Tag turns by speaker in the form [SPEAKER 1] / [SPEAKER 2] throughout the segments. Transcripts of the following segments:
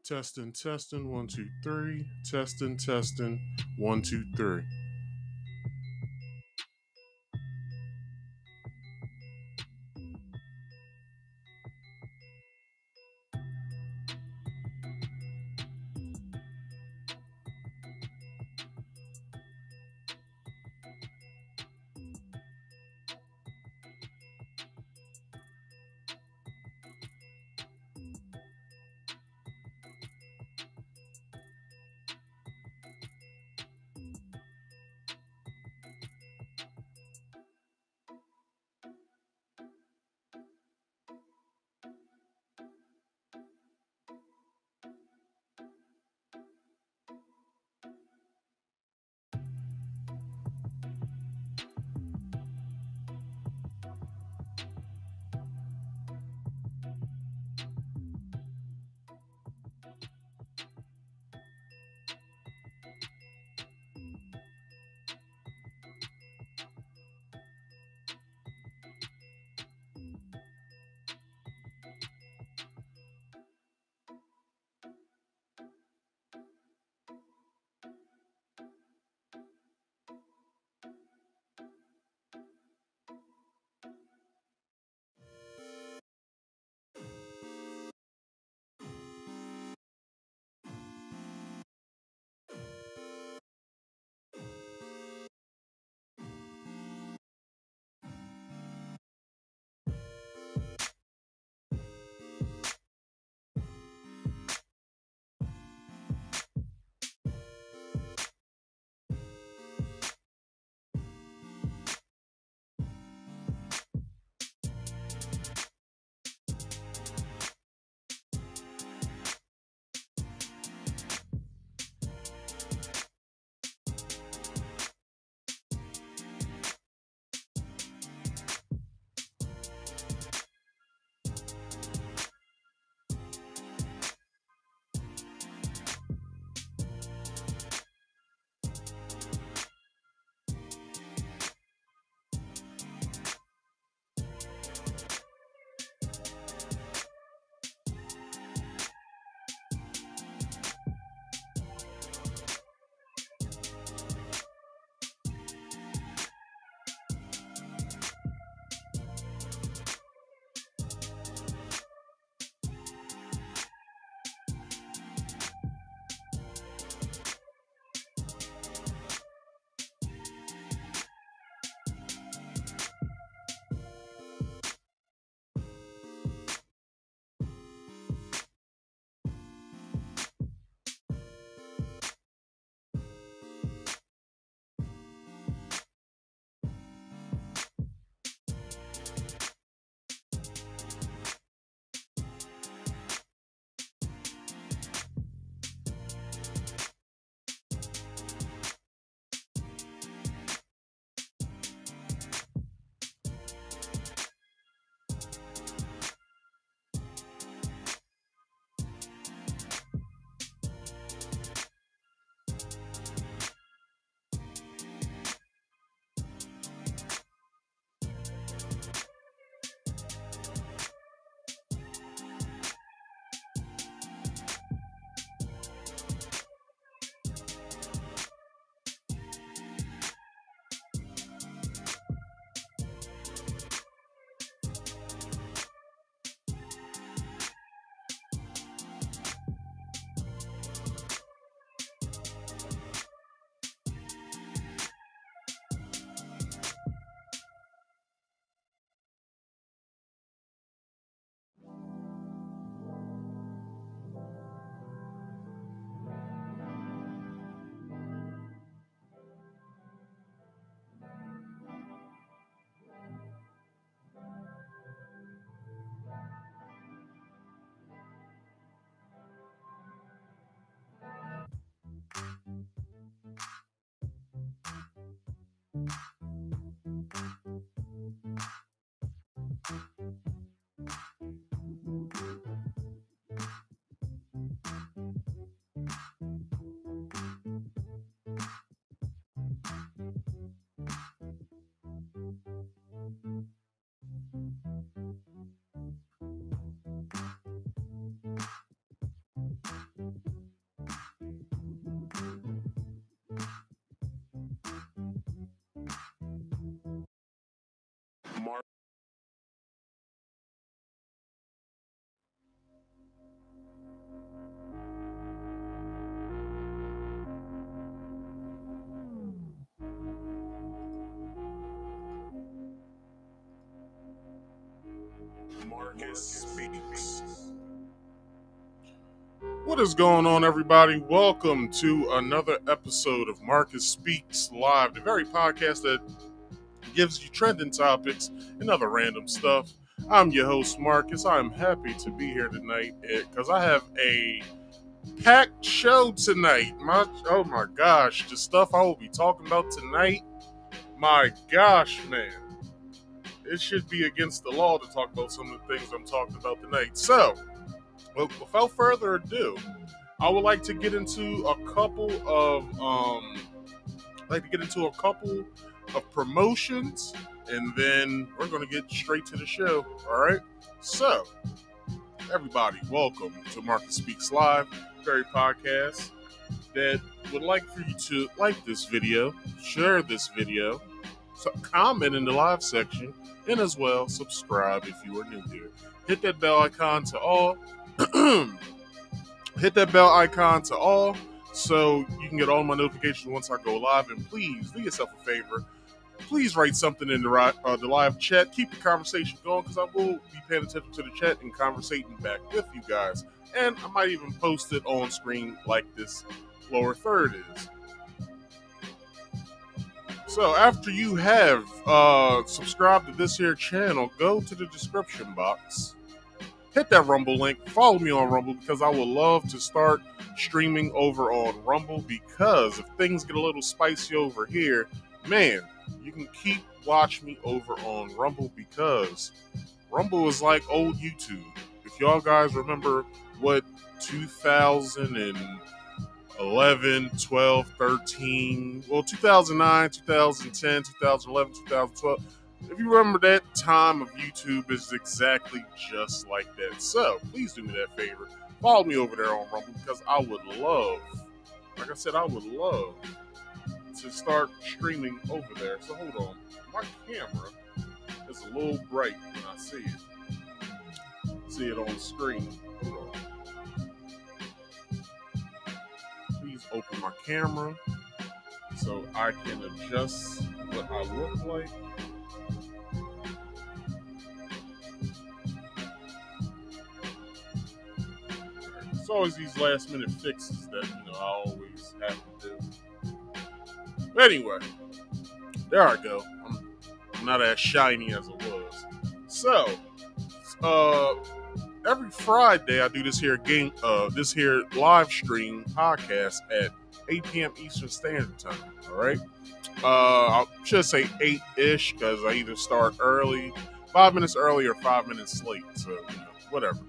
[SPEAKER 1] Testing, testing, 1, 2, 3. Testing, testing, 1, 2, 3. Marcus Speaks. What is going on, everybody? Welcome to another episode of Marcus Speaks Live, the very podcast that gives you trending topics and other random stuff. I'm your host, Marcus. I am happy to be here tonight because I have a packed show tonight. Oh my gosh, the stuff I will be talking about tonight. My gosh, man. It should be against the law to talk about some of the things I'm talking about tonight. So, without further ado, I would like to get into a couple of promotions, and then we're going to get straight to the show. All right. So, everybody, welcome to Marcus Speaks Live, very podcast that would like for you to like this video, share this video, comment in the live section, and as well subscribe if you are new here. Hit that bell icon to all. Hit that bell icon to all so you can get all my notifications once I go live. And please do yourself a favor. Please write something in the live chat. Keep the conversation going because I will be paying attention to the chat and conversating back with you guys. And I might even post it on screen like this lower third is. So after you have subscribed to this here channel, go to the description box. Hit that Rumble link. Follow me on Rumble because I would love to start streaming over on Rumble because if things get a little spicy over here, man, you can keep watching me over on Rumble because Rumble is like old YouTube. If y'all guys remember what 2011, 12, 13, 2009, 2010, 2011, 2012. If you remember that time of YouTube is exactly just like that. So, please do me that favor. Follow me over there on Rumble because I would love, like I said, I would love to start streaming over there. So, hold on. My camera is a little bright when I see it. See it on the screen. Hold on. Please open my camera so I can adjust what I look like. It's always these last minute fixes that I always have to do. But anyway, there I go. I'm not as shiny as I was. So, every Friday I do this here live stream podcast at 8 p.m. Eastern Standard Time. All right. I should say 8-ish because I either start early, 5 minutes early, or 5 minutes late. So whatever.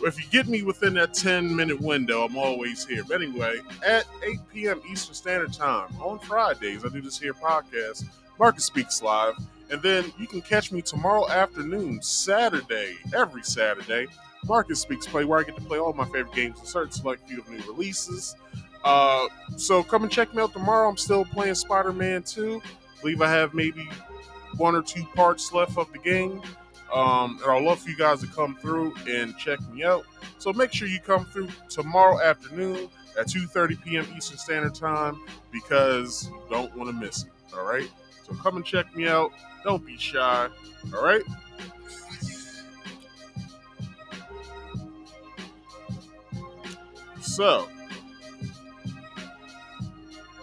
[SPEAKER 1] If you get me within that 10-minute window, I'm always here. But anyway, at 8 p.m. Eastern Standard Time on Fridays, I do this here podcast, Marcus Speaks Live. And then you can catch me tomorrow afternoon, Saturday, every Saturday, Marcus Speaks Play, where I get to play all my favorite games and certain select few of new releases. So come and check me out tomorrow. I'm still playing Spider-Man 2. I believe I have maybe 1 or 2 parts left of the game. And I'd love for you guys to come through and check me out. So make sure you come through tomorrow afternoon at 2:30 p.m. Eastern Standard Time because you don't want to miss it. All right? So come and check me out. Don't be shy. All right? So,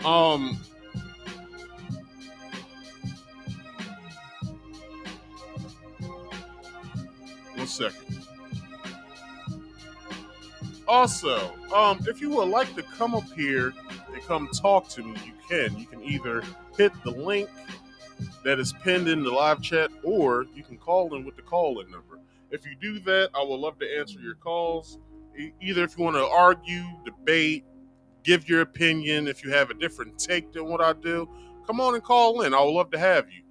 [SPEAKER 1] one second. Also, if you would like to come up here and come talk to me, you can. You can either hit the link that is pinned in the live chat, or you can call in with the call-in number. If you do that, I would love to answer your calls. Either if you want to argue, debate, give your opinion, if you have a different take than what I do, come on and call in. I would love to have you.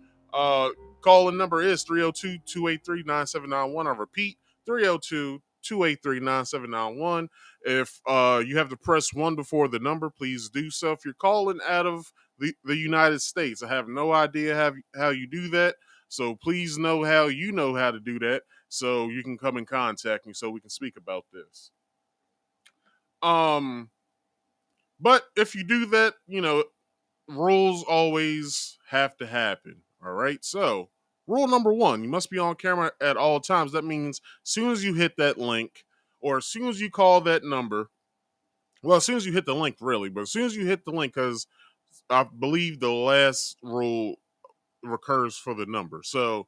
[SPEAKER 1] Call-in number is 302-283-9791. I repeat, 302-283-9791. If you have to press 1 before the number, please do so. If you're calling out of the United States, I have no idea how you do that. So please know how you know how to do that so you can come and contact me so we can speak about this. But if you do that, rules always have to happen. All right. So rule number one, you must be on camera at all times. That means as soon as you hit that link, or as soon as you call that number, well, as soon as you hit the link, really, but as soon as you hit the link, because I believe the last rule recurs for the number. So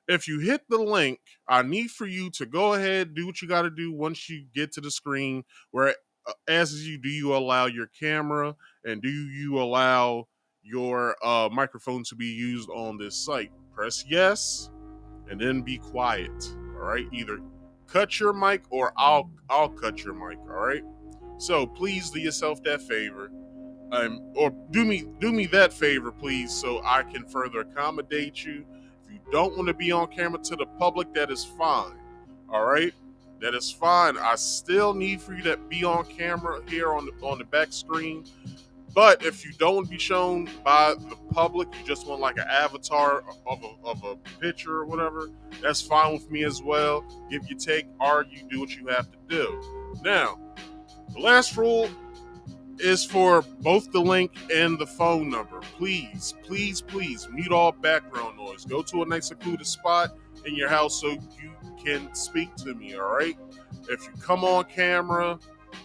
[SPEAKER 1] if you hit the link, I need for you to go ahead, do what you got to do once you get to the screen where it asks you, do you allow your camera and do you allow your microphone to be used on this site? Press yes and then be quiet. All right. Either cut your mic or I'll cut your mic. All right. So please do yourself that favor. Or do me that favor, please, so I can further accommodate you. If you don't want to be on camera to the public, that is fine. All right, that is fine. I still need for you to be on camera here on the back screen. But if you don't want to be shown by the public, you just want like an avatar of a picture or whatever, that's fine with me as well. Give your take, argue, do what you have to do. Now, the last rule is for both the link and the phone number. Please, please, please mute all background noise. Go to a nice secluded spot in your house so you can speak to me, all right? If you come on camera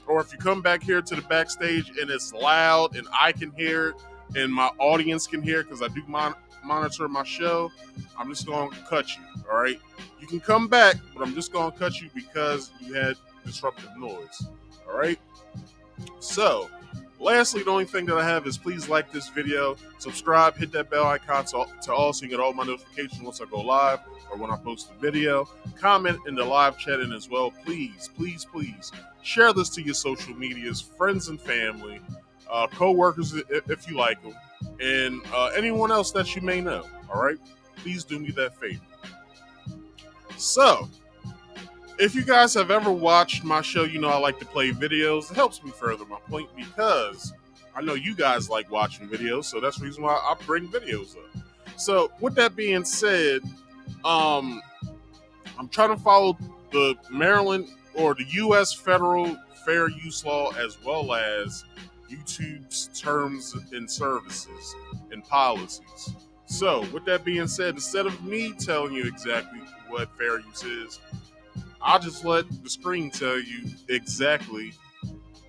[SPEAKER 1] or if you come back here to the backstage and it's loud and I can hear it and my audience can hear it because I do monitor my show, I'm just going to cut you, all right? You can come back, but I'm just going to cut you because you had disruptive noise, all right? So, lastly, the only thing that I have is please like this video, subscribe, hit that bell icon to all so you get all my notifications once I go live or when I post a video. Comment in the live chat and as well. Please, please, please share this to your social medias, friends and family, co-workers if you like them, and anyone else that you may know. All right? Please do me that favor. So, if you guys have ever watched my show, you know I like to play videos. It helps me further my point because I know you guys like watching videos, so that's the reason why I bring videos up. So with that being said, I'm trying to follow the Maryland or the U.S. federal fair use law as well as YouTube's terms and services and policies. So with that being said, instead of me telling you exactly what fair use is, I'll just let the screen tell you exactly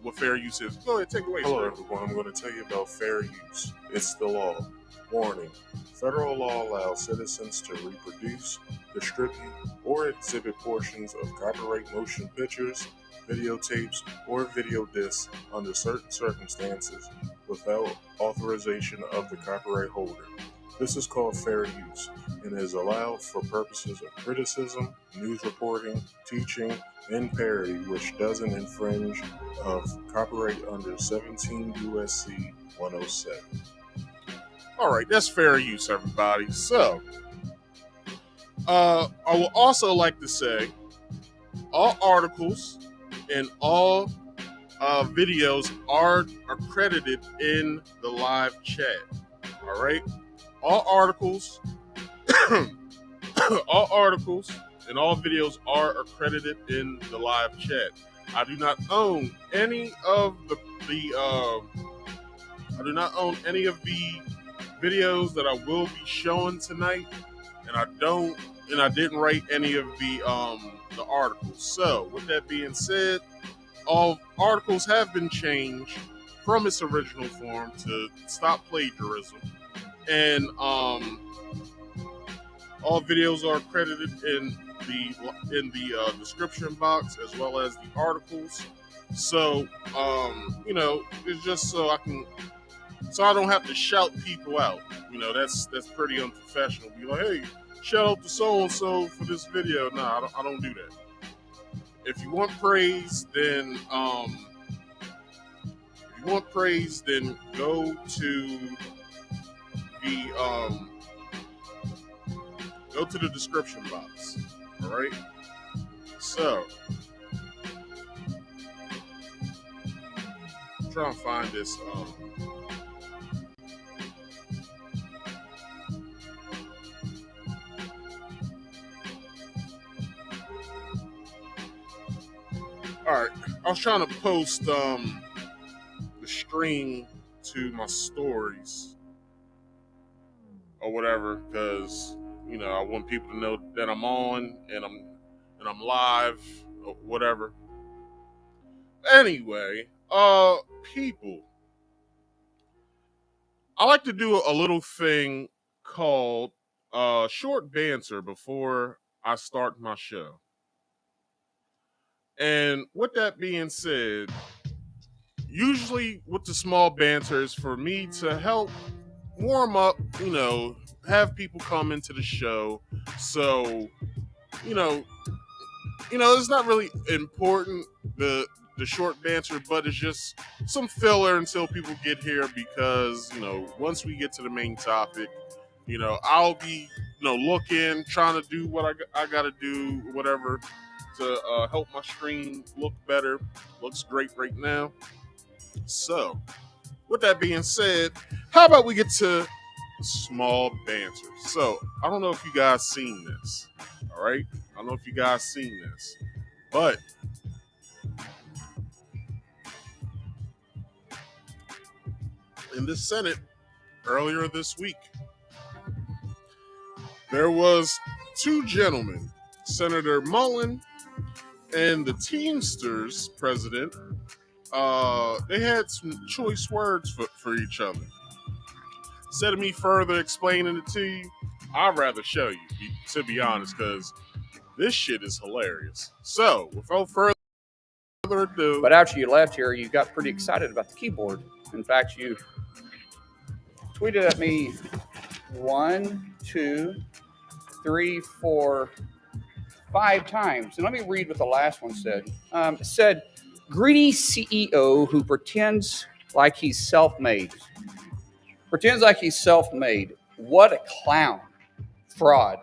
[SPEAKER 1] what fair use is. Go ahead, take it away.
[SPEAKER 2] Hello, everyone. I'm going to tell you about fair use. It's the law. Warning. Federal law allows citizens to reproduce, distribute, or exhibit portions of copyright motion pictures, videotapes, or video discs under certain circumstances without authorization of the copyright holder. This is called fair use and is allowed for purposes of criticism, news reporting, teaching, and parody, which doesn't infringe of copyright under 17 USC 107.
[SPEAKER 1] All right, that's fair use, everybody. So, I will also like to say all articles and all videos are accredited in the live chat. All right? All articles, all articles, and all videos are accredited in the live chat. I do not own any of the videos that I will be showing tonight, and I didn't write any of the articles. So, with that being said, all articles have been changed from its original form to stop plagiarism. And all videos are credited in the description box as well as the articles. So it's just so I don't have to shout people out. That's pretty unprofessional. Be like, hey, shout out to so and so for this video. Nah, I don't do that. If you want praise, then go to the description box. All right. So, I'm trying to find this. All right. I was trying to post the stream to my stories or whatever, because I want people to know that I'm on and I'm live or whatever. Anyway, people, I like to do a little thing called short banter before I start my show. And with that being said, usually with the small banter is for me to help warm up, have people come into the show. So, you know, it's not really important the short banter, but it's just some filler until people get here because, once we get to the main topic, I'll be, looking, trying to do what I got to do, whatever, to help my stream look better. Looks great right now. So, with that being said, how about we get to small banter? So, I don't know if you guys seen this, all right? I don't know if you guys seen this, but in the Senate earlier this week, there was two gentlemen, Senator Mullin and the Teamsters President. They had some choice words for each other. Instead of me further explaining it to you, I'd rather show you, to be honest, because this shit is hilarious. So, without further ado...
[SPEAKER 3] But after you left here, you got pretty excited about the keyboard. In fact, you tweeted at me 1, 2, 3, 4, 5 times. And let me read what the last one said. It said, greedy CEO who pretends like he's self-made. Pretends like he's self-made. What a clown. Fraud.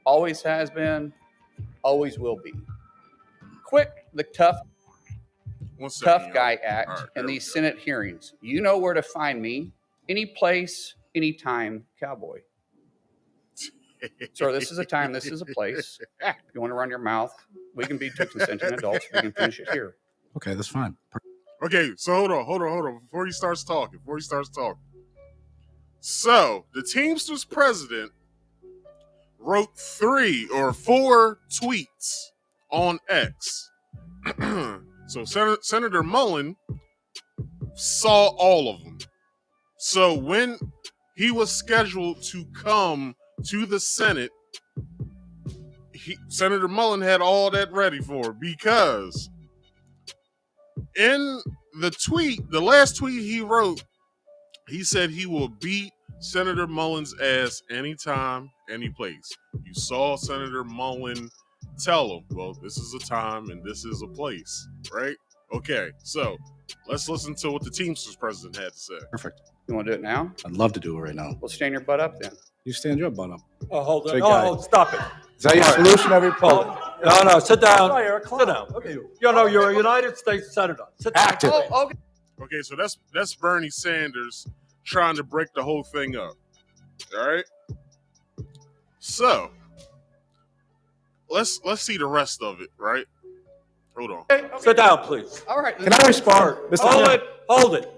[SPEAKER 3] Always has been, always will be. Quit the tough guy act in these Senate hearings. You know where to find me. Any place, anytime, cowboy. Sir, this is a time, this is a place. If you want to run your mouth, we can be two consenting adults. We can finish it here.
[SPEAKER 4] Okay, that's fine.
[SPEAKER 1] Okay, so hold on. Before he starts talking. So, the Teamsters President wrote 3 or 4 tweets on X. So, Senator Mullin saw all of them. So, when he was scheduled to come to the Senate, Senator Mullin had all that ready for because in the last tweet he wrote, he said he will beat Senator Mullin's ass anytime, any place. You saw Senator Mullin tell him, well, this is a time and this is a place, right? Okay, so let's listen to what the Teamsters President had to say.
[SPEAKER 4] Perfect.
[SPEAKER 3] You want to do it now?
[SPEAKER 4] I'd love to do it right now.
[SPEAKER 3] Well, stand your butt up then.
[SPEAKER 4] You stand your butt up.
[SPEAKER 5] Oh, hold on.
[SPEAKER 4] Big
[SPEAKER 5] Oh,
[SPEAKER 4] guy.
[SPEAKER 5] stop it.
[SPEAKER 4] Is that your solution every problem?
[SPEAKER 5] No, sit down.
[SPEAKER 6] Oh, you're a clown.
[SPEAKER 5] Sit down.
[SPEAKER 6] Okay.
[SPEAKER 5] You're a United States Senator. Sit down.
[SPEAKER 4] Active.
[SPEAKER 3] Oh, okay.
[SPEAKER 1] Okay, so that's Bernie Sanders trying to break the whole thing up. All right. So let's see the rest of it. Right. Hold on.
[SPEAKER 5] Okay. Sit down, please.
[SPEAKER 3] All right.
[SPEAKER 4] Can I respond? Mr.
[SPEAKER 5] Hold it.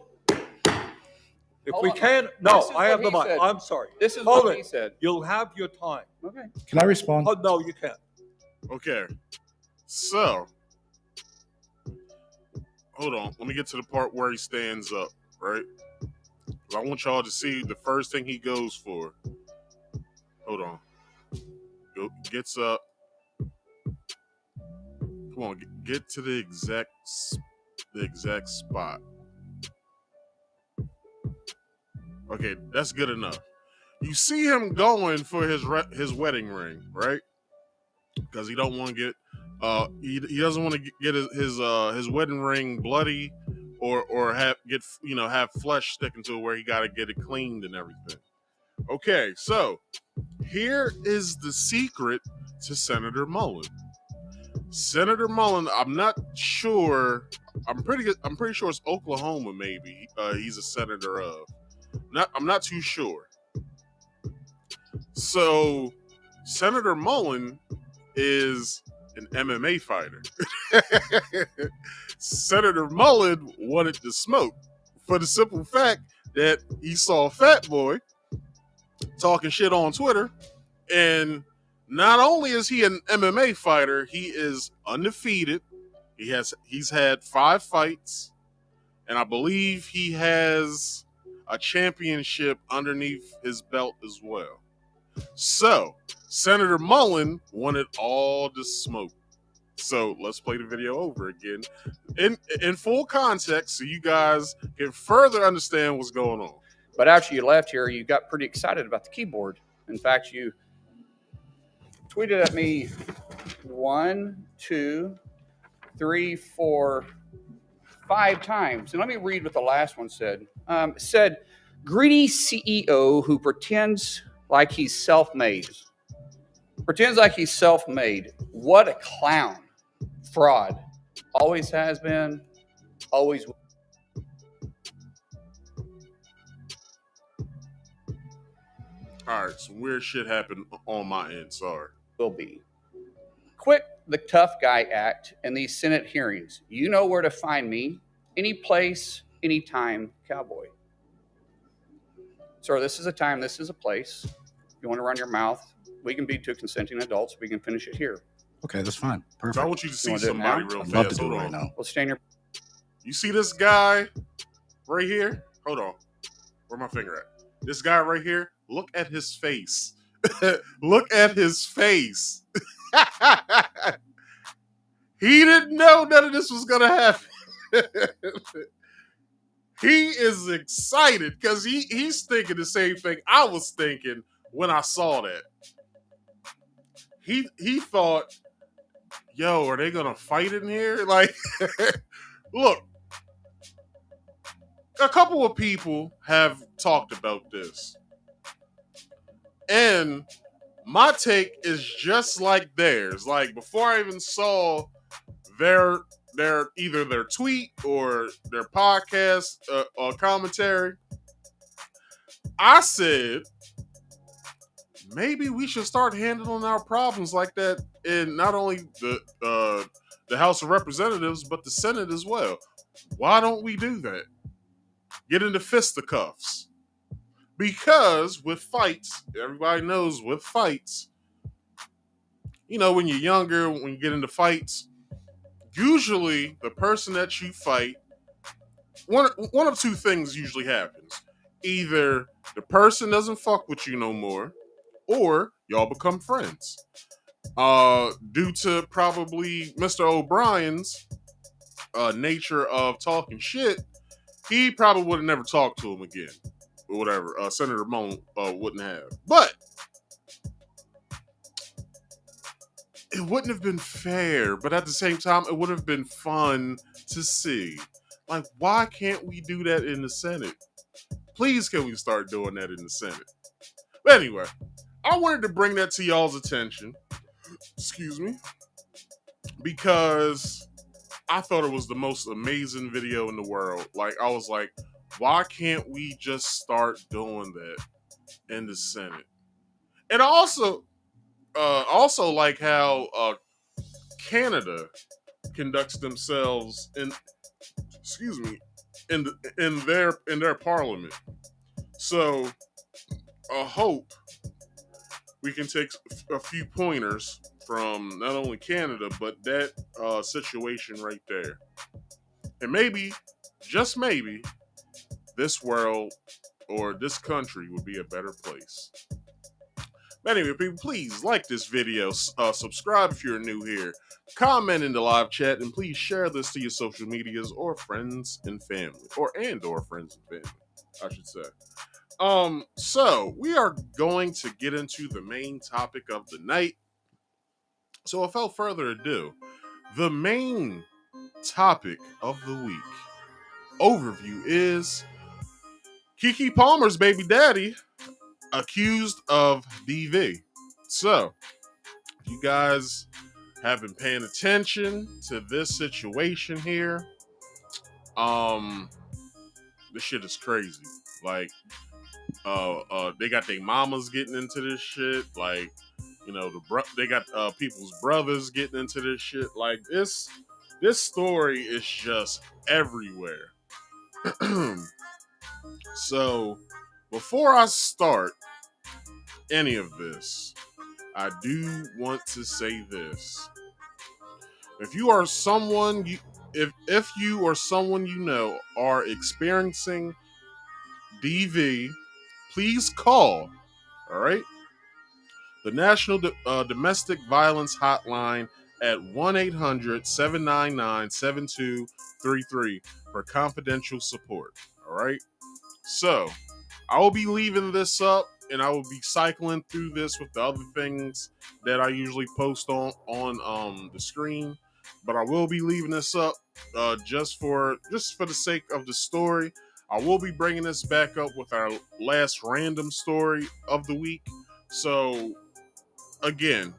[SPEAKER 5] If
[SPEAKER 3] Hold
[SPEAKER 5] we
[SPEAKER 3] on.
[SPEAKER 5] can,
[SPEAKER 3] This
[SPEAKER 5] no,
[SPEAKER 3] is
[SPEAKER 5] I have
[SPEAKER 3] what
[SPEAKER 5] the
[SPEAKER 3] he
[SPEAKER 5] mic.
[SPEAKER 3] said.
[SPEAKER 5] I'm sorry.
[SPEAKER 3] This is
[SPEAKER 5] Hold
[SPEAKER 3] what
[SPEAKER 5] it.
[SPEAKER 3] he said.
[SPEAKER 5] You'll have your time.
[SPEAKER 3] Okay.
[SPEAKER 4] Can I respond?
[SPEAKER 5] Oh, no, you can't.
[SPEAKER 1] Okay. So hold on. Let me get to the part where he stands up. Right. I want y'all to see the first thing he goes for. Hold on. Gets up. Come on, get to the exact spot. Okay, that's good enough. You see him going for his wedding ring, right? Because he don't want to get he doesn't want to get his wedding ring bloody or have flesh sticking to it where he got to get it cleaned and everything. Okay, so here is the secret to Senator Mullin. Senator Mullin, I'm not sure. I'm pretty sure it's Oklahoma. Maybe he's a senator of. I'm not too sure. So Senator Mullin is an MMA fighter. Senator Mullin wanted to smoke for the simple fact that he saw Fat Boy talking shit on Twitter And not only is he an MMA fighter, he is undefeated. He's had 5 fights, and I believe he has a championship underneath his belt as well. So, Senator Mullin wanted all the smoke. So let's play the video over again in full context so you guys can further understand what's going on.
[SPEAKER 3] But after you left here, you got pretty excited about the keyboard. In fact, you tweeted at me 1, 2, 3, 4, 5 times. And let me read what the last one said. It said, greedy CEO who pretends like he's self-made. Pretends like he's self-made. What a clown. Fraud. Always has been, always will.
[SPEAKER 1] All right, some weird shit happened on my end. Sorry.
[SPEAKER 3] Will be. Quit the tough guy act in these Senate hearings. You know where to find me. Any place, anytime, cowboy. Sir, this is a time, this is a place. If you want to run your mouth, we can be 2 consenting adults. We can finish it here.
[SPEAKER 4] Okay, that's fine. Perfect.
[SPEAKER 1] So I want you to see
[SPEAKER 3] wanna do it
[SPEAKER 1] somebody
[SPEAKER 3] now?
[SPEAKER 1] real
[SPEAKER 4] I'd
[SPEAKER 1] fast.
[SPEAKER 4] love to do
[SPEAKER 1] Hold
[SPEAKER 4] it
[SPEAKER 1] on.
[SPEAKER 4] right now.
[SPEAKER 3] Well, stay in your...
[SPEAKER 1] You see this guy right here? Hold on. Where my finger at? This guy right here? Look at his face. Look at his face. He didn't know none of this was going to happen. He is excited because he's thinking the same thing I was thinking when I saw that. He thought, yo, are they going to fight in here? Like, look, a couple of people have talked about this. And my take is just like theirs. Like, before I even saw their either their tweet or their podcast commentary, I said, maybe we should start handling our problems like that in not only the House of Representatives, but the Senate as well. Why don't we do that? Get into fisticuffs. Because with fights, everybody knows with fights, you know, when you're younger, when you get into fights, usually the person that you fight, one of 2 things usually happens. Either the person doesn't fuck with you no more, or y'all become friends. Due to probably Mr. O'Brien's nature of talking shit, he probably would have never talked to him again. Or whatever. Senator Mullin wouldn't have. But it wouldn't have been fair, but at the same time, it would have been fun to see. Like, why can't we do that in the Senate? Please, can we start doing that in the Senate? But anyway, I wanted to bring that to y'all's attention. Excuse me. Because I thought it was the most amazing video in the world. Like, I was like, why can't we just start doing that in the Senate? And also like how Canada conducts themselves in their parliament. So I hope we can take a few pointers from not only Canada but that situation right there, and maybe, just maybe, this world or this country would be a better place. But anyway, people, please like this video, subscribe if you're new here, comment in the live chat, and please share this to your social medias or friends and family, or friends and family, I should say. So we are going to get into the main topic of the night. So without further ado, the main topic of the week overview is Keke Palmer's baby daddy accused of DV. So, if you guys have been paying attention to this situation here, this shit is crazy. Like, they got their mamas getting into this shit. Like, you know, they got people's brothers getting into this shit. Like, this story is just everywhere. So, before I start any of this, I do want to say this. If you or someone you know are experiencing DV, please call. All right, the National Domestic Violence Hotline at 1-800-799-7233 for confidential support. All right. So I will be leaving this up, and I will be cycling through this with the other things that I usually post on the screen. But I will be leaving this up just for the sake of the story. I will be bringing this back up with our last random story of the week. So again,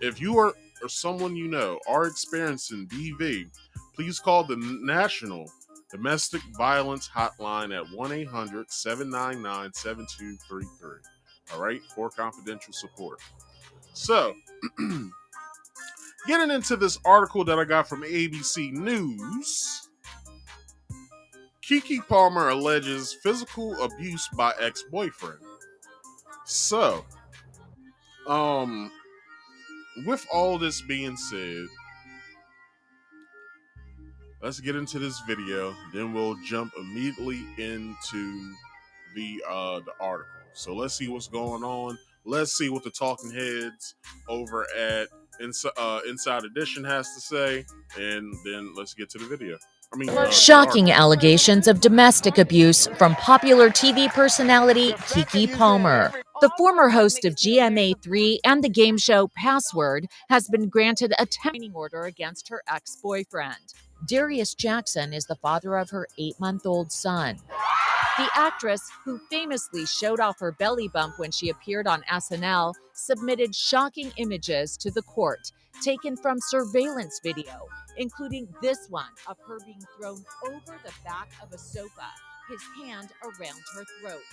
[SPEAKER 1] if you or someone you know are experiencing DV, please call the National Domestic Violence Hotline at 1-800-799-7233. All right, for confidential support. So, getting into this article that I got from ABC News, Keke Palmer alleges physical abuse by ex-boyfriend. So, with all this being said, let's get into this video. Then we'll jump immediately into the article. So let's see what's going on. Let's see what the talking heads over at Inside Edition has to say, and then let's get to the video.
[SPEAKER 6] Shocking allegations of domestic abuse from popular TV personality Keke Palmer. The former host of GMA3 and the game show Password has been granted a restraining order against her ex-boyfriend. Darius Jackson is the father of her 8-month-old son. The actress, who famously showed off her belly bump when she appeared on SNL, submitted shocking images to the court, taken from surveillance video, including this one of her being thrown over the back of a sofa, his hand around her throat.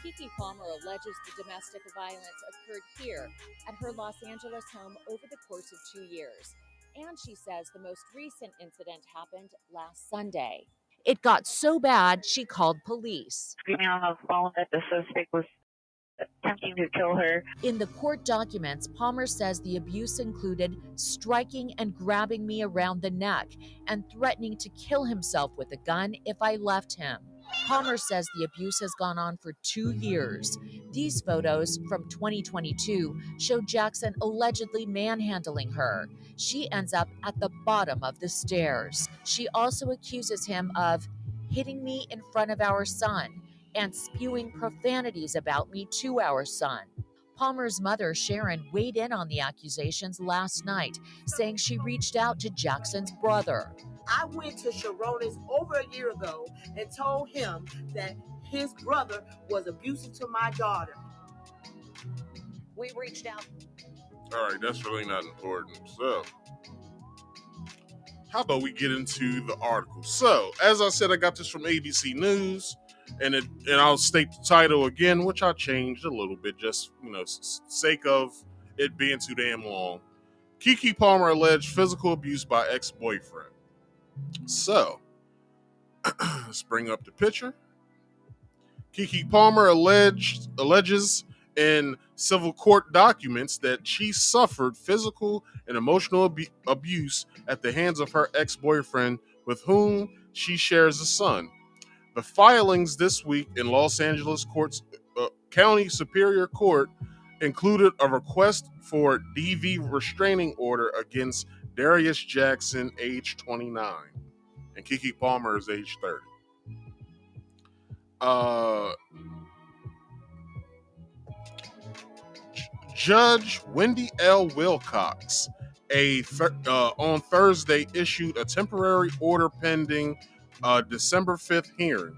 [SPEAKER 6] Keke Palmer alleges the domestic violence occurred here at her Los Angeles home over the course of 2 years. And she says the most recent incident happened last Sunday. It got so bad, she called police.
[SPEAKER 7] Screaming on the phone that the suspect was attempting to kill her.
[SPEAKER 6] In the court documents, Palmer says the abuse included striking and grabbing me around the neck and threatening to kill himself with a gun if I left him. Palmer says the abuse has gone on for 2 years. These photos from 2022 show Jackson allegedly manhandling her. She ends up at the bottom of the stairs. She also accuses him of hitting me in front of our son and spewing profanities about me to our son. Palmer's mother, Sharon, weighed in on the accusations last night, saying she reached out to Jackson's brother.
[SPEAKER 8] I went to Sharonis over a year ago and told him that his brother was abusive to my daughter.
[SPEAKER 6] We reached out.
[SPEAKER 1] All right, that's really not important. So, how about we get into the article? So, as I said, I got this from ABC News, and I'll state the title again, which I changed a little bit, just sake of it being too damn long. Keke Palmer alleged physical abuse by ex-boyfriend. So, let's bring up the picture. Keke Palmer alleges in civil court documents that she suffered physical and emotional abuse at the hands of her ex-boyfriend, with whom she shares a son. The filings this week in Los Angeles County Superior Court included a request for DV restraining order against Darius Jackson, age 29, and Keke Palmer is age 30. Judge Wendy L. Wilcox on Thursday issued a temporary order pending December 5th hearing.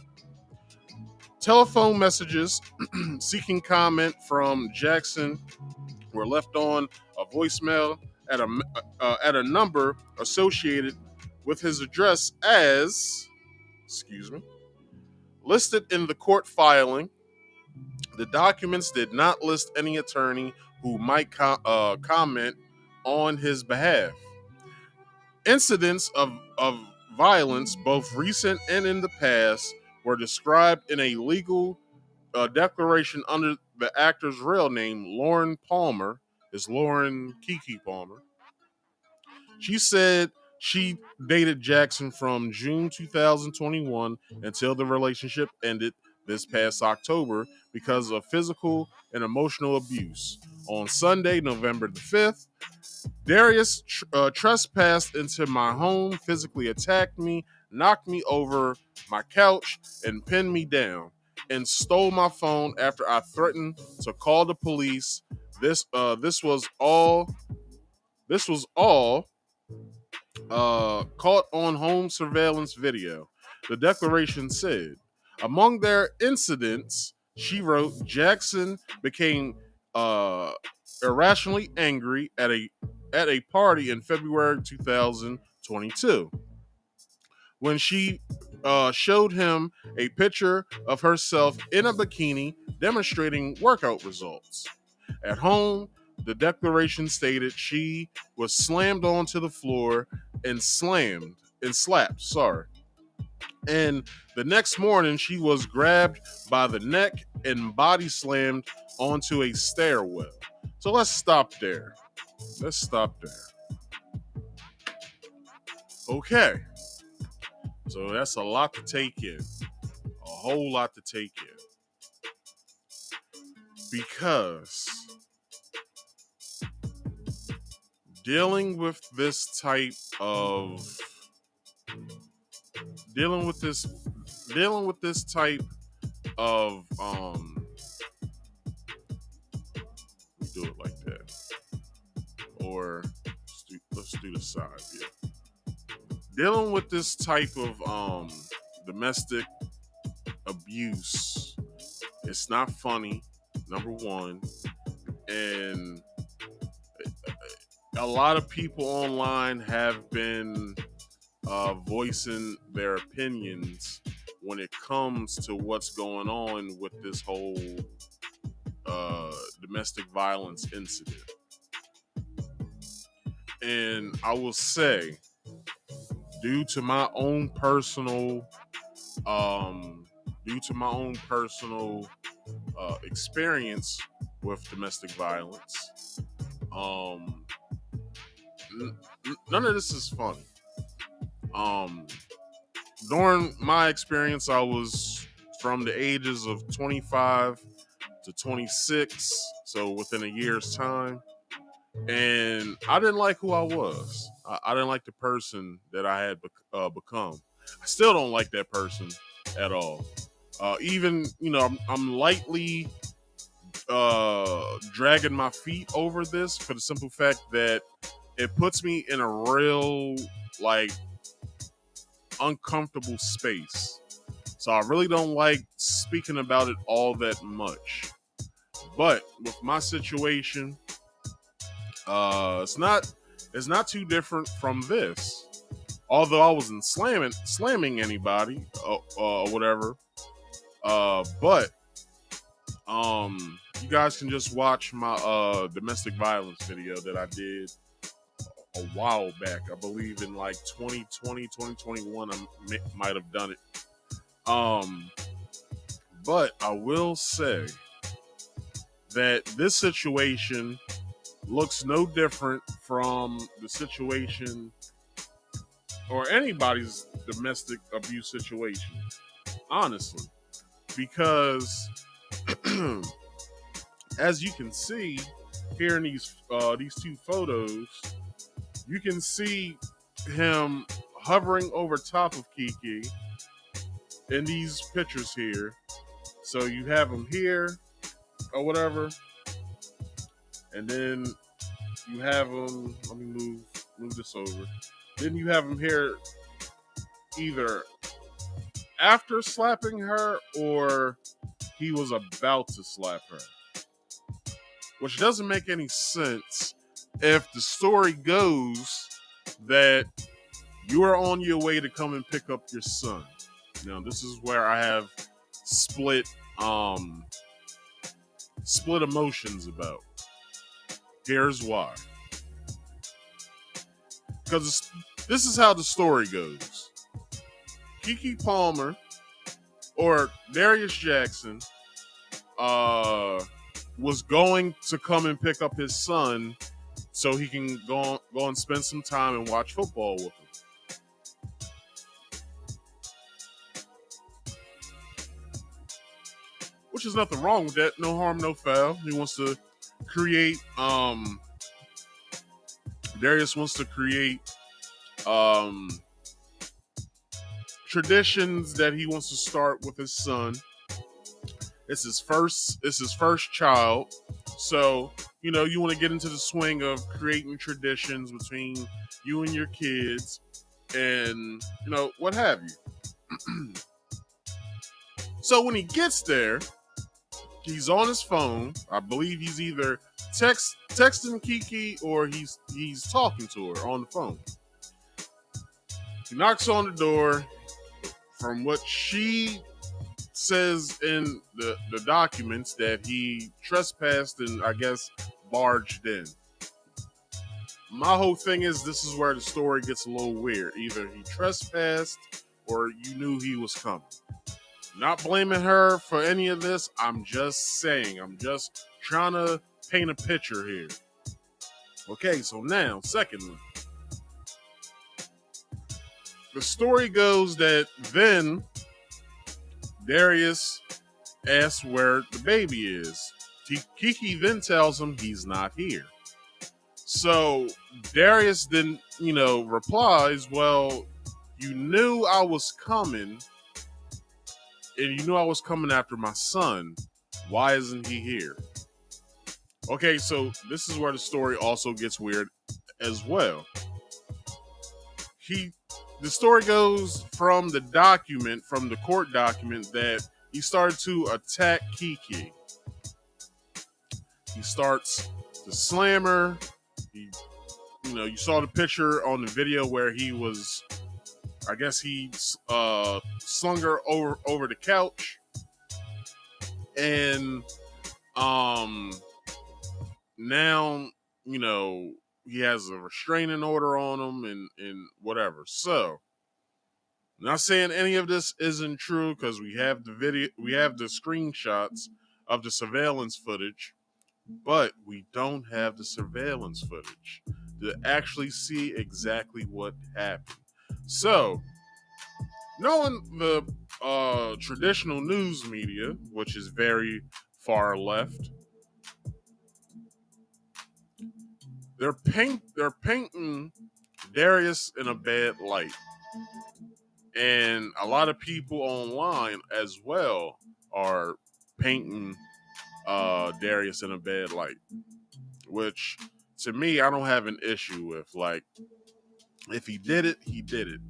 [SPEAKER 1] Telephone messages seeking comment from Jackson were left on a voicemail at a number associated with his address as, listed in the court filing. The documents did not list any attorney who might comment on his behalf. Incidents of violence, both recent and in the past, were described in a legal declaration under the actor's real name, Lauren Palmer, is Lauren Keke Palmer. She said she dated Jackson from June 2021 until the relationship ended this past October because of physical and emotional abuse. On Sunday, November the 5th, Darius trespassed into my home, physically attacked me, knocked me over my couch, and pinned me down, and stole my phone after I threatened to call the police. This was all caught on home surveillance video. The declaration said, among their incidents, she wrote, Jackson became irrationally angry at a party in February 2022 when she showed him a picture of herself in a bikini demonstrating workout results. At home, the declaration stated she was slammed onto the floor and slapped. And the next morning, she was grabbed by the neck and body slammed onto a stairwell. So let's stop there. Okay. So that's a lot to take in. A whole lot to take in. Because dealing with this type of let me do it like that. Or let's do the side view. Dealing with this type of domestic abuse, it's not funny, number one, and a lot of people online have been voicing their opinions when it comes to what's going on with this whole domestic violence incident. And I will say, due to my own personal experience with domestic violence, none of this is funny. During my experience, I was from the ages of 25 to 26, so within a year's time, and I didn't like who I was. I didn't like the person that I had become. I still don't like that person at all. Even, I'm lightly dragging my feet over this for the simple fact that it puts me in a real, uncomfortable space. So I really don't like speaking about it all that much. But with my situation, it's not too different from this. Although I wasn't slamming anybody or whatever. But you guys can just watch my domestic violence video that I did a while back. I believe in 2020, 2021, I might have done it. But I will say that this situation looks no different from the situation or anybody's domestic abuse situation, honestly, because as you can see here in these two photos, you can see him hovering over top of Keke in these pictures here. So you have him here or whatever, and then you have him, let me move this over. Then you have him here either after slapping her or he was about to slap her. Which doesn't make any sense if the story goes that you are on your way to come and pick up your son. Now, this is where I have split emotions about. Here's why. Because this is how the story goes. Keke Palmer or Darius Jackson was going to come and pick up his son so he can go and spend some time and watch football with him. Which is nothing wrong with that. No harm, no foul. He wants to create, Darius wants to create traditions that he wants to start with his son. It's his first child. So, you know, you want to get into the swing of creating traditions between you and your kids and, you know, what have you. So when he gets there, he's on his phone. I believe he's either texting Keke or he's talking to her on the phone. He knocks on the door. From what she says in the documents, that he trespassed and I guess barged in. My whole thing is, this is where the story gets a little weird. Either he trespassed or you knew he was coming. Not blaming her for any of this. I'm just saying. I'm just trying to paint a picture here. Okay, so now, secondly, the story goes that then Darius asks where the baby is. Keke then tells him he's not here. So Darius then, you know, replies, well, you knew I was coming, and you knew I was coming after my son. Why isn't he here? Okay, so this is where the story also gets weird as well. The story goes from the court document, that he started to attack Keke. He starts to slam her. You saw the picture on the video where he was, I guess he slung her over the couch. And now, you know, he has a restraining order on him and whatever. So, not saying any of this isn't true, because we have the video, we have the screenshots of the surveillance footage, but we don't have the surveillance footage to actually see exactly what happened. So, knowing the traditional news media, which is very far left, they're painting Darius in a bad light. And a lot of people online as well are painting Darius in a bad light, which to me, I don't have an issue with. Like, if he did it, he did it.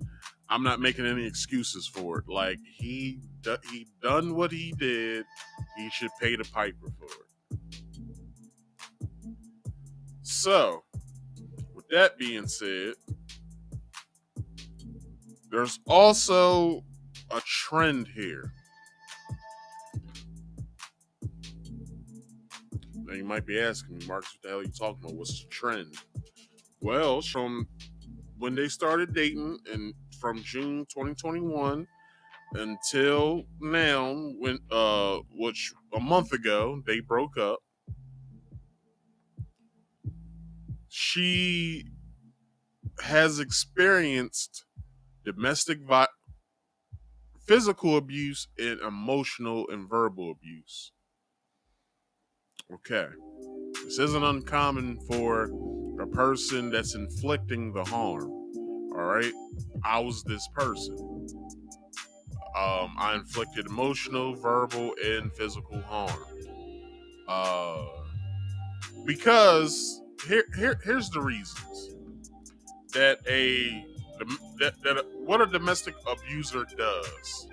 [SPEAKER 1] I'm not making any excuses for it. Like, he done what he did. He should pay the piper for it. So, with that being said, there's also a trend here. Now you might be asking me, Marcus, what the hell are you talking about? What's the trend? Well, from when they started dating, and from June 2021 until now, when which a month ago they broke up, she has experienced domestic physical abuse and emotional and verbal abuse. Okay. This isn't uncommon for a person that's inflicting the harm. All right. I was this person. I inflicted emotional, verbal, and physical harm. Because here's the reasons that what a domestic abuser does.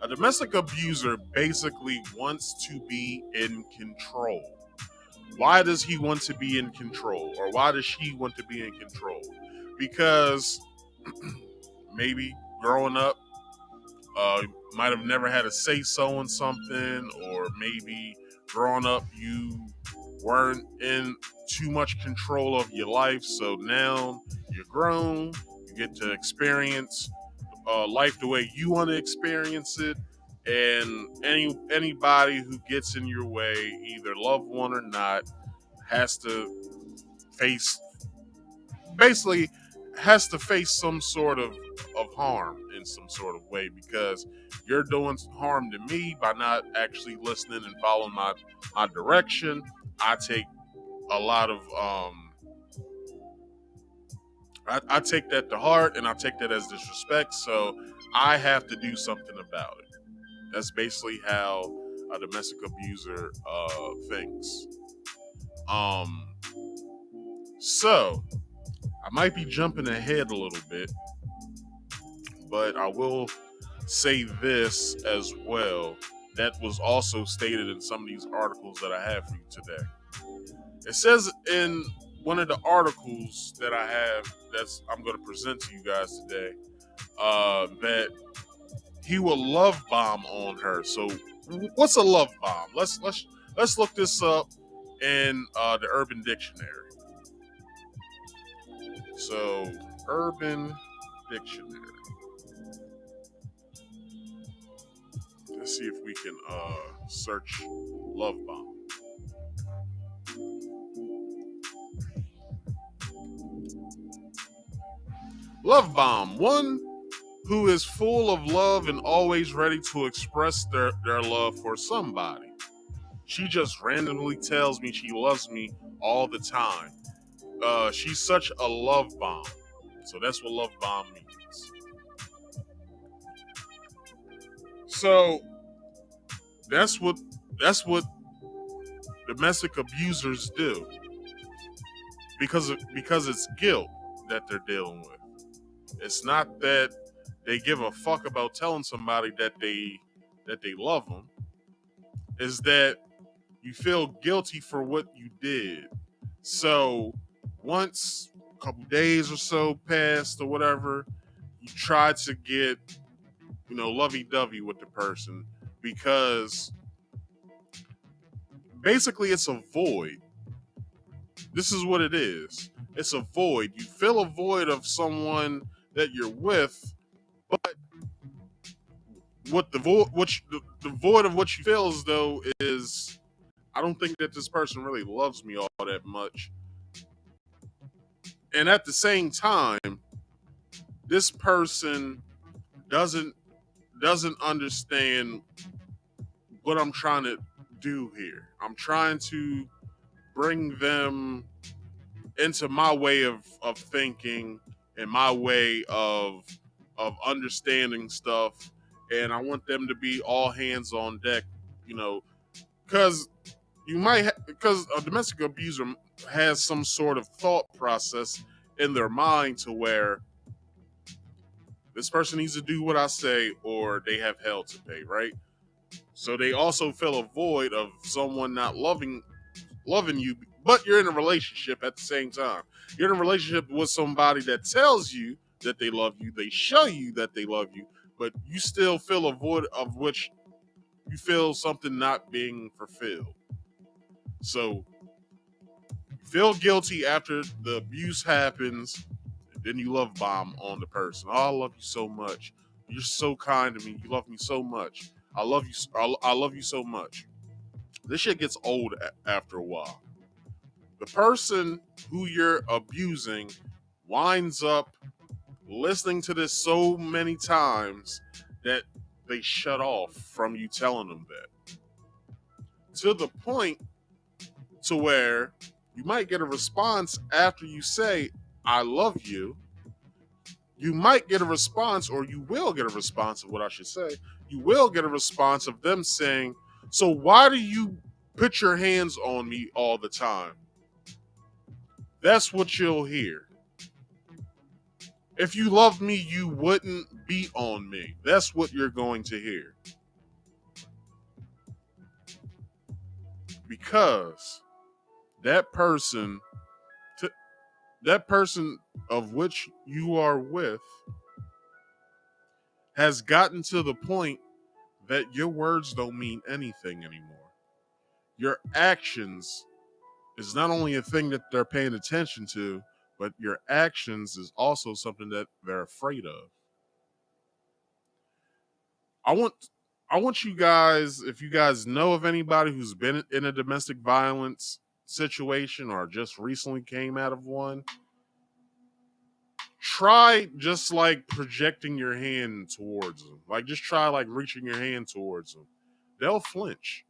[SPEAKER 1] A domestic abuser basically wants to be in control. Why does he want to be in control? Or why does she want to be in control? Because maybe growing up, you might have never had a say-so in something, or maybe growing up you weren't in too much control of your life, so now you're grown, you get to experience life the way you want to experience it, And anybody who gets in your way, either loved one or not, has to face some sort of harm in some sort of way, because you're doing harm to me by not actually listening and following my direction. I take a lot of I take that to heart, and I take that as disrespect, so I have to do something about it. That's basically how a domestic abuser thinks. So I might be jumping ahead a little bit, but I will say this as well. That was also stated in some of these articles that I have for you today. It says in one of the articles that I have I'm going to present to you guys today, that he will love bomb on her. So, what's a love bomb? Let's look this up in the Urban Dictionary. So, Urban Dictionary. Let's see if we can search love bomb. Love bomb, one who is full of love and always ready to express their love for somebody. She just randomly tells me she loves me all the time. She's such a love bomb. So that's what love bomb means. So that's what domestic abusers do, because it's guilt that they're dealing with. It's not that they give a fuck about telling somebody that they love them. Is that you feel guilty for what you did. So once a couple days or so passed or whatever, you try to get, lovey-dovey with the person, because basically it's a void. This is what it is. It's a void. You fill a void of someone that you're with, but what the void of what you feel as though is, I don't think that this person really loves me all that much. And at the same time, this person doesn't understand what I'm trying to do here. I'm trying to bring them into my way of thinking and my way of understanding stuff, and I want them to be all hands on deck, because because a domestic abuser has some sort of thought process in their mind to where this person needs to do what I say or they have hell to pay, right? So they also fill a void of someone not loving you, but you're in a relationship at the same time. You're in a relationship with somebody that tells you that they love you, they show you that they love you, but you still feel a void of which you feel something not being fulfilled. So you feel guilty after the abuse happens, and then you love bomb on the person. Oh, I love you so much. You're so kind to me. You love me so much. I love you so much. This shit gets old after a while. The person who you're abusing winds up listening to this so many times that they shut off from you telling them that. To the point to where you might get a response after you say, I love you. You might get a response, or you will get a response of what I should say. You will get a response of them saying, so why do you put your hands on me all the time? That's what you'll hear. If you love me, you wouldn't be on me. That's what you're going to hear. Because that person of which you are with has gotten to the point that your words don't mean anything anymore. Your actions is not only a thing that they're paying attention to, but your actions is also something that they're afraid of. I want you guys, if you guys know of anybody who's been in a domestic violence situation or just recently came out of one, try just like projecting your hand towards them. Like just try like reaching your hand towards them. They'll flinch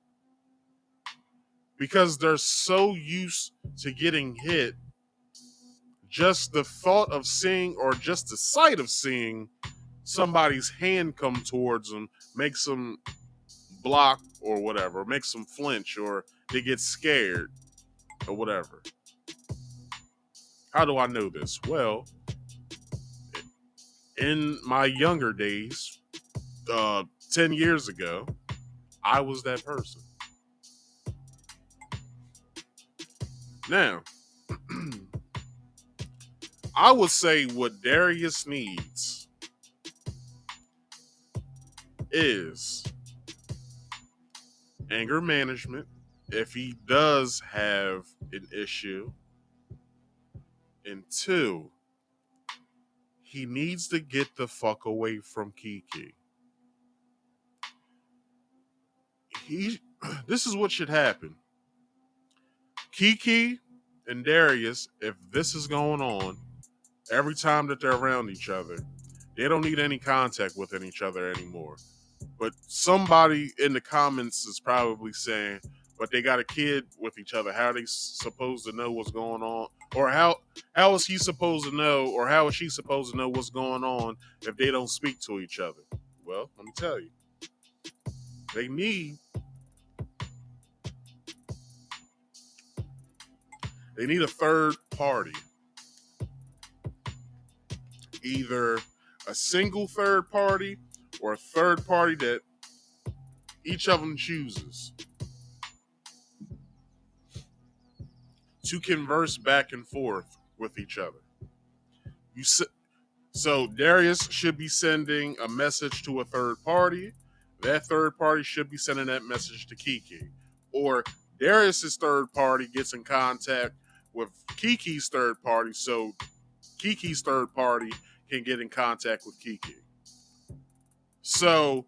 [SPEAKER 1] because they're so used to getting hit. Just the thought of seeing or just the sight of seeing somebody's hand come towards them makes them block or whatever, makes them flinch or they get scared or whatever. How do I know this? Well, in my younger days, 10 years ago, I was that person. Now, I would say what Darius needs is anger management if he does have an issue. And 2, he needs to get the fuck away from Keke. This is what should happen. Keke and Darius, if this is going on, every time that they're around each other, they don't need any contact with each other anymore. But somebody in the comments is probably saying, but they got a kid with each other. How are they supposed to know what's going on? Or how is he supposed to know, or how is she supposed to know what's going on if they don't speak to each other? Well, let me tell you. They need a third party. Either a single third party or a third party that each of them chooses to converse back and forth with each other. So Darius should be sending a message to a third party. That third party should be sending that message to Keke. Or Darius's third party gets in contact with Keke's third party, so Keke's third party can get in contact with Keke. So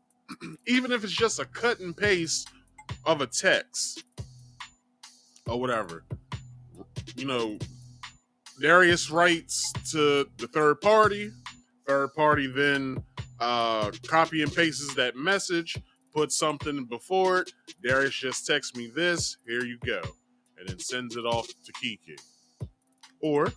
[SPEAKER 1] even if it's just a cut and paste of a text or whatever, Darius writes to the third party then copy and pastes that message, puts something before it. Darius just texts me this, here you go, and then sends it off to Keke. Or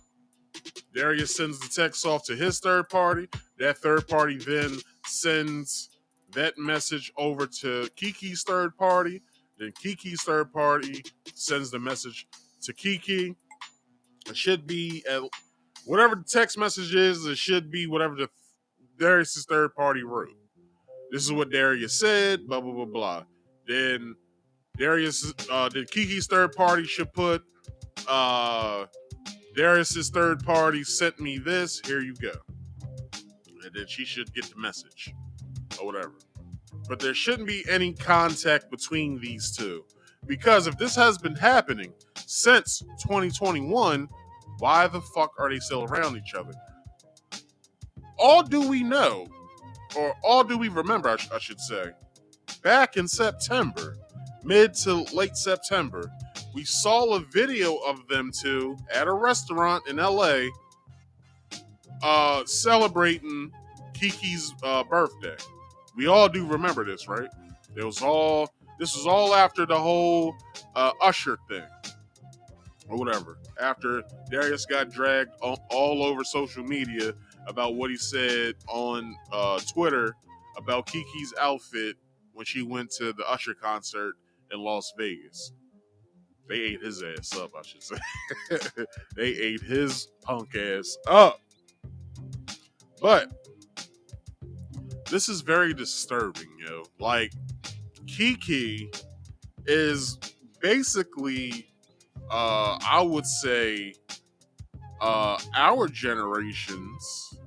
[SPEAKER 1] Darius sends the text off to his third party. That third party then sends that message over to Keke's third party. Then Keke's third party sends the message to Keke. It should be whatever the text message is. It should be whatever Darius's third party wrote. This is what Darius said. Blah blah blah blah. Then Keke's third party should put Darius's third party sent me this. Here you go. And then she should get the message or whatever. But there shouldn't be any contact between these two. Because if this has been happening since 2021, why the fuck are they still around each other? All do we know, or all do we remember, I should say, back in September, mid to late September, we saw a video of them two at a restaurant in LA celebrating Keke's birthday. We all do remember this, right? This was all after the whole Usher thing or whatever. After Darius got dragged all over social media about what he said on Twitter about Keke's outfit when she went to the Usher concert in Las Vegas. They ate his ass up, I should say. They ate his punk ass up. But this is very disturbing, yo. Like, Keke is basically, I would say, our generation's,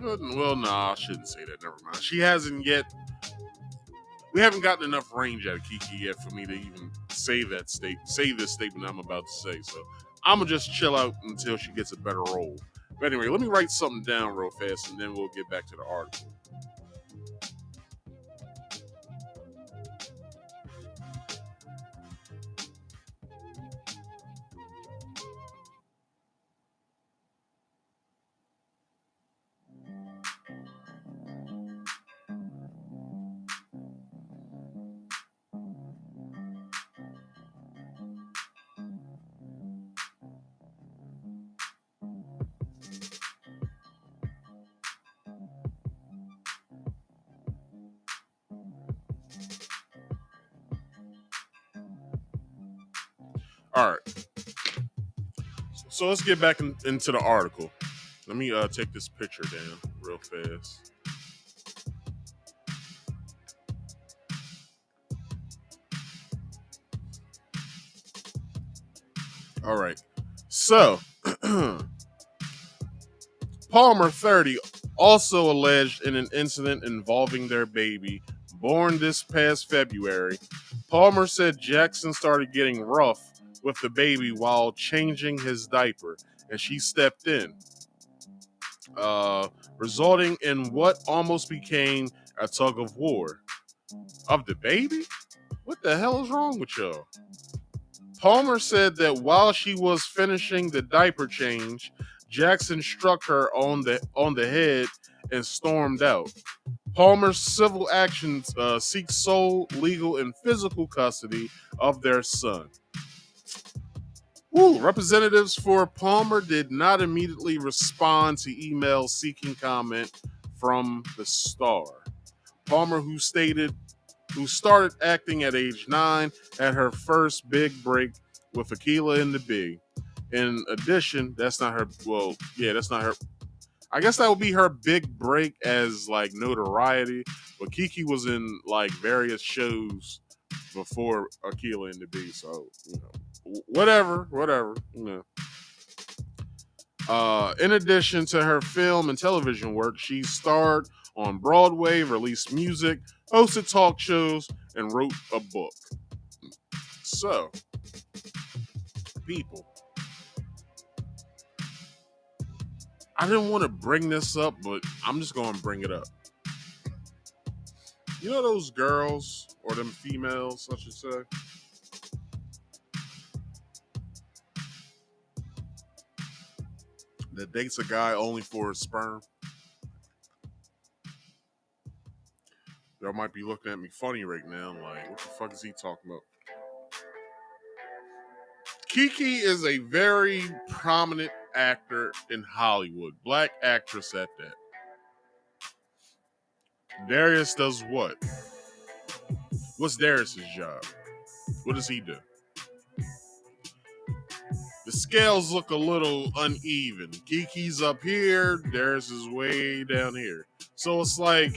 [SPEAKER 1] well, nah, I shouldn't say that. Never mind. She hasn't yet we haven't gotten enough range out of Keke yet for me to even say this statement I'm about to say. So I'm gonna just chill out until she gets a better role. But anyway, let me write something down real fast, and then we'll get back to the article. All right. So let's get back into the article. Let me take this picture down real fast. All right. So, Palmer, 30, also alleged in an incident involving their baby, born this past February. Palmer said Jackson started getting rough with the baby while changing his diaper, and she stepped in, resulting in what almost became a tug of war. Of the baby? What the hell is wrong with y'all? Palmer said that while she was finishing the diaper change, Jackson struck her on the head and stormed out. Palmer's civil actions seek sole legal and physical custody of their son. Representatives for Palmer did not immediately respond to emails seeking comment from the star. Palmer, who started acting at age 9, had her first big break with Akeelah and the Big. In addition, that's not her. Well, yeah, that's not her. I guess that would be her big break as like notoriety. But Keke was in like various shows before Akeelah and the Big, so whatever, In addition to her film and television work, she starred on Broadway, released music, hosted talk shows, and wrote a book. So, people, I didn't want to bring this up, but I'm just going to bring it up. You know those girls, or them females, I should say, that dates a guy only for his sperm? Y'all might be looking at me funny right now, like, what the fuck is he talking about? Keke is a very prominent actor in Hollywood, black actress at that. Darius does what? What's Darius's job? What does he do? The scales look a little uneven. Keke's up here, Darius is way down here. So it's like,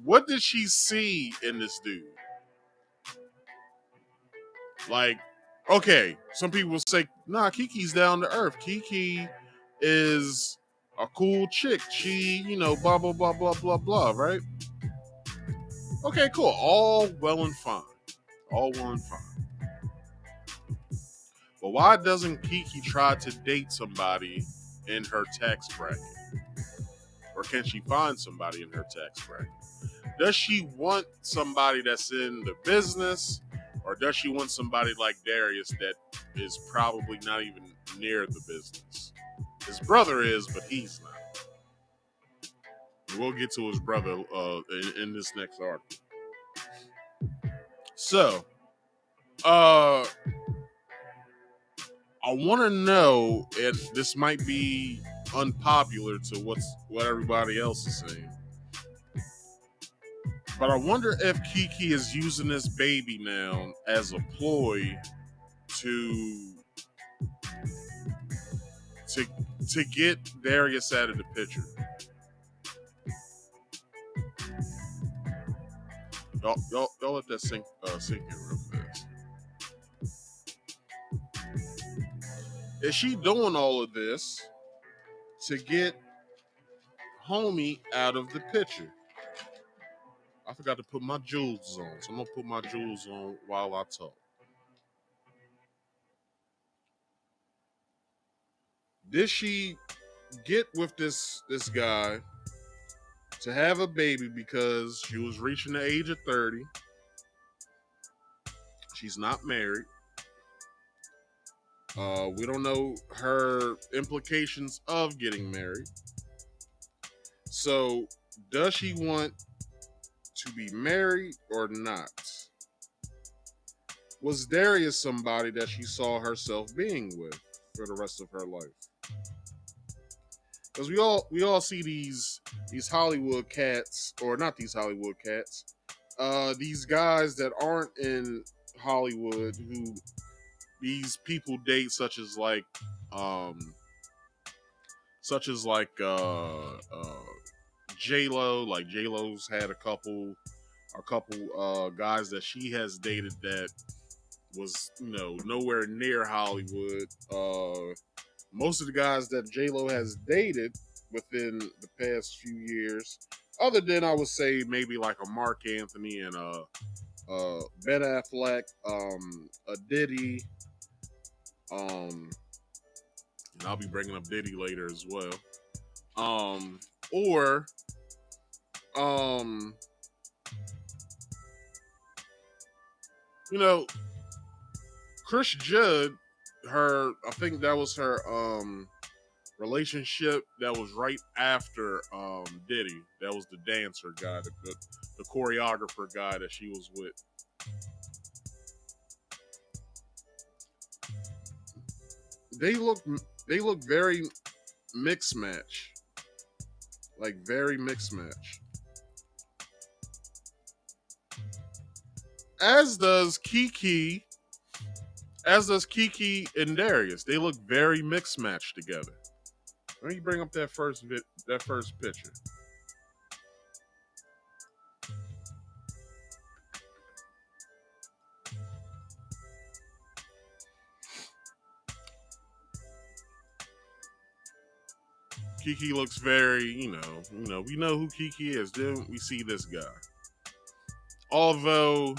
[SPEAKER 1] what did she see in this dude? Like, okay, some people say, nah, Keke's down to earth. Keke is a cool chick. She, blah, blah, blah, blah, blah, blah, right? Okay, cool. All well and fine. But why doesn't Keke try to date somebody in her tax bracket? Or can she find somebody in her tax bracket? Does she want somebody that's in the business? Or does she want somebody like Darius that is probably not even near the business? His brother is, but he's not. We'll get to his brother in this next article. So, I want to know, and this might be unpopular to what everybody else is saying, but I wonder if Keke is using this baby now as a ploy to get Darius out of the picture. Y'all let that sink in real fast. Is she doing all of this to get homie out of the picture? I forgot to put my jewels on, so I'm gonna put my jewels on while I talk. Did she get with this guy to have a baby because she was reaching the age of 30? She's not married. We don't know her implications of getting married. So, does she want to be married or not? Was Darius somebody that she saw herself being with for the rest of her life? Because we all see these Hollywood cats, or not these Hollywood cats, these guys that aren't in Hollywood who these people date, such as like J-Lo. Like J-Lo's had a couple guys that she has dated that was, nowhere near Hollywood. Most of the guys that J-Lo has dated within the past few years, other than I would say maybe like a Mark Anthony and Ben Affleck, a Diddy, and I'll be bringing up Diddy later as well. Or Chris Judd, I think that was her relationship that was right after Diddy. That was the dancer guy, the choreographer guy that she was with. They look very mixed match. Like very mixed match. As does Keke and Darius. They look very mixed match together. Let me bring up that first picture. Keke looks very, we know who Keke is. Then we see this guy. Although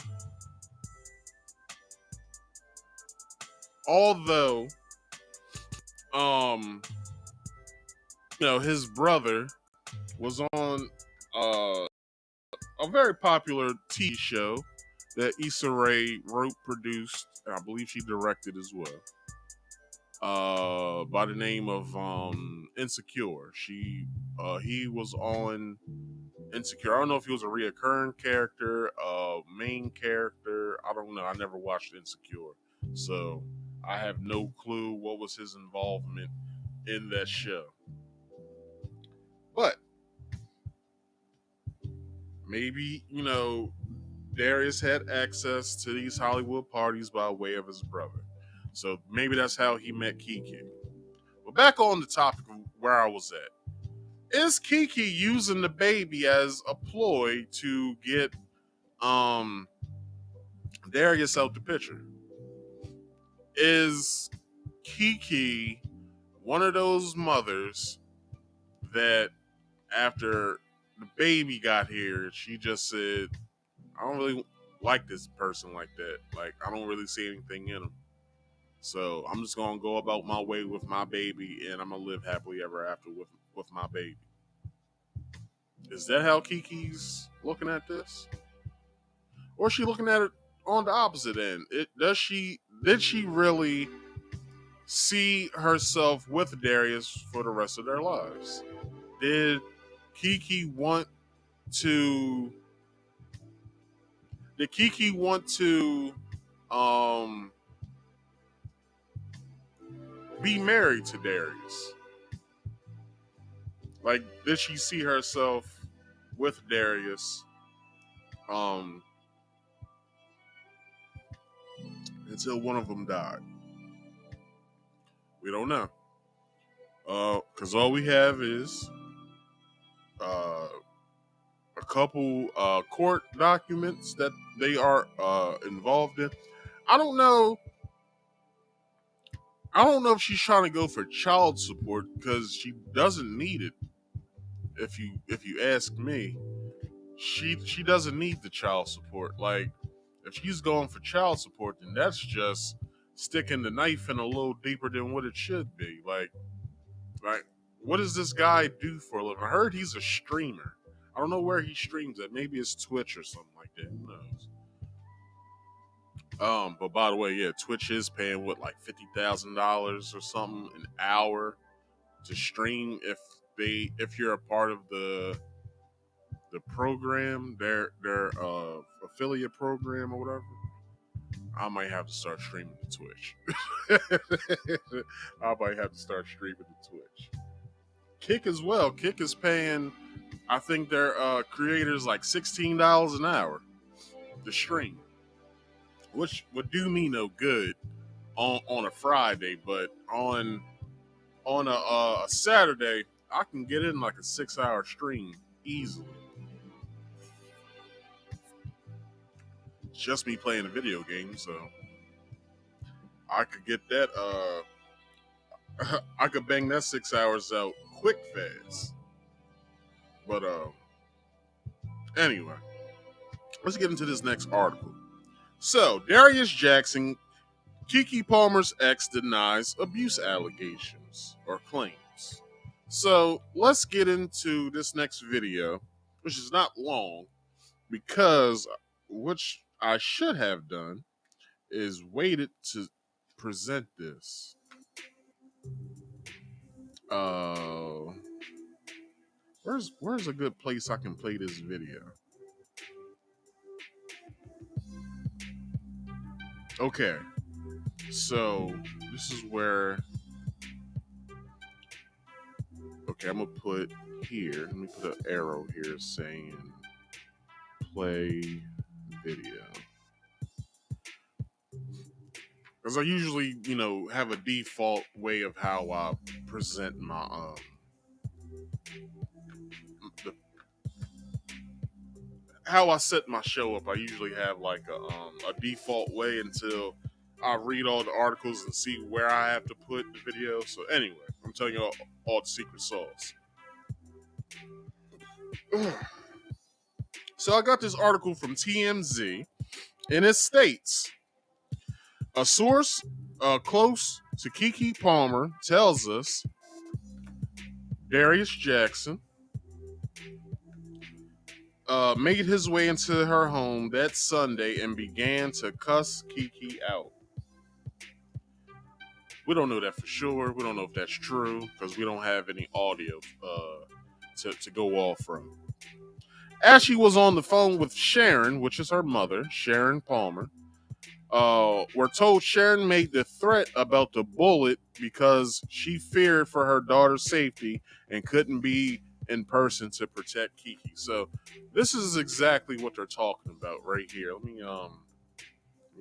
[SPEAKER 1] his brother was on a very popular TV show that Issa Rae wrote, produced, and I believe she directed as well. By the name of Insecure. He was on Insecure. I don't know if he was a reoccurring character, main character. I don't know. I never watched Insecure, so I have no clue what was his involvement in that show. But maybe, Darius had access to these Hollywood parties by way of his brother. So maybe that's how he met Keke. But back on the topic of where I was at. Is Keke using the baby as a ploy to get Darius out the picture? Is Keke one of those mothers that after the baby got here, she just said, I don't really like this person like that. Like, I don't really see anything in him. So I'm just going to go about my way with my baby, and I'm going to live happily ever after with my baby. Is that how Keke's looking at this? Or is she looking at it on the opposite end? Did she really see herself with Darius for the rest of their lives? Did Keke want to be married to Darius? Like, did she see herself with Darius until one of them died? We don't know. Because all we have is a couple court documents that they are involved in. I don't know if she's trying to go for child support, because she doesn't need it. If you ask me, she doesn't need the child support. Like, if she's going for child support, then that's just sticking the knife in a little deeper than what it should be. Like, what does this guy do for a living? I heard he's a streamer. I don't know where he streams at. Maybe it's Twitch or something like that. Who knows? But by the way, yeah, Twitch is paying what, like $50,000 or something an hour to stream if you're a part of the program, their affiliate program or whatever. I might have to start streaming to Twitch. I might have to start streaming to Twitch. Kick as well. Kick is paying, I think their creators like $16 an hour to stream, which would do me no good on a Friday, but on a Saturday, I can get in like a 6-hour stream easily. It's just me playing a video game, so I could get that. I could bang that 6 hours out quick fast. But anyway, let's get into this next article. So, Darius Jackson, Keke Palmer's ex, denies abuse allegations or claims. So, let's get into this next video, which is not long, because which I should have done is waited to present this. Where's a good place I can play this video? Okay, so this is where. Okay, I'm gonna put here. Let me put an arrow here saying play video. Because I usually, have a default way of how I present my how I set my show up. I usually have like a default way until I read all the articles and see where I have to put the video. So anyway, I'm telling you all the secret sauce. So I got this article from TMZ, and it states, a source close to Keke Palmer tells us Darius Jackson made his way into her home that Sunday and began to cuss Keke out. We don't know that for sure. We don't know if that's true because we don't have any audio to go off from. As she was on the phone with Sharon, which is her mother, Sharon Palmer, we're told Sharon made the threat about the bullet because she feared for her daughter's safety and couldn't be in person to protect Keke. So this is exactly what they're talking about right here. Let me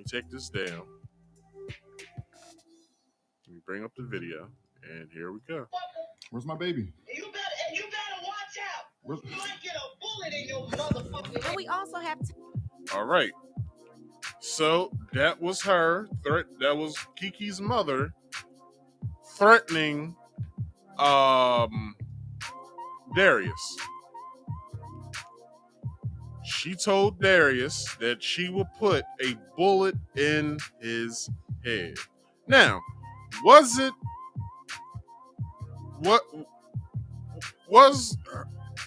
[SPEAKER 1] take this down. Let me bring up the video, and here we go.
[SPEAKER 9] Where's my baby?
[SPEAKER 8] You better watch out. You might get a bullet in your motherfucking head.
[SPEAKER 10] And we also have
[SPEAKER 1] All right. So that was her threat. That was Keke's mother threatening Darius. She told Darius that she would put a bullet in his head. Now, was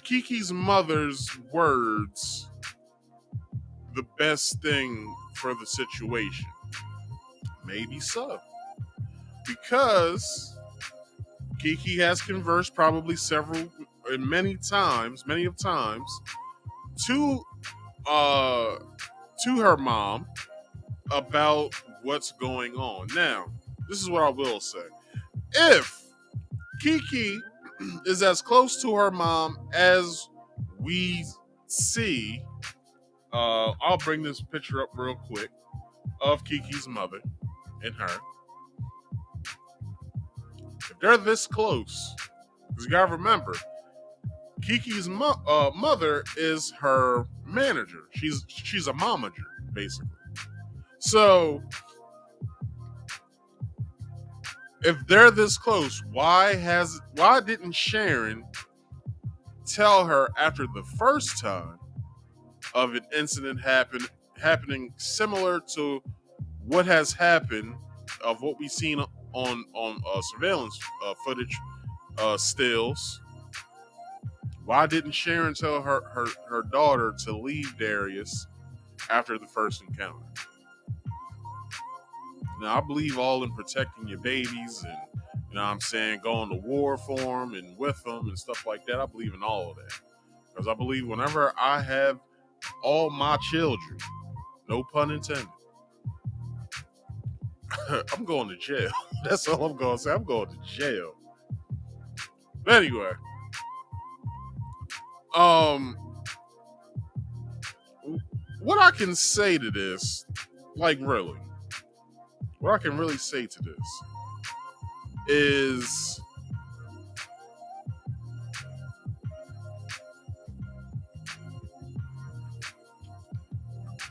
[SPEAKER 1] Keke's mother's words the best thing for the situation? Maybe so. Because Keke has conversed probably many times to her mom about what's going on. Now, this is what I will say. If Keke is as close to her mom as we see, I'll bring this picture up real quick of Keke's mother and her. If they're this close, because you gotta remember, Keke's mother is her manager. She's a momager, basically. So, if they're this close, why didn't Sharon tell her after the first time of an incident happening similar to what has happened of what we've seen on surveillance footage stills. Why didn't Sharon tell her daughter to leave Darius after the first encounter? Now, I believe all in protecting your babies and, you know what I'm saying, going to war for them and with them and stuff like that. I believe in all of that. Because I believe whenever I have all my children, no pun intended, I'm going to jail. That's all I'm going to say. I'm going to jail. But anyway, what I can say to this, like really, what I can really say to this is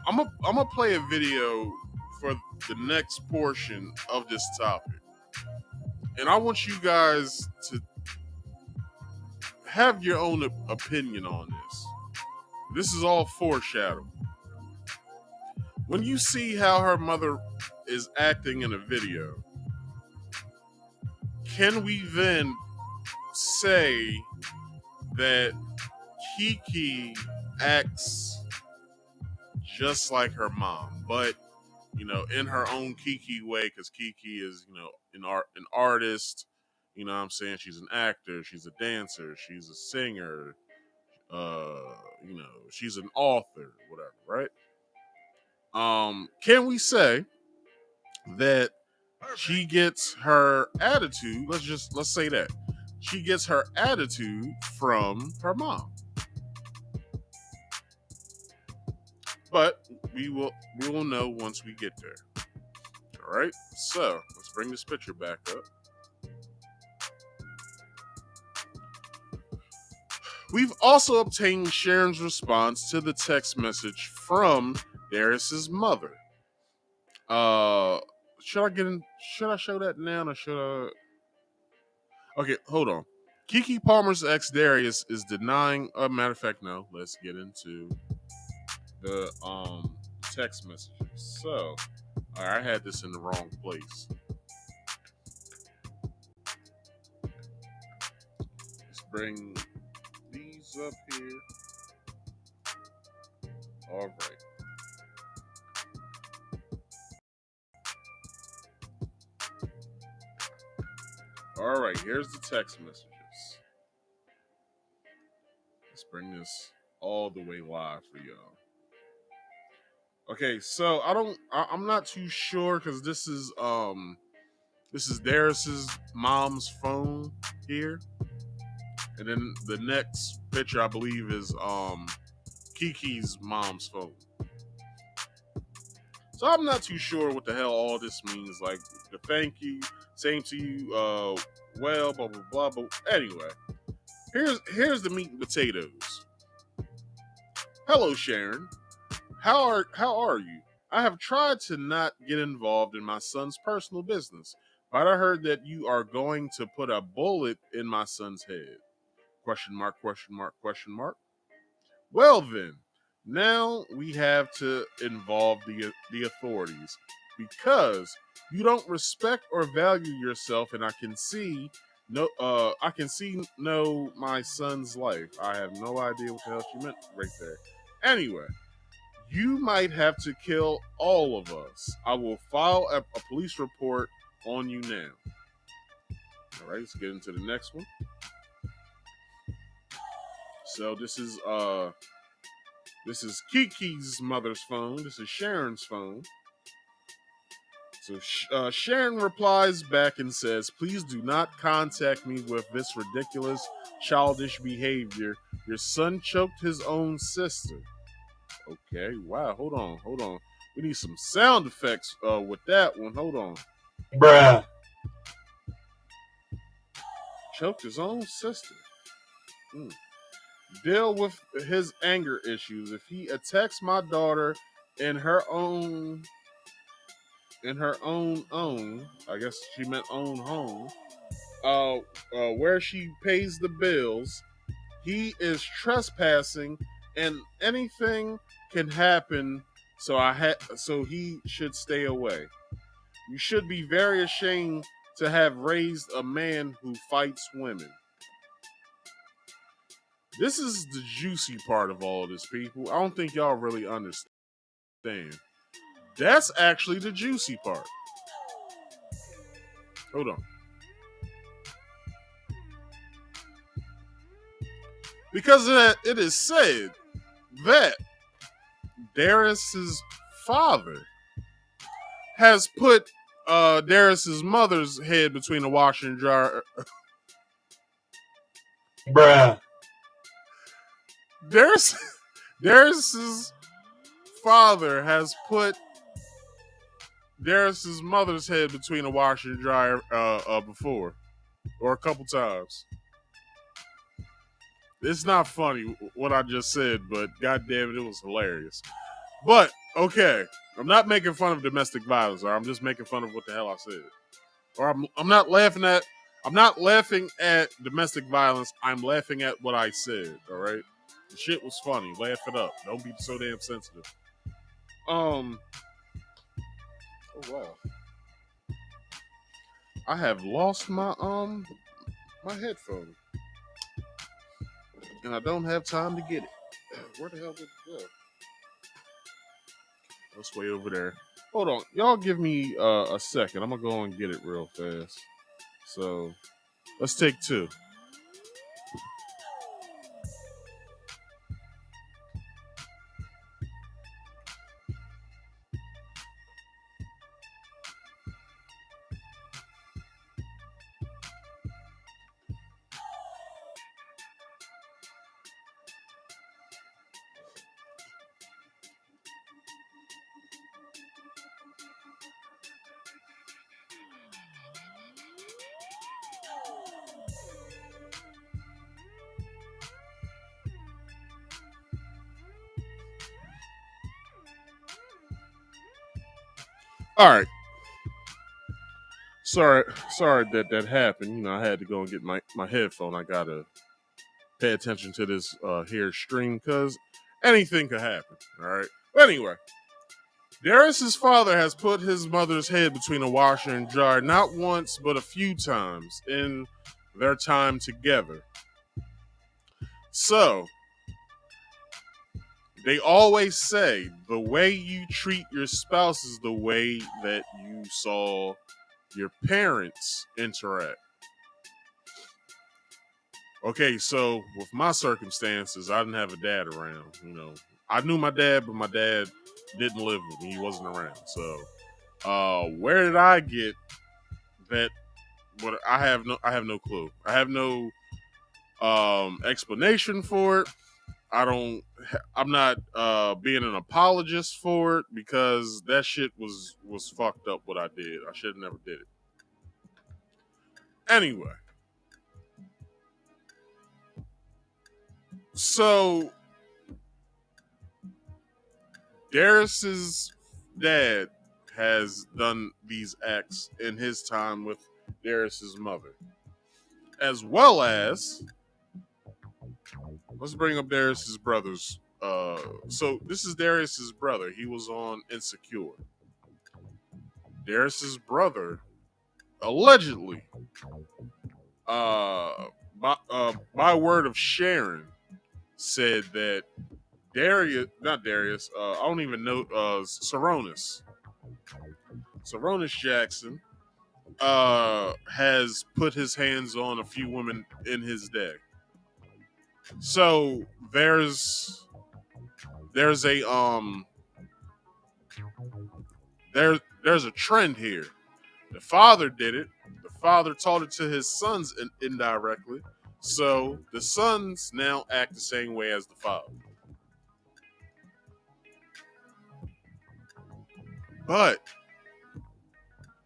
[SPEAKER 1] I'm gonna play a video for the next portion of this topic. And I want you guys to have your own opinion on this. This is all foreshadowing. When you see how her mother is acting in a video, can we then say that Keke acts just like her mom, but, you know, in her own Keke way, because Keke is, you know, an artist, you know what I'm saying? She's an actor, she's a dancer, she's a singer, you know, she's an author, whatever, right? Can we say that she gets her attitude, let's say that she gets her attitude from her mom? But we will know once we get there. All right, so let's bring this picture back up. We've also obtained Sharon's response to the text message from Darius's mother. Should I show that now or should I? Okay, hold on. Keke Palmer's ex Darius is denying. Matter of fact, no. Let's get into the text messages. So, all right, I had this in the wrong place. Let's bring these up here. All right. All right, here's the text messages. Let's bring this all the way live for y'all. Okay, so I'm not too sure because this is Darius's mom's phone here. And then the next picture I believe is Keke's mom's phone. So I'm not too sure what the hell all this means. Like the thank you, same to you, well, blah blah blah. But anyway, here's the meat and potatoes. Hello, Sharon. How are you? I have tried to not get involved in my son's personal business, but I heard that you are going to put a bullet in my son's head. Question mark, question mark, question mark. Well then, now we have to involve the authorities because you don't respect or value yourself, and I can see my son's life. I have no idea what the hell she meant right there. Anyway, you might have to kill all of us. I will file a police report on you now. All right, let's get into the next one. So this is Keke's mother's phone. This is Sharon's phone. So Sharon replies back and says, "Please do not contact me with this ridiculous, childish behavior. Your son choked his own sister." Okay, wow, hold on. We need some sound effects with that one. Hold on.
[SPEAKER 5] Bruh.
[SPEAKER 1] Choked his own sister. Deal with his anger issues. If he attacks my daughter in her own, I guess she meant own home, where she pays the bills, he is trespassing and anything can happen. So he should stay away. You should be very ashamed to have raised a man who fights women. This is the juicy part of all of this, people. I don't think y'all really understand. That's actually the juicy part. Hold on. Because it is said that Darius's father has put Darius's mother's head between a washer and dryer.
[SPEAKER 5] Bruh.
[SPEAKER 1] Darius's father has put Darius's mother's head between a washer and dryer before, or a couple times. It's not funny what I just said, but goddamn it was hilarious. But okay, I'm not making fun of domestic violence, or I'm just making fun of what the hell I said. Or I'm not laughing at domestic violence. I'm laughing at what I said. All right, the shit was funny. Laugh it up. Don't be so damn sensitive. Oh wow, I have lost my my headphone, and I don't have time to get it. Where the hell did it go? It's way over there. Hold on, y'all give me a second. I'm gonna go and get it real fast. So let's take two. All right. Sorry that happened. You know, I had to go and get my headphone. I gotta pay attention to this here stream because anything could happen. All right. But anyway, Darius's father has put his mother's head between a washer and dryer not once but a few times in their time together. So they always say the way you treat your spouse is the way that you saw your parents interact. Okay, so with my circumstances, I didn't have a dad around. You know, I knew my dad, but my dad didn't live with me. He wasn't around. So, where did I get that? What I have no clue. I have no explanation for it. I'm not being an apologist for it because that shit was fucked up what I did. I should have never did it. Anyway. So Darius's dad has done these acts in his time with Darius's mother. As well as, let's bring up Darius's brothers. So this is Darius's brother. He was on Insecure. Darius's brother allegedly, by word of Sharon, said that not Darius, I don't even know, Saronis Jackson has put his hands on a few women in his day. So there's a there's a trend here. The father did it. The father taught it to his sons indirectly. So the sons now act the same way as the father. But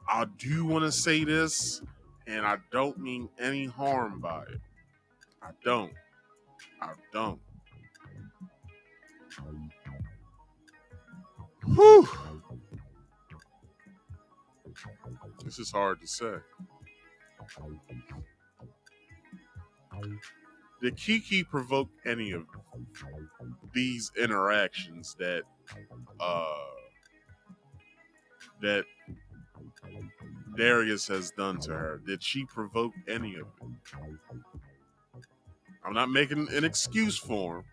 [SPEAKER 1] I do want to say this, and I don't mean any harm by it. I don't. Whew. This is hard to say. Did Keke provoke any of them? these interactions that that Darius has done to her? Did she provoke any of it? I'm not making an excuse for him.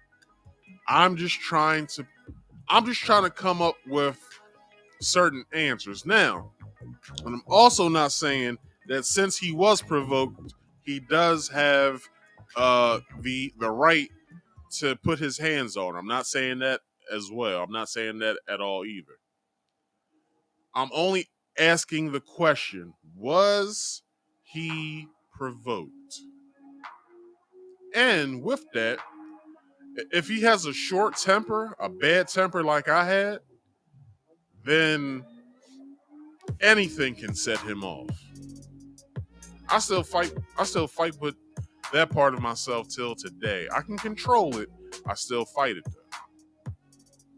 [SPEAKER 1] I'm just trying to come up with certain answers. Now, and I'm also not saying that since he was provoked, he does have the right to put his hands on her. I'm not saying that as well. I'm not saying that at all either. I'm only asking the question, was he provoked? And with that, if he has a short temper, a bad temper like I had, then anything can set him off. I still fight with that part of myself till today. I can control it. I still fight it though.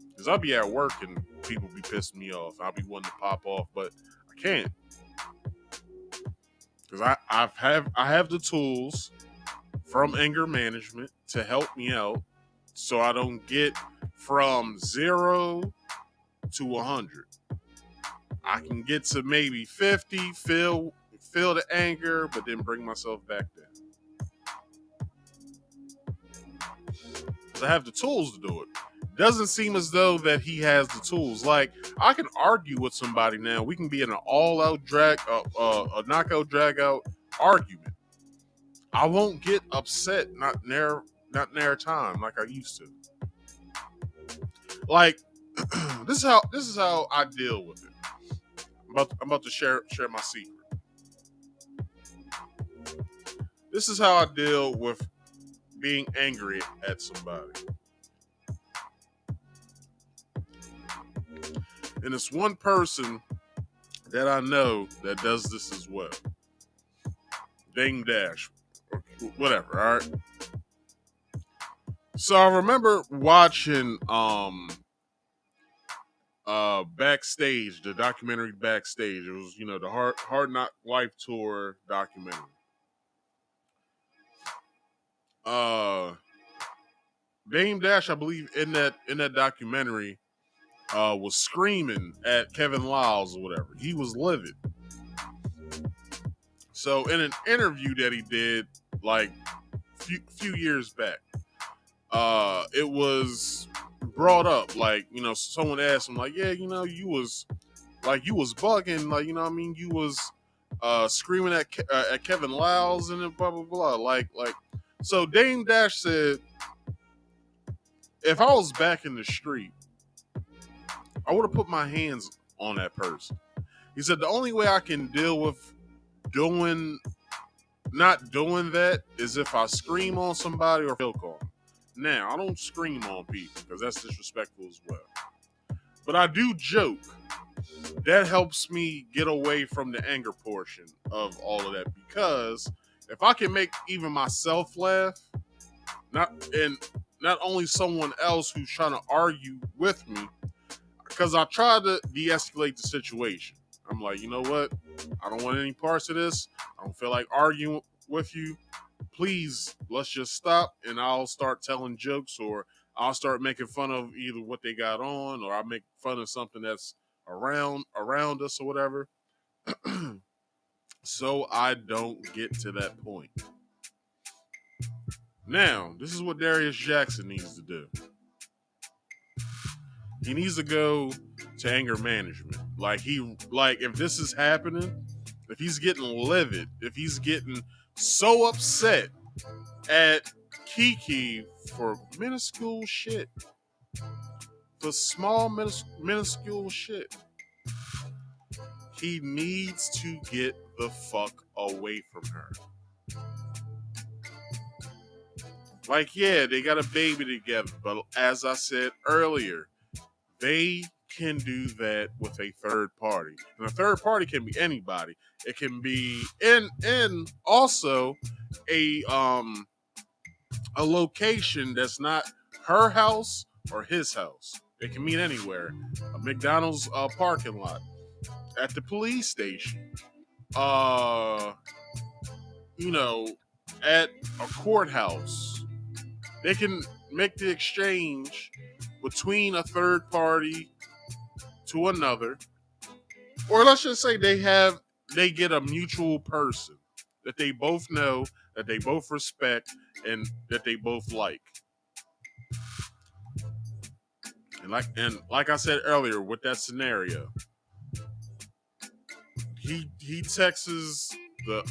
[SPEAKER 1] Because I'll be at work and people be pissing me off. I'll be wanting to pop off, but I can't. Because I have the tools from anger management to help me out so I don't get from 0 to 100. I can get to maybe 50, feel the anger, but then bring myself back down. Because I have the tools to do it. Doesn't seem as though that he has the tools. Like, I can argue with somebody now. We can be in an all-out a knockout, drag-out argument. I won't get upset, not near time like I used to. Like, this is how I deal with it. I'm about to share my secret. This is how I deal with being angry at somebody. And it's one person that I know that does this as well. Dame Dash. Whatever, all right? So I remember watching Backstage, the documentary Backstage. It was, the Hard Knock Life Tour documentary. Dame Dash, I believe, in that documentary, was screaming at Kevin Lyles or whatever. He was livid. So in an interview that he did, like few years back, it was brought up, like, someone asked him, like, yeah, you was bugging, like, you was screaming at Kevin Lyles and blah blah blah, like. So Dame Dash said, if I was back in the street, I would have put my hands on that person. He said the only way I can deal with not doing that is if I scream on somebody or feel call. Now, I don't scream on people because that's disrespectful as well. But I do joke. That helps me get away from the anger portion of all of that, because if I can make even myself laugh, not only someone else who's trying to argue with me, because I try to de-escalate the situation. I'm like, you know what? I don't want any parts of this. I don't feel like arguing with you. Please, let's just stop, and I'll start telling jokes, or I'll start making fun of either what they got on, or I'll make fun of something that's around us or whatever. So I don't get to that point. Now, this is what Darius Jackson needs to do. He needs to go to anger management. Like, if this is happening, if he's getting livid, if he's getting so upset at Keke for minuscule shit, for small minuscule shit, he needs to get the fuck away from her. Like, yeah, they got a baby together, but as I said earlier, they can do that with a third party. And a third party can be anybody. It can be and also a location that's not her house or his house. It can mean anywhere. A McDonald's parking lot, at the police station, at a courthouse. They can make the exchange between a third party to another, or let's just say they get a mutual person that they both know, that they both respect, and that they both like. And like I said earlier with that scenario, he texts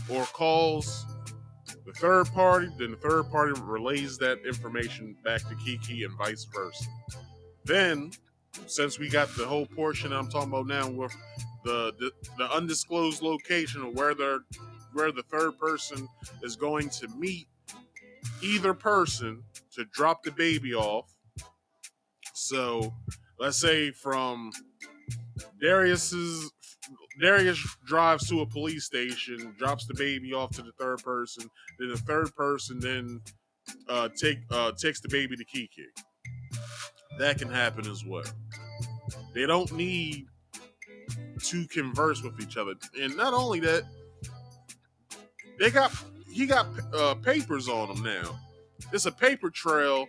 [SPEAKER 1] or calls the third party, then the third party relays that information back to Keke and vice versa. Then, since we got the whole portion that I'm talking about now with the undisclosed location of where the third person is going to meet either person to drop the baby off. So let's say from Darius drives to a police station, drops the baby off to the third person. Then the third person then takes the baby to Keke. That can happen as well. They don't need to converse with each other, and not only that, he got papers on him now. It's a paper trail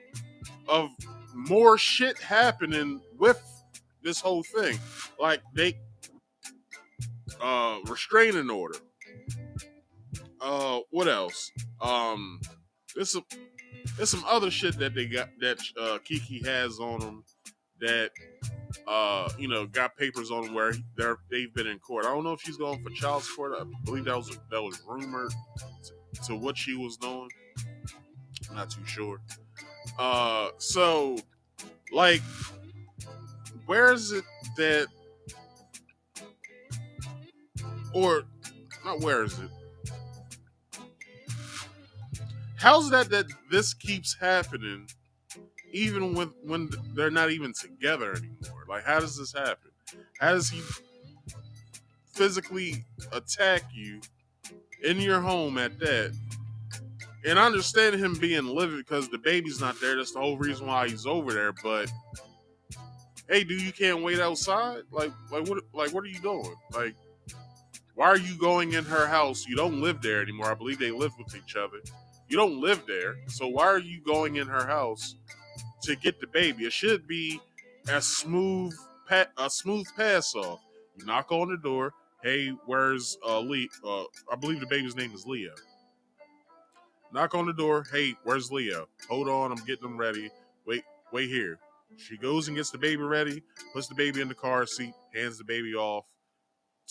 [SPEAKER 1] of more shit happening with this whole thing. Like they restraining order. What else? There's some other shit that they got that Keke has on them that got papers on them where they've been in court. I don't know if she's going for child support. I believe that was rumored to what she was doing. I'm not too sure. So like, where is it that, or not where is it? How's that this keeps happening even when they're not even together anymore? Like, how does this happen? How does he physically attack you in your home at that? And I understand him being livid because the baby's not there. That's the whole reason why he's over there. But hey, dude, you can't wait outside? Like what are you doing? Like, why are you going in her house? You don't live there anymore. I believe they live with each other. You don't live there, so why are you going in her house to get the baby? It should be a smooth pass off. You knock on the door. Hey, where's Lee? I believe the baby's name is Leo. Knock on the door. Hey, where's Leo? Hold on, I'm getting them ready. Wait here. She goes and gets the baby ready, puts the baby in the car seat, hands the baby off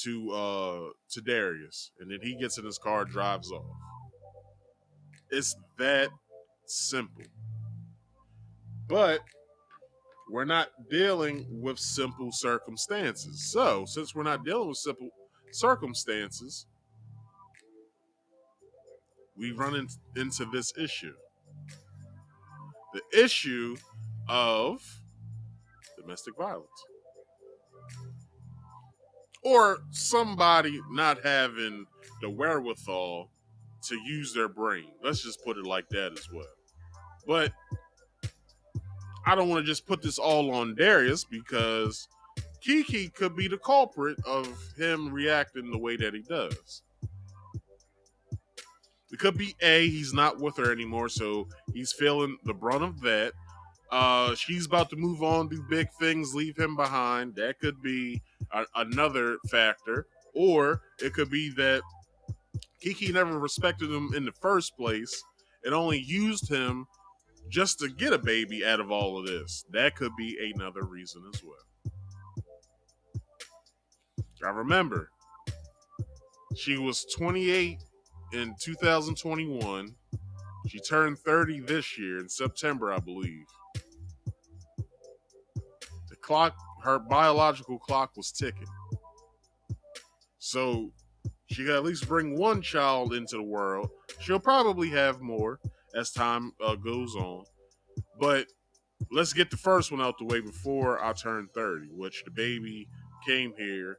[SPEAKER 1] to Darius, and then he gets in his car, drives off. It's that simple. But we're not dealing with simple circumstances. So, since we're not dealing with simple circumstances, we run into this issue. The issue of domestic violence. Or somebody not having the wherewithal to use their brain. Let's just put it like that as well. But I don't want to just put this all on Darius because Keke could be the culprit of him reacting the way that he does. It could be he's not with her anymore, so he's feeling the brunt of that. She's about to move on, do big things, leave him behind. That could be another factor. Or it could be that Keke never respected him in the first place and only used him just to get a baby out of all of this. That could be another reason as well. I remember she was 28 in 2021. She turned 30 this year in September, I believe. The clock, her biological clock was ticking. So she could at least bring one child into the world. She'll probably have more as time goes on. But let's get the first one out the way before I turn 30, which the baby came here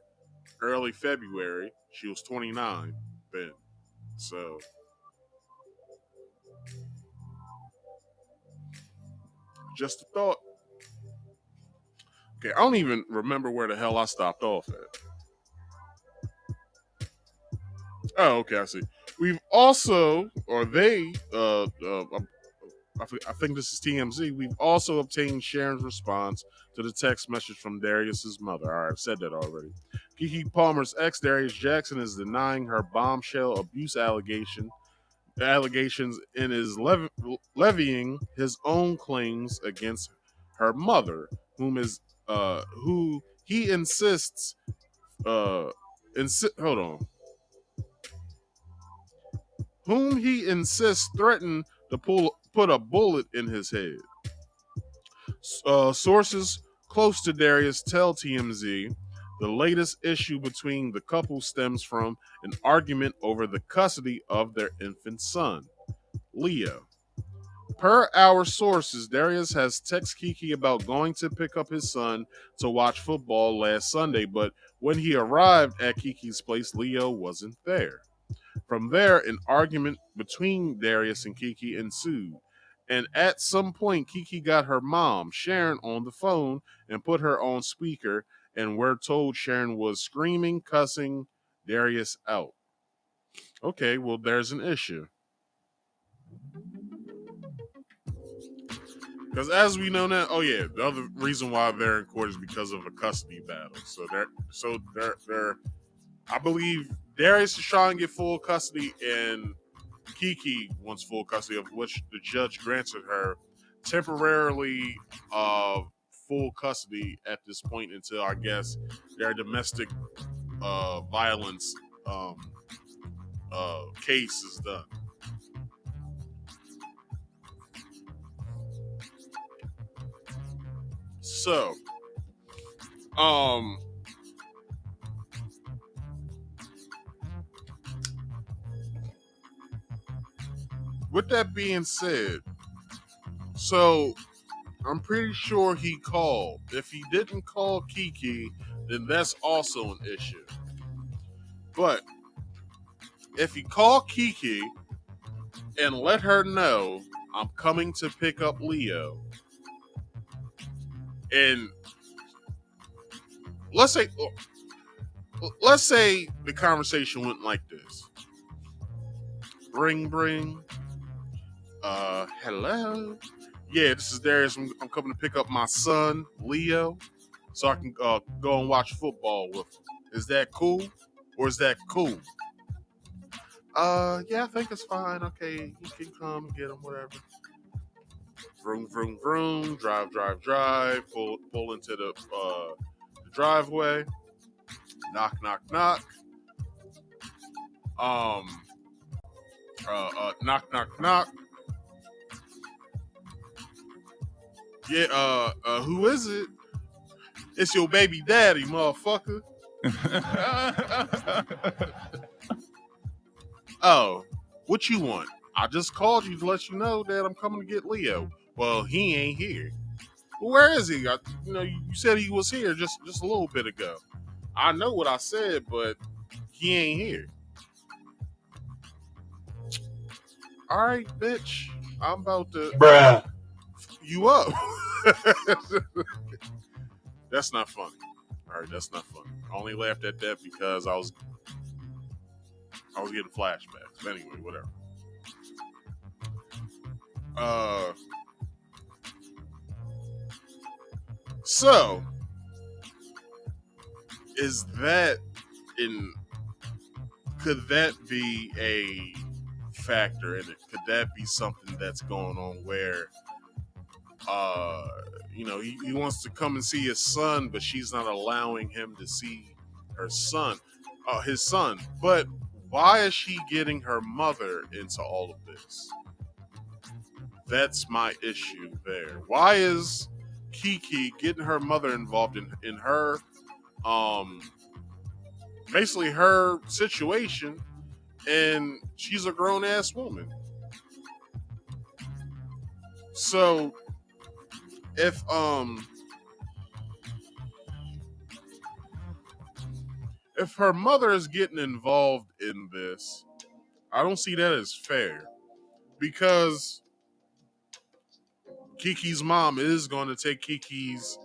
[SPEAKER 1] early February. She was 29 then. So just a thought. Okay, I don't even remember where the hell I stopped off at. Oh, okay, I see. We've also, or they, I think this is TMZ. We've also obtained Sharon's response to the text message from Darius's mother. All right, I've said that already. Keke Palmer's ex, Darius Jackson, is denying her bombshell abuse allegations and is levying his own claims against her mother, who he insists hold on, whom he insists threatened to put a bullet in his head. Sources close to Darius tell TMZ the latest issue between the couple stems from an argument over the custody of their infant son, Leo. Per our sources, Darius has texted Keke about going to pick up his son to watch football last Sunday, but when he arrived at Keke's place, Leo wasn't there. From there, an argument between Darius and Keke ensued. And at some point, Keke got her mom, Sharon, on the phone and put her on speaker, and we're told Sharon was screaming, cussing Darius out. Okay, well, there's an issue. Because as we know now, the other reason why they're in court is because of a custody battle. So they're I believe Darius is trying to get full custody, and Keke wants full custody, of which the judge granted her temporarily full custody at this point until, I guess, their domestic violence case is done. So, with that being said, so I'm pretty sure he called. If he didn't call Keke, then that's also an issue. But if he called Keke and let her know, I'm coming to pick up Leo, and let's say the conversation went like this: bring, hello, yeah, this is Darius. I'm coming to pick up my son Leo, so I can go and watch football with him. Is that cool, or is that cool? Yeah, I think it's fine. Okay, you can come get him, whatever. Vroom, vroom, vroom. Drive. Pull into the driveway. Knock. Knock. Yeah. Who is it? It's your baby daddy, motherfucker. Oh, what you want? I just called you to let you know that I'm coming to get Leo. Well, he ain't here. Well, where is he? You said he was here just a little bit ago. I know what I said, but he ain't here. All right, bitch. I'm about to
[SPEAKER 5] Bruh.
[SPEAKER 1] you up. That's not funny. All right, that's not funny. I only laughed at that because I was getting flashbacks. But anyway, whatever. So is that could that be a factor in it? Could that be something that's going on where he wants to come and see his son, but she's not allowing him to see his son. But why is she getting her mother into all of this? That's my issue there. Why is Keke getting her mother involved in her basically her situation, and she's a grown-ass woman? So if her mother is getting involved in this, I don't see that as fair, because Keke's mom is going to take Keke's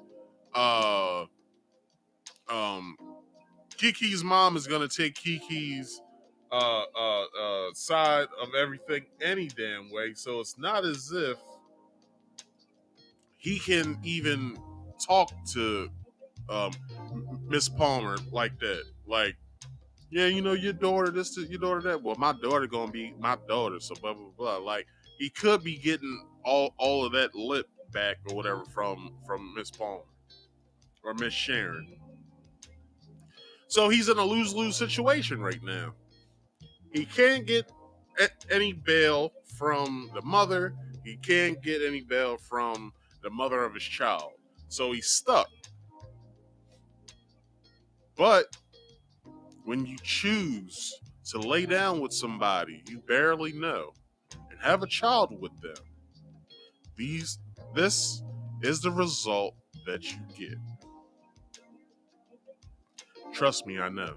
[SPEAKER 1] side of everything any damn way. So it's not as if he can even talk to Miss Palmer like that. Like, yeah, you know, your daughter this, your daughter that. Well, my daughter gonna be my daughter, so blah blah blah. Like, he could be getting all of that lip back or whatever from Miss Palmer or Miss Sharon. So he's in a lose-lose situation right now. He can't get any bail from the mother. He can't get any bail from the mother of his child. So he's stuck. But when you choose to lay down with somebody you barely know and have a child with them, this is the result that you get. Trust me, I know.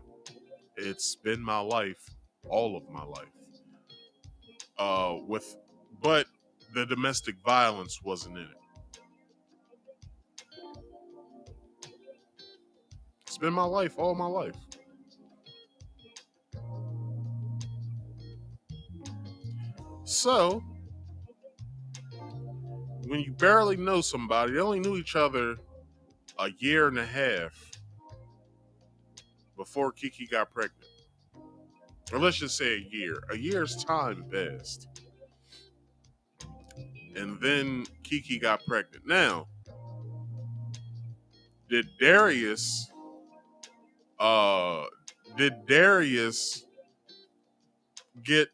[SPEAKER 1] It's been my life, all of my life. But the domestic violence wasn't in it. It's been my life, all my life. So, when you barely know somebody, they only knew each other a year and a half before Keke got pregnant. Or let's just say a year. A year's time passed. And then Keke got pregnant. Now, did Darius get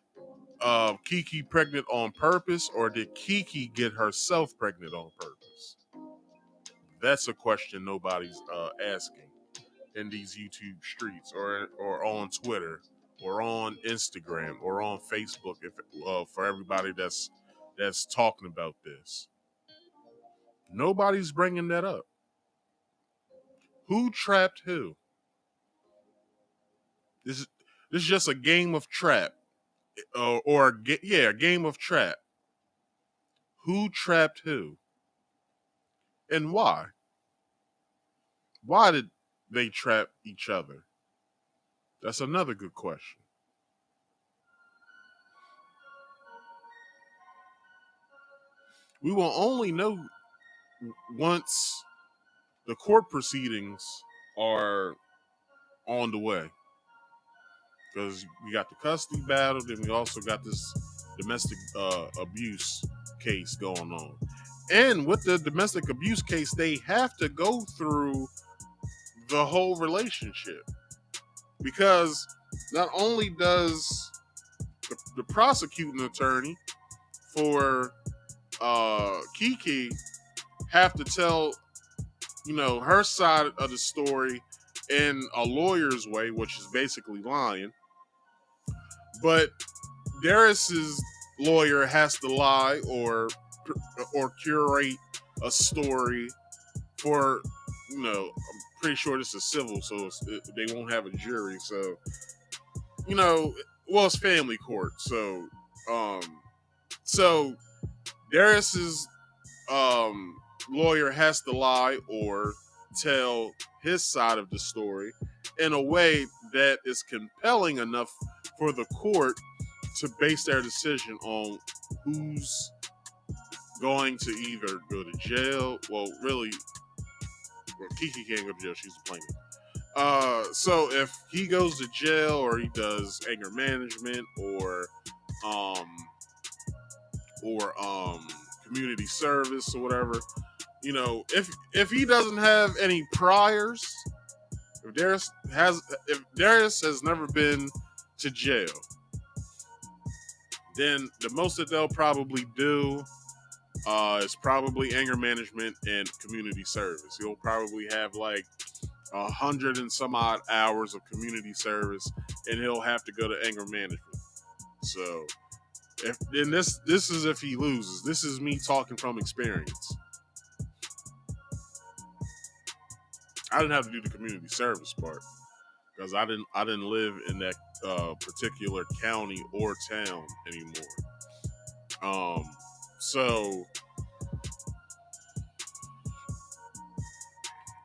[SPEAKER 1] Keke pregnant on purpose, or did Keke get herself pregnant on purpose? That's a question nobody's asking in these YouTube streets, or on Twitter, or on Instagram, or on Facebook. If for everybody that's talking about this, nobody's bringing that up. Who trapped who? This is just a game of trap, or a game of trap. Who trapped who, and why? Why did they trap each other? That's another good question. We will only know once the court proceedings are on the way. Because we got the custody battle, then we also got this domestic abuse case going on. And with the domestic abuse case, they have to go through the whole relationship. Because not only does the prosecuting attorney for Keke have to tell, her side of the story in a lawyer's way, which is basically lying, but Darius's lawyer has to lie or curate a story for, I'm pretty sure this is civil, so they won't have a jury. So, it's family court. So, Darius's lawyer has to lie or tell his side of the story in a way that is compelling enough for the court to base their decision on who's going to either go to jail. Well, really, Keke can't go to jail. She's a plaintiff. So if he goes to jail, or he does anger management, or community service or whatever, if he doesn't have any priors, if Darius has never been to jail, then the most that they'll probably do is probably anger management and community service. He'll probably have like 100 and some odd hours of community service, and he'll have to go to anger management. So, this is if he loses. This is me talking from experience. I didn't have to do the community service part because I didn't live in that particular county or town anymore. So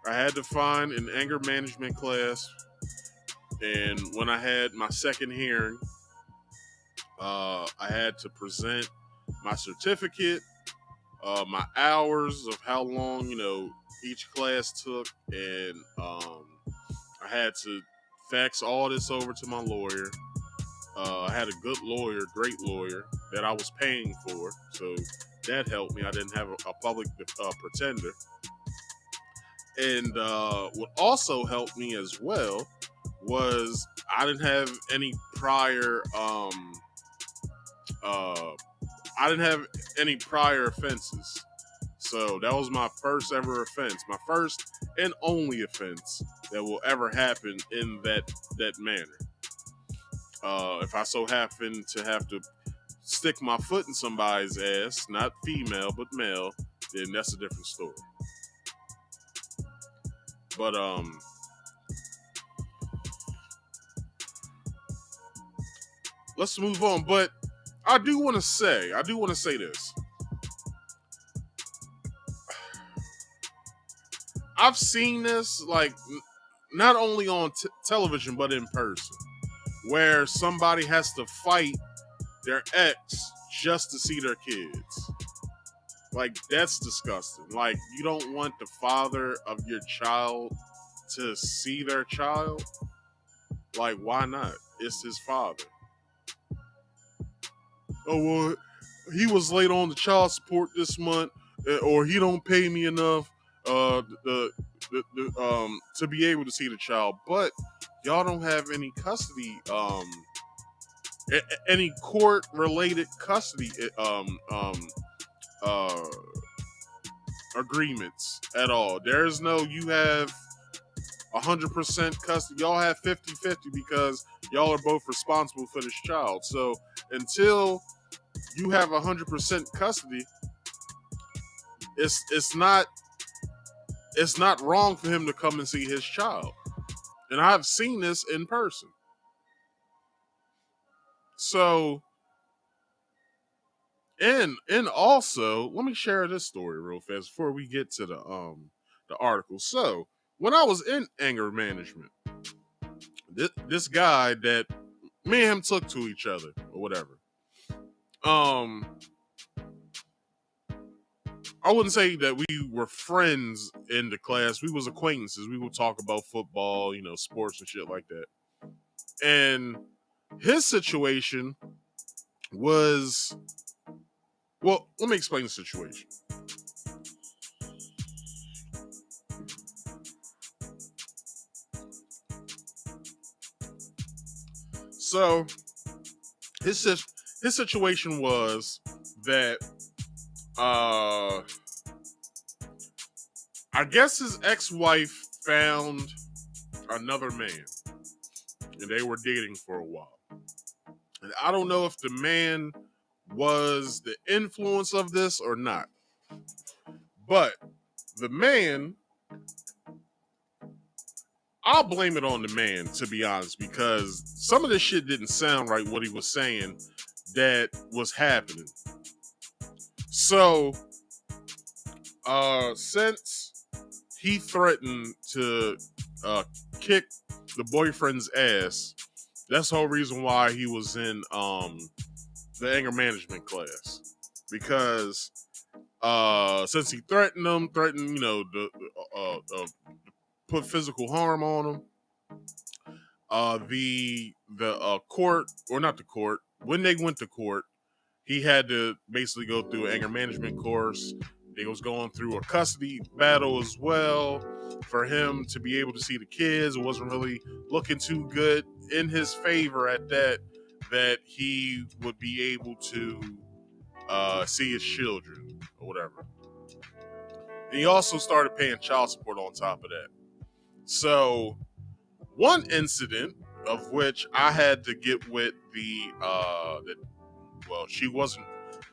[SPEAKER 1] I had to find an anger management class, and when I had my second hearing, I had to present my certificate, my hours of how long, each class took, and I had to fax all this over to my lawyer. I had a good lawyer, great lawyer that I was paying for, so that helped me. I didn't have a public pretender. And what also helped me as well was I didn't have any prior offenses. So that was my first ever offense, my first and only offense that will ever happen in that manner. If I so happen to have to stick my foot in somebody's ass, not female but male, then that's a different story. But let's move on. But I do want to say this. I've seen this like not only on television but in person, where somebody has to fight their ex just to see their kids. Like, that's disgusting. Like, you don't want the father of your child to see their child? Like, why not? It's his father. Oh, well, he was late on the child support this month, or he don't pay me enough to be able to see the child. But y'all don't have any custody, any court-related custody agreements at all. There's no, you have 100% custody. Y'all have 50-50 because y'all are both responsible for this child. So until you have 100% custody, it's not wrong for him to come and see his child. And I've seen this in person. So, and also, let me share this story real fast before we get to the article. So, when I was in anger management, this guy that me and him took to each other or whatever. I wouldn't say that we were friends in the class. We was acquaintances. We would talk about football, sports and shit like that. And his situation was, well, let me explain the situation. So his situation was that I guess his ex-wife found another man, and they were dating for a while. And I don't know if the man was the influence of this or not, but the man, I'll blame it on the man, to be honest, because some of this shit didn't sound right, what he was saying that was happening. So, since he threatened to kick the boyfriend's ass, that's the whole reason why he was in the anger management class. Because since he threatened him, to put physical harm on him, the court, or not the court, when they went to court, he had to basically go through an anger management course. They was going through a custody battle as well for him to be able to see the kids. It wasn't really looking too good in his favor at that he would be able to see his children or whatever. And he also started paying child support on top of that. So one incident of which I had to get with well, she wasn't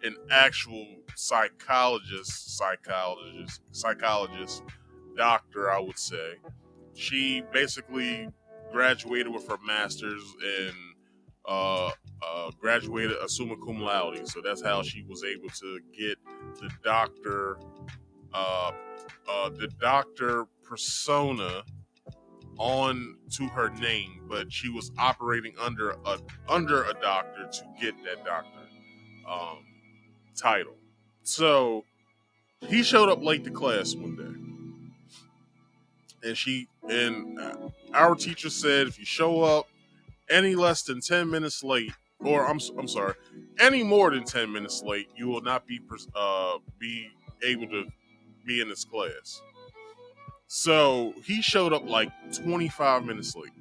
[SPEAKER 1] an actual psychologist, doctor, I would say. She basically graduated with her master's and graduated summa cum laude. So that's how she was able to get the doctor persona on to her name, but she was operating under a doctor to get that doctor title. So He showed up late to class one day, and our teacher said if you show up any less than 10 minutes late, or I'm sorry, any more than 10 minutes late, you will not be able to be in this class. So he showed up like 25 minutes late.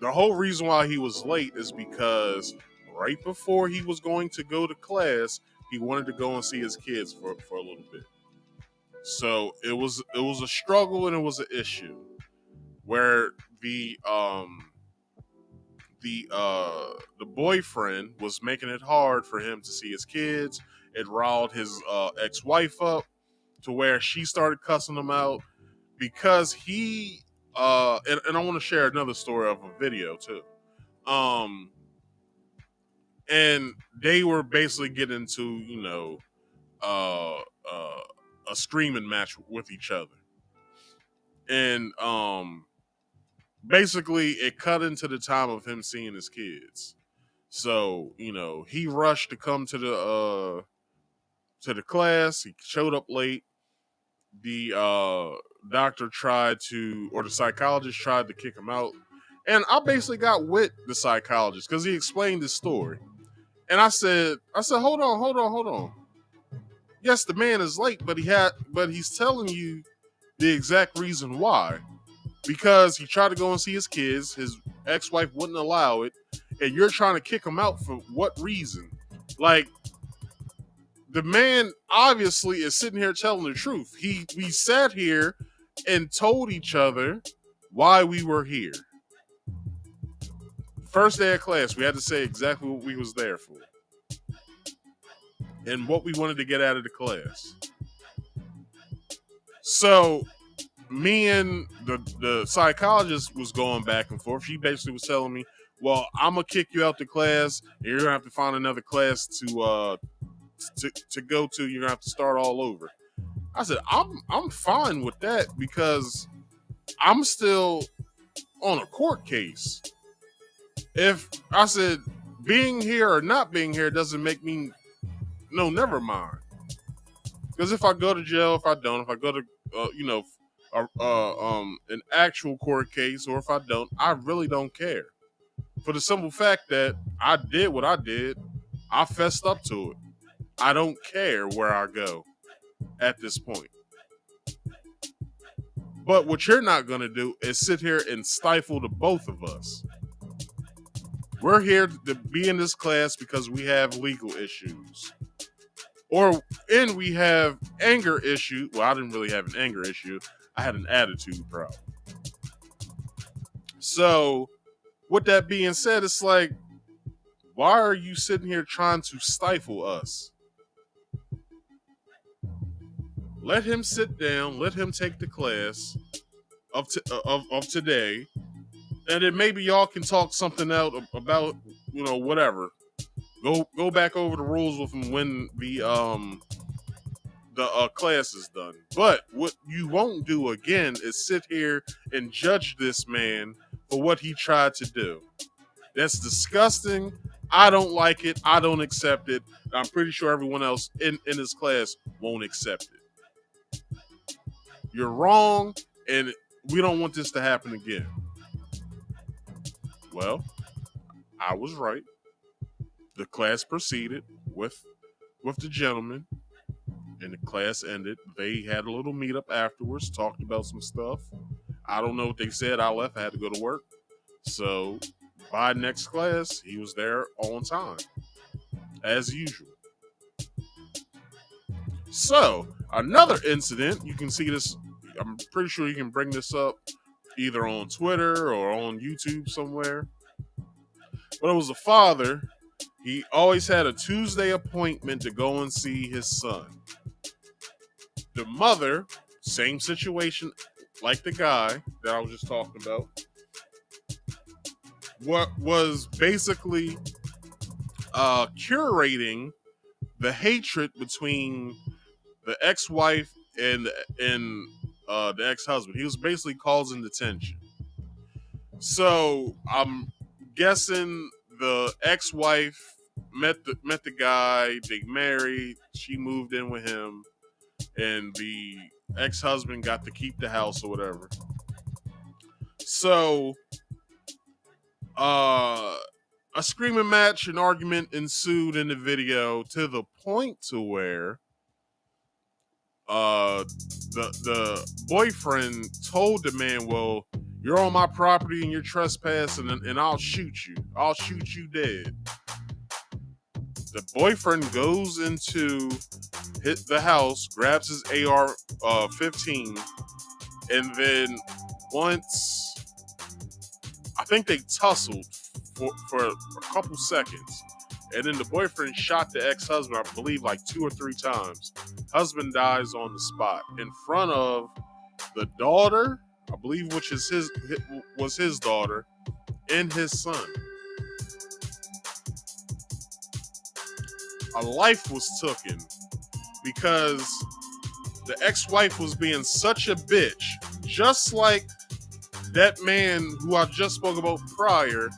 [SPEAKER 1] The whole reason why he was late is because right before he was going to go to class, he wanted to go and see his kids for a little bit. So it was a struggle and it was an issue where the boyfriend was making it hard for him to see his kids. It riled his ex-wife up to where she started cussing him out because he and I want to share another story of a video too. And they were basically getting into a screaming match with each other, and basically it cut into the time of him seeing his kids. So he rushed to come to the class. He showed up late. The doctor or the psychologist tried to kick him out, and I basically got with the psychologist because he explained his story. And I said, hold on. Yes, the man is late, but he's telling you the exact reason why. Because he tried to go and see his kids, his ex-wife wouldn't allow it, and you're trying to kick him out for what reason? Like, the man obviously is sitting here telling the truth. We sat here and told each other why we were here. First day of class, we had to say exactly what we was there for and what we wanted to get out of the class. So me and the psychologist was going back and forth. She basically was telling me, well, I'm going to kick you out the class, and you're going to have to find another class to go to. You're going to have to start all over. I said, I'm fine with that because I'm still on a court case. If I said being here or not being here doesn't make me, no, never mind. Because if I go to jail, if I go to, an actual court case, or if I don't, I really don't care. For the simple fact that I did what I did, I fessed up to it. I don't care where I go at this point. But what you're not going to do is sit here and stifle the both of us. We're here to be in this class because we have legal issues. And we have anger issue. Well, I didn't really have an anger issue. I had an attitude problem. So, with that being said, it's like, why are you sitting here trying to stifle us? Let him sit down. Let him take the class of today, and then maybe y'all can talk something out about whatever. Go back over the rules with him when the class is done. But what you won't do again is sit here and judge this man for what he tried to do. That's disgusting. I don't like it. I don't accept it. I'm pretty sure everyone else in this class won't accept it. You're wrong, and we don't want this to happen again. Well, I was right. The class proceeded with the gentleman, and the class ended. They had a little meetup afterwards, talked about some stuff. I don't know what they said. I left. I had to go to work. So by next class, he was there on time, as usual. So another incident, you can see this. I'm pretty sure you can bring this up either on Twitter or on YouTube somewhere. But it was a father. He always had a Tuesday appointment to go and see his son. The mother, same situation like the guy that I was just talking about, what was basically curating the hatred between the ex-wife and the ex-husband. He was basically causing the tension. So I'm guessing the ex-wife met the guy. They married. She moved in with him. and the ex-husband got to keep the house or whatever. So, a screaming match, an argument ensued in the video to the point to where the boyfriend told the man, well, you're on my property and you're trespassing and I'll shoot you. I'll shoot you dead. The boyfriend goes into the house, grabs his AR-15, and then once, I think they tussled for a couple seconds, and then the boyfriend shot the ex-husband, I believe, like 2 or 3 times. Husband dies on the spot in front of the daughter, I believe, which is his daughter, and his son. A life was taken because the ex-wife was being such a bitch, just like that man who I just spoke about prior,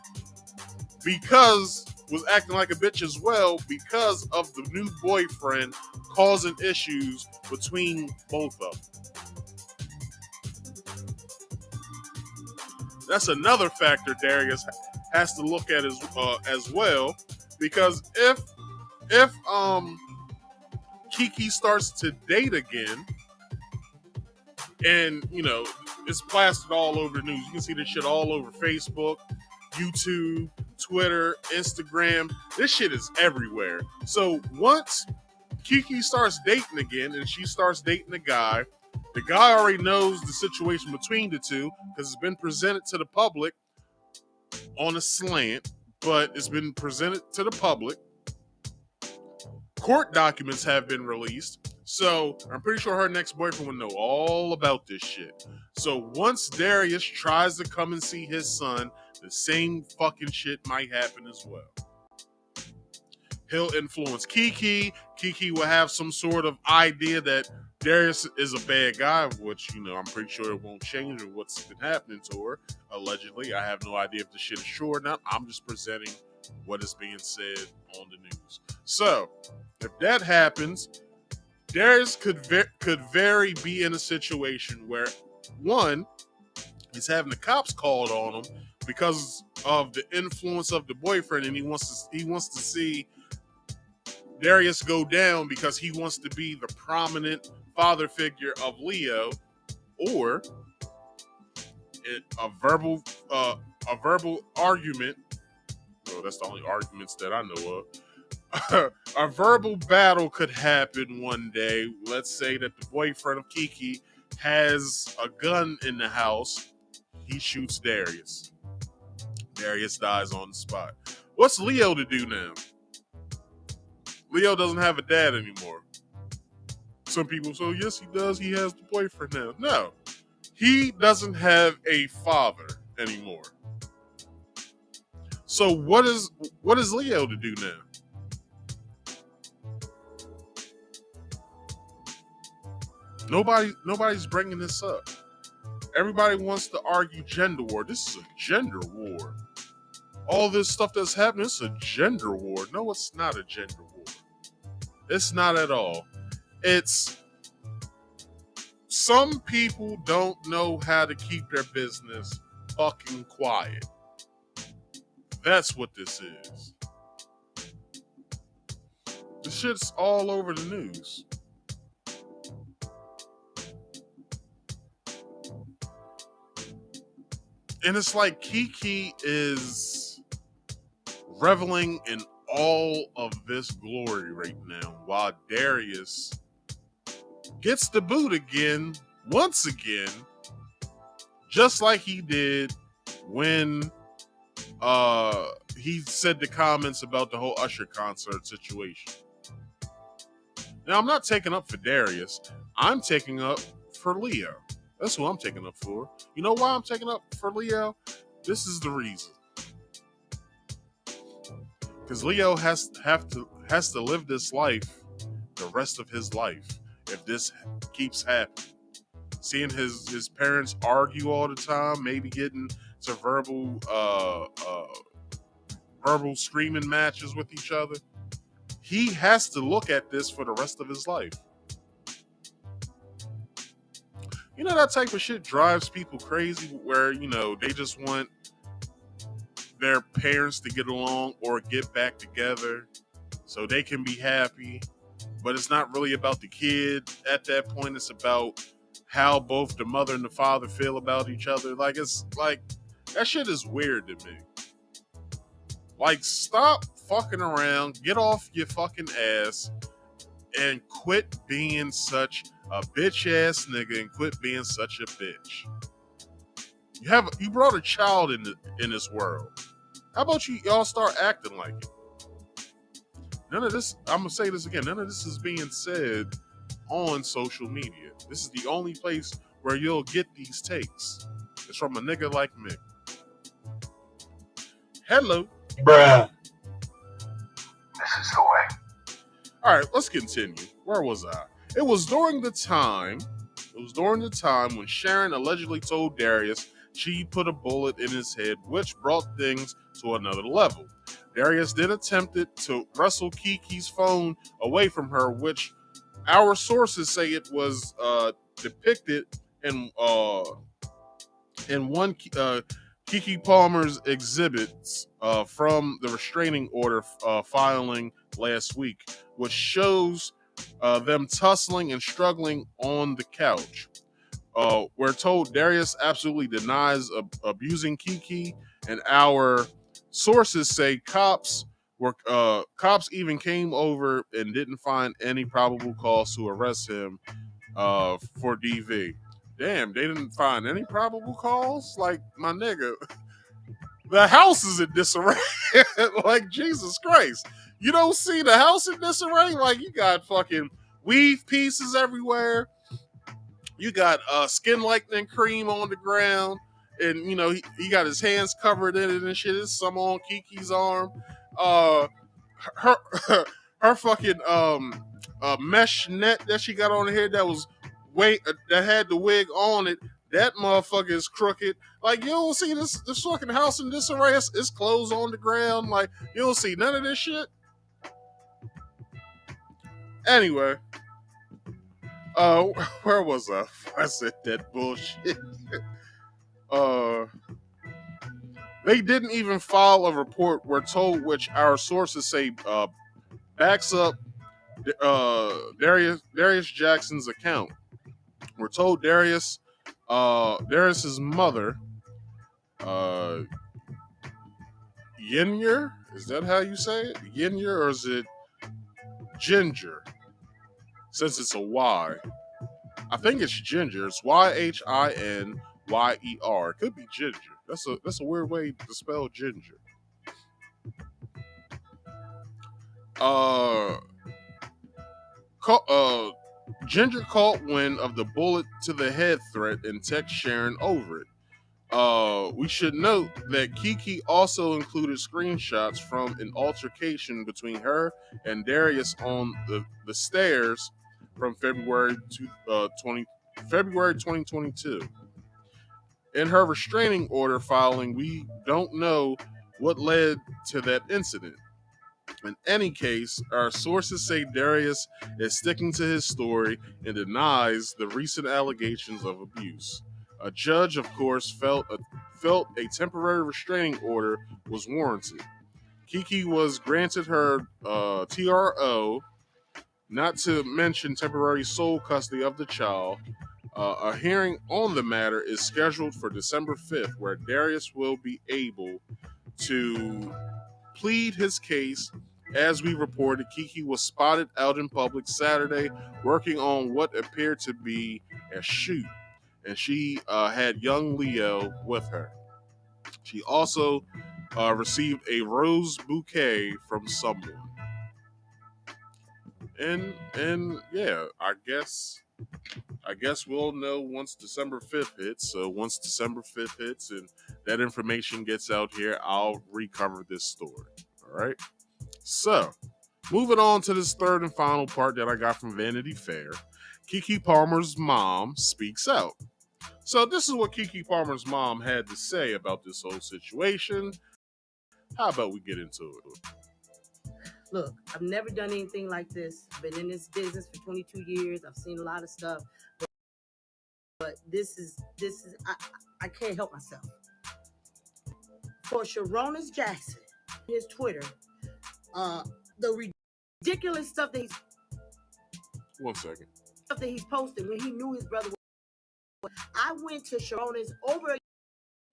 [SPEAKER 1] because was acting like a bitch as well because of the new boyfriend causing issues between both of them. That's another factor Darius has to look at as well, because if Keke starts to date again, and it's plastered all over the news. You can see this shit all over Facebook, YouTube, Twitter, Instagram. This shit is everywhere. So once Keke starts dating again and she starts dating the guy already knows the situation between the two because it's been presented to the public on a slant, but it's been presented to the public. Court documents have been released, so I'm pretty sure her next boyfriend would know all about this shit. So once Darius tries to come and see his son, the same fucking shit might happen as well. He'll influence Keke. Keke will have some sort of idea that Darius is a bad guy, which, I'm pretty sure it won't change with what's been happening to her, allegedly. I have no idea if the shit is true or not. I'm just presenting what is being said on the news. So, if that happens, Darius could very be in a situation where, one, he's having the cops called on him because of the influence of the boyfriend, and he wants to see Darius go down because he wants to be the prominent father figure of Leo, or a verbal argument. Well, that's the only arguments that I know of. A verbal battle could happen one day. Let's say that the boyfriend of Keke has a gun in the house. He shoots Darius. Darius dies on the spot. What's Leo to do now? Leo doesn't have a dad anymore. Some people say, yes, he does. He has the boyfriend now. No, he doesn't have a father anymore. So what is Leo to do now? Nobody's bringing this up. Everybody wants to argue gender war. This is a gender war. All this stuff that's happening, it's a gender war. No, it's not a gender war. It's not at all. It's some people don't know how to keep their business fucking quiet. That's what this is. This shit's all over the news. And it's like Keke is reveling in all of this glory right now, while Darius gets the boot again, once again, just like he did when he said the comments about the whole Usher concert situation. Now, I'm not taking up for Darius. I'm taking up for Leo. That's who I'm taking up for. You know why I'm taking up for Leo? This is the reason. Because Leo has to live this life the rest of his life if this keeps happening. Seeing his parents argue all the time, maybe getting to verbal screaming matches with each other. He has to look at this for the rest of his life. You know, that type of shit drives people crazy where, they just want their parents to get along or get back together so they can be happy. But it's not really about the kid at that point. It's about how both the mother and the father feel about each other. Like, it's like, that shit is weird to me. Like, stop fucking around, get off your fucking ass, and quit being such a bitch ass nigga and quit being such a bitch. You brought a child in this world. How about y'all start acting like it? None of this, I'm gonna say this again, none of this is being said on social media. This is the only place where you'll get these takes. It's from a nigga like me. Hello.
[SPEAKER 5] Bruh.
[SPEAKER 9] This is the way.
[SPEAKER 1] All right, let's continue. Where was I? It was during the time when Sharon allegedly told Darius she put a bullet in his head, which brought things to another level. Darius then attempted to wrestle Keke's phone away from her, which our sources say it was depicted in one Keke Palmer's exhibits from the restraining order filing last week, which shows them tussling and struggling on the couch. We're told Darius absolutely denies abusing Keke, and our sources say cops even came over and didn't find any probable cause to arrest him for DV. Damn, they didn't find any probable cause? Like, my nigga, the house is in disarray. Like, Jesus Christ. You don't see the house in disarray? Like, you got fucking weave pieces everywhere. You got skin lightening cream on the ground. And, he got his hands covered in it and shit. There's some on Keke's arm. Her fucking mesh net that she got on her head that had the wig on it, that motherfucker is crooked. Like, you don't see this fucking house in disarray. It's clothes on the ground. Like, you don't see none of this shit. Anyway, where was I? I said that bullshit. They didn't even file a report, we're told, which our sources say backs up Darius Jackson's account. We're told Darius's mother, Yinyar, is that how you say it? Yinyar, or is it Ginger? Since it's a Y. I think it's Ginger. It's Yhinyer. It could be Ginger. That's a weird way to spell ginger. Ginger caught wind of the bullet to the head threat and texted Sharon over it. We should note that Keke also included screenshots from an altercation between her and Darius on the stairs from February 2022. In her restraining order filing, we don't know what led to that incident. In any case, our sources say Darius is sticking to his story and denies the recent allegations of abuse. A judge, of course, felt a temporary restraining order was warranted. Keke was granted her TRO, not to mention temporary sole custody of the child. A hearing on the matter is scheduled for December 5th, where Darius will be able to plead his case. As we reported, Keke was spotted out in public Saturday working on what appeared to be a shoot, and she had young Leo with her. She also received a rose bouquet from someone. And yeah, I guess we'll know once December 5th hits. So once December 5th hits and that information gets out here, I'll recover this story. All right. So moving on to this third and final part that I got from Vanity Fair. Keke Palmer's mom speaks out. So this is what Keke Palmer's mom had to say about this whole situation. How about we get into it?
[SPEAKER 8] Look, I've never done anything like this. I've been in this business for 22 years. I've seen a lot of stuff. But but this is I can't help myself. For Sharonis Jackson, his Twitter, the ridiculous stuff that he's
[SPEAKER 1] 1 second.
[SPEAKER 8] stuff that he's posted when he knew his brother was. I went to Sharonis over a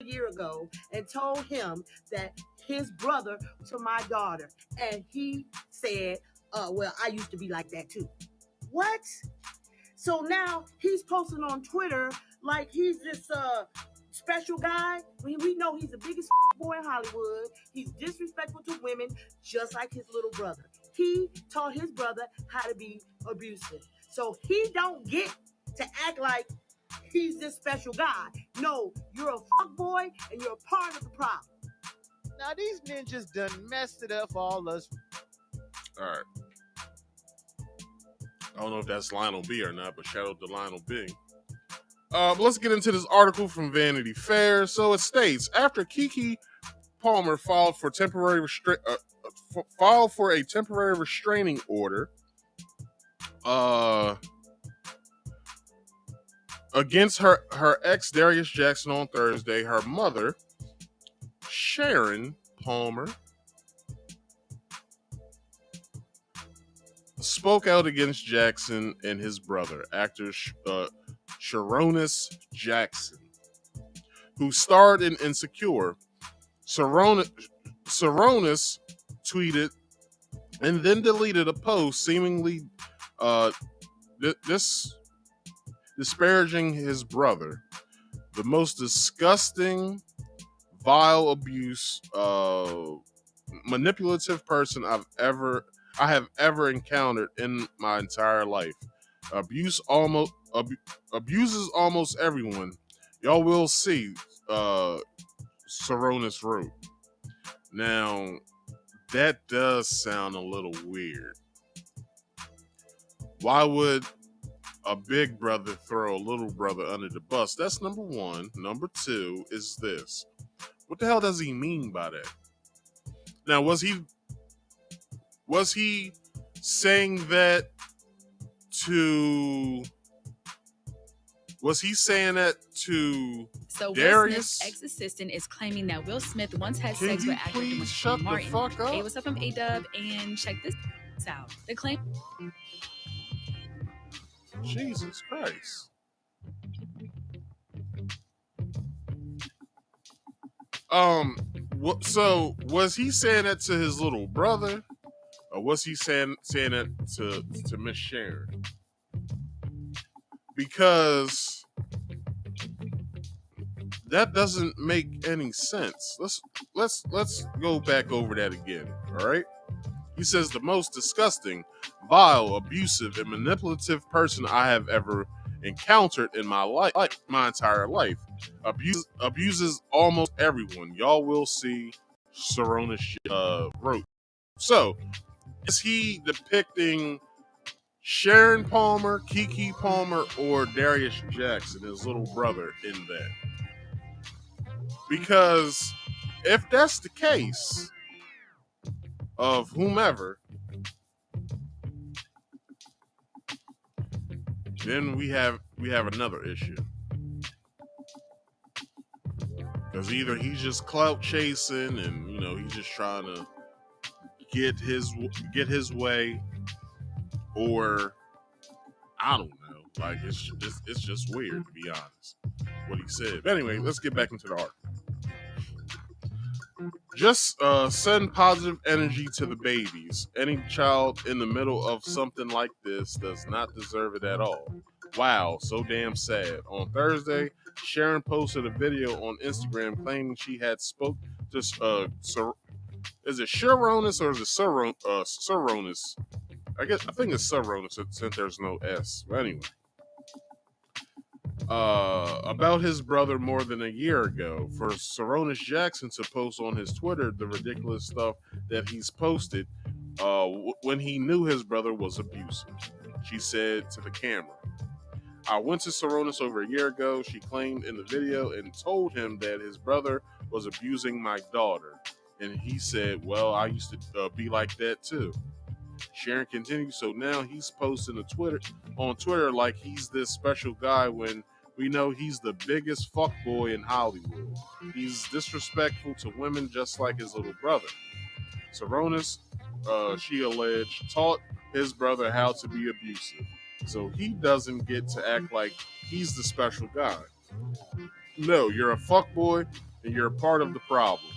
[SPEAKER 8] year ago and told him that his brother to my daughter, and he said, well, I used to be like that too. What? So now he's posting on Twitter like he's this special guy. We know he's the biggest boy in Hollywood. He's disrespectful to women, just like his little brother. He taught his brother how to be abusive. So he don't get to act like he's this special guy. No, you're a fuck boy and you're a part of the problem.
[SPEAKER 10] Now these ninjas done messed it up for all us.
[SPEAKER 1] All right. I don't know if that's Lionel B or not, but shout out to Lionel B. Let's get into this article from Vanity Fair. So it states, after Keke Palmer filed for a temporary restraining order against her ex Darius Jackson on Thursday, her mother, Sharon Palmer, spoke out against Jackson and his brother, actor Sharonis Jackson, who starred in Insecure. Sharonis tweeted and then deleted a post seemingly disparaging his brother. The most disgusting, vile, manipulative person I have ever encountered in my entire life. Abuses almost everyone. Y'all will see. Sharonis wrote. Now, that does sound a little weird. Why would a big brother throw a little brother under the bus? That's number one. Number two is this. What the hell does he mean by that? Now, was he saying that to... Was he saying that to
[SPEAKER 11] So
[SPEAKER 1] Darius?
[SPEAKER 11] Will Smith's ex-assistant is claiming that Will Smith once had
[SPEAKER 1] Can
[SPEAKER 11] sex
[SPEAKER 1] you
[SPEAKER 11] with actor
[SPEAKER 1] please
[SPEAKER 11] Duane
[SPEAKER 1] shut
[SPEAKER 11] Martin.
[SPEAKER 1] the fuck up?
[SPEAKER 11] Hey, what's up? I'm A-Dub, and check this out. The claim...
[SPEAKER 1] Jesus Christ. So was he saying that to his little brother, or was he saying that to Miss Sharon? Because that doesn't make any sense. Let's go back over that again. All right. He says the most disgusting, vile, abusive, and manipulative person I have ever encountered in my life, my entire life. Abuses almost everyone. Y'all will see. Sharonis wrote. So, is he depicting Sharon Palmer, Keke Palmer, or Darius Jackson, his little brother, in that? Because if that's the case of whomever, then we have another issue. Because either he's just clout chasing and he's just trying to get his way, or I don't know. Like it's just weird, to be honest, what he said. But anyway, let's get back into the article. Just send positive energy to the babies. Any child in the middle of something like this does not deserve it at all. Wow, so damn sad. On Thursday, Sharon posted a video on Instagram claiming she had spoke to is it Sharonis or is it Sharonis? I think it's Sharonis since there's no S. But anyway. About his brother more than a year ago. For Sharonis Jackson to post on his Twitter the ridiculous stuff that he's posted when he knew his brother was abusive. She said to the camera, I went to Sharonis over a year ago, she claimed in the video, and told him that his brother was abusing my daughter. And he said, well, I used to be like that too. Sharon continues, so now he's posting on Twitter like he's this special guy when we know he's the biggest fuckboy in Hollywood. He's disrespectful to women just like his little brother. Saronis, she alleged, taught his brother how to be abusive. So he doesn't get to act like he's the special guy. No, you're a fuckboy and you're a part of the problem.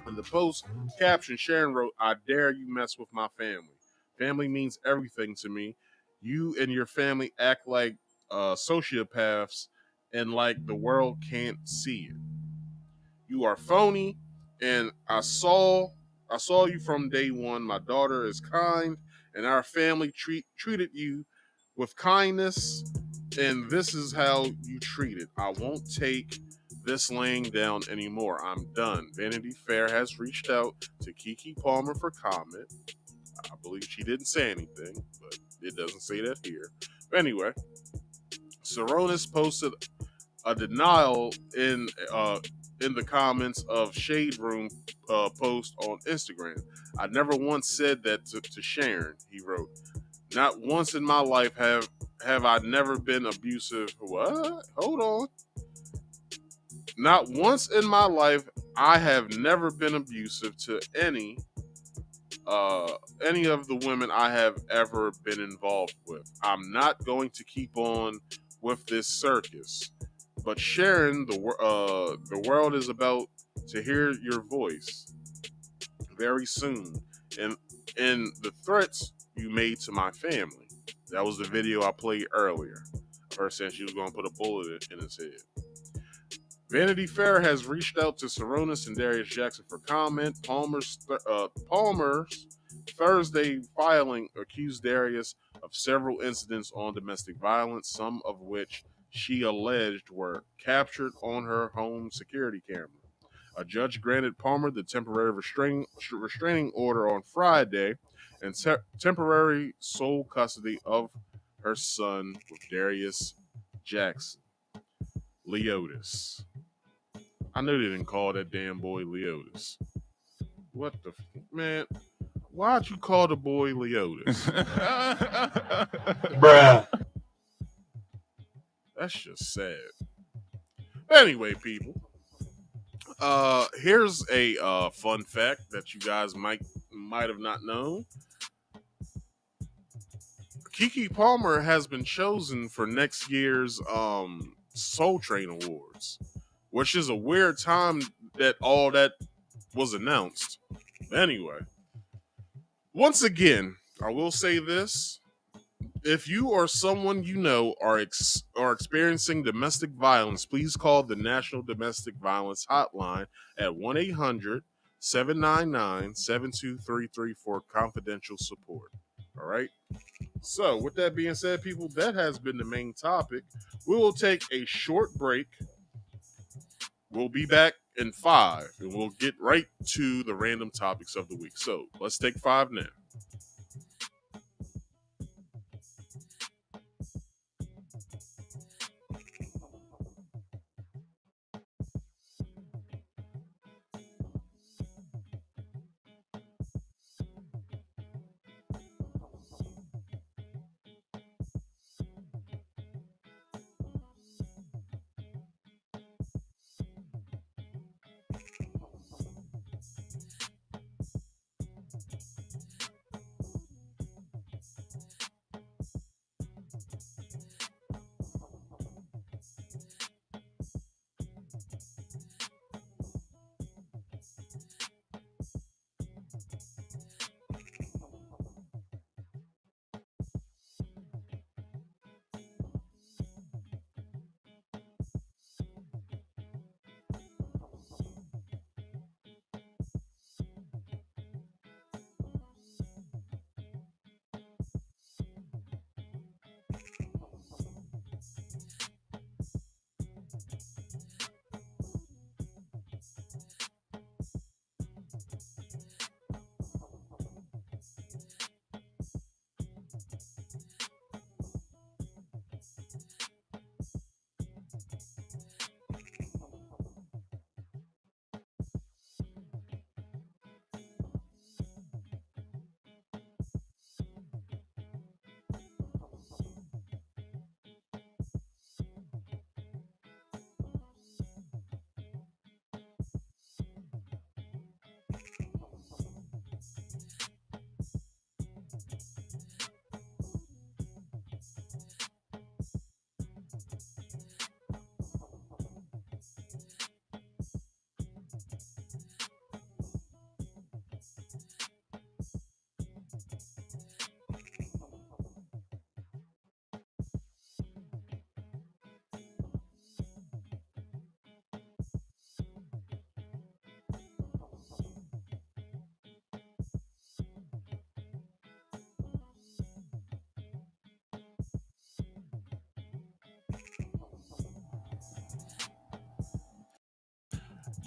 [SPEAKER 1] In the post caption, Sharon wrote, I dare you mess with my family. Family means everything to me. You and your family act like sociopaths and like the world can't see it. You are phony, and I saw you from day one. My daughter is kind, and our family treated you with kindness, and this is how you treat it. I won't take this laying down anymore. I'm done. Vanity Fair has reached out to Keke Palmer for comment. I believe she didn't say anything, but it doesn't say that here. But anyway, Saronis posted a denial in the comments of Shade Room post on Instagram. I never once said that to Sharon, he wrote. Not once in my life have I never been abusive. What? Hold on. Not once in my life I have never been abusive to any of the women I have ever been involved with. I'm not going to keep on with this circus. But Sharon, the world is about to hear your voice very soon, and the threats you made to my family. That was the video I played earlier. Her saying she was going to put a bullet in his head. Vanity Fair has reached out to Saronis and Darius Jackson for comment. Palmer's Thursday filing accused Darius of several incidents on domestic violence, some of which she alleged were captured on her home security camera. A judge granted Palmer the temporary restraining order on Friday and temporary sole custody of her son with Darius Jackson. Leotis. I know they didn't call that damn boy Leotis. What the man? Why'd you call the boy Leotis?
[SPEAKER 5] Bruh.
[SPEAKER 1] That's just sad. Anyway, people, here's a fun fact that you guys might have not known. Keke Palmer has been chosen for next year's Soul Train Awards, which is a weird time that all that was announced. Anyway, once again, I will say this. If you or someone you know are experiencing domestic violence, please call the National Domestic Violence Hotline at 1-800-799-7233 for confidential support. All right? So, with that being said, people, that has been the main topic. We will take a short break. We'll be back in 5, and we'll get right to the random topics of the week. So, let's take 5 now.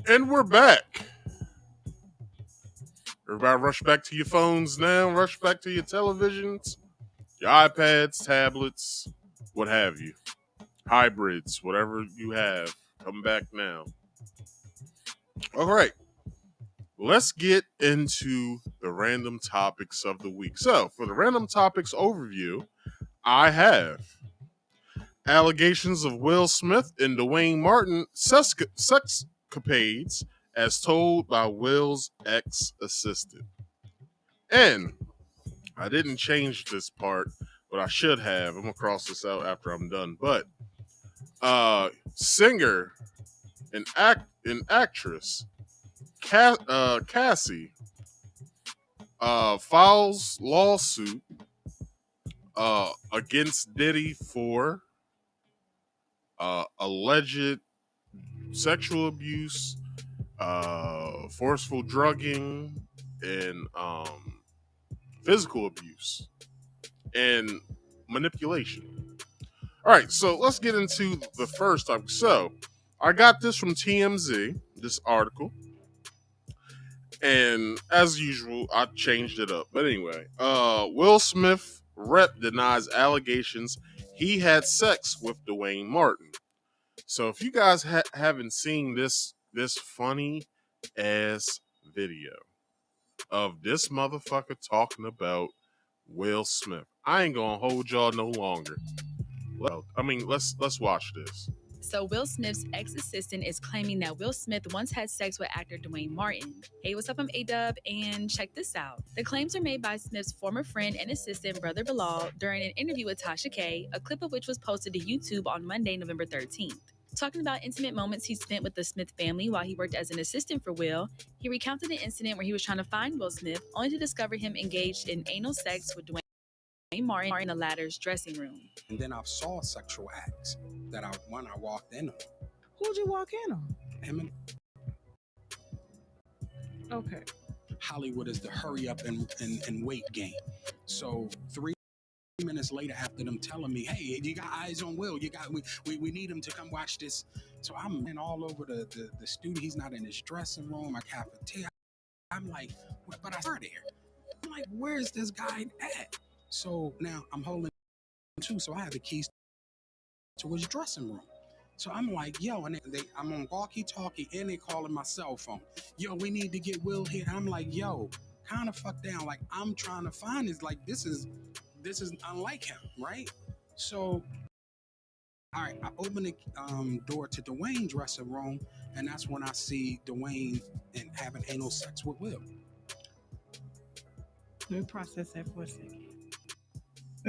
[SPEAKER 1] And we're back. Everybody rush back to your phones now, rush back to your televisions, your iPads, tablets, what have you. Hybrids, whatever you have. Come back now. All right. Let's get into the random topics of the week. So, for the random topics overview, I have allegations of Will Smith and Duane Martin sexcapades as told by Will's ex-assistant. And I didn't change this part, but I should have. I'm going to cross this out after I'm done. But singer and actress Cassie files lawsuit against Diddy for alleged sexual abuse, forceful drugging, and physical abuse and manipulation. All right, so let's get into the first topic. So I got this from TMZ, this article. And as usual, I changed it up. But anyway, Will Smith rep denies allegations he had sex with Duane Martin. So if you guys haven't seen this funny ass video of this motherfucker talking about Will Smith, I ain't gonna hold y'all no longer. Let's watch this.
[SPEAKER 11] So Will Smith's ex-assistant is claiming that Will Smith once had sex with actor Duane Martin. Hey, what's up? I'm A-Dub, and check this out. The claims are made by Smith's former friend and assistant, Brother Bilal, during an interview with Tasha K, a clip of which was posted to YouTube on Monday, November 13th. Talking about intimate moments he spent with the Smith family while he worked as an assistant for Will, he recounted an incident where he was trying to find Will Smith, only to discover him engaged in anal sex with Duane Martin in the latter's dressing room.
[SPEAKER 12] And then I saw sexual acts that I walked in on.
[SPEAKER 8] Who'd you walk in on?
[SPEAKER 12] Him and
[SPEAKER 8] Okay.
[SPEAKER 12] Hollywood is the hurry up and wait game. So 3 minutes later, after them telling me, hey, you got eyes on Will, we need him to come watch this. So I'm in all over the studio. He's not in his dressing room, my cafeteria. I'm like, but I started there. I'm like, where's this guy at? So now I'm holding two, so I have the keys to his dressing room. So I'm like, yo, and I'm on walkie-talkie and they calling my cell phone. Yo, we need to get Will here. I'm like, yo, kind of fuck down. Like, I'm trying to find this. Like, this is unlike him, right? So, all right, I open the door to Duane's dressing room, and that's when I see Duane and having anal sex with Will.
[SPEAKER 8] Let me process that for a second.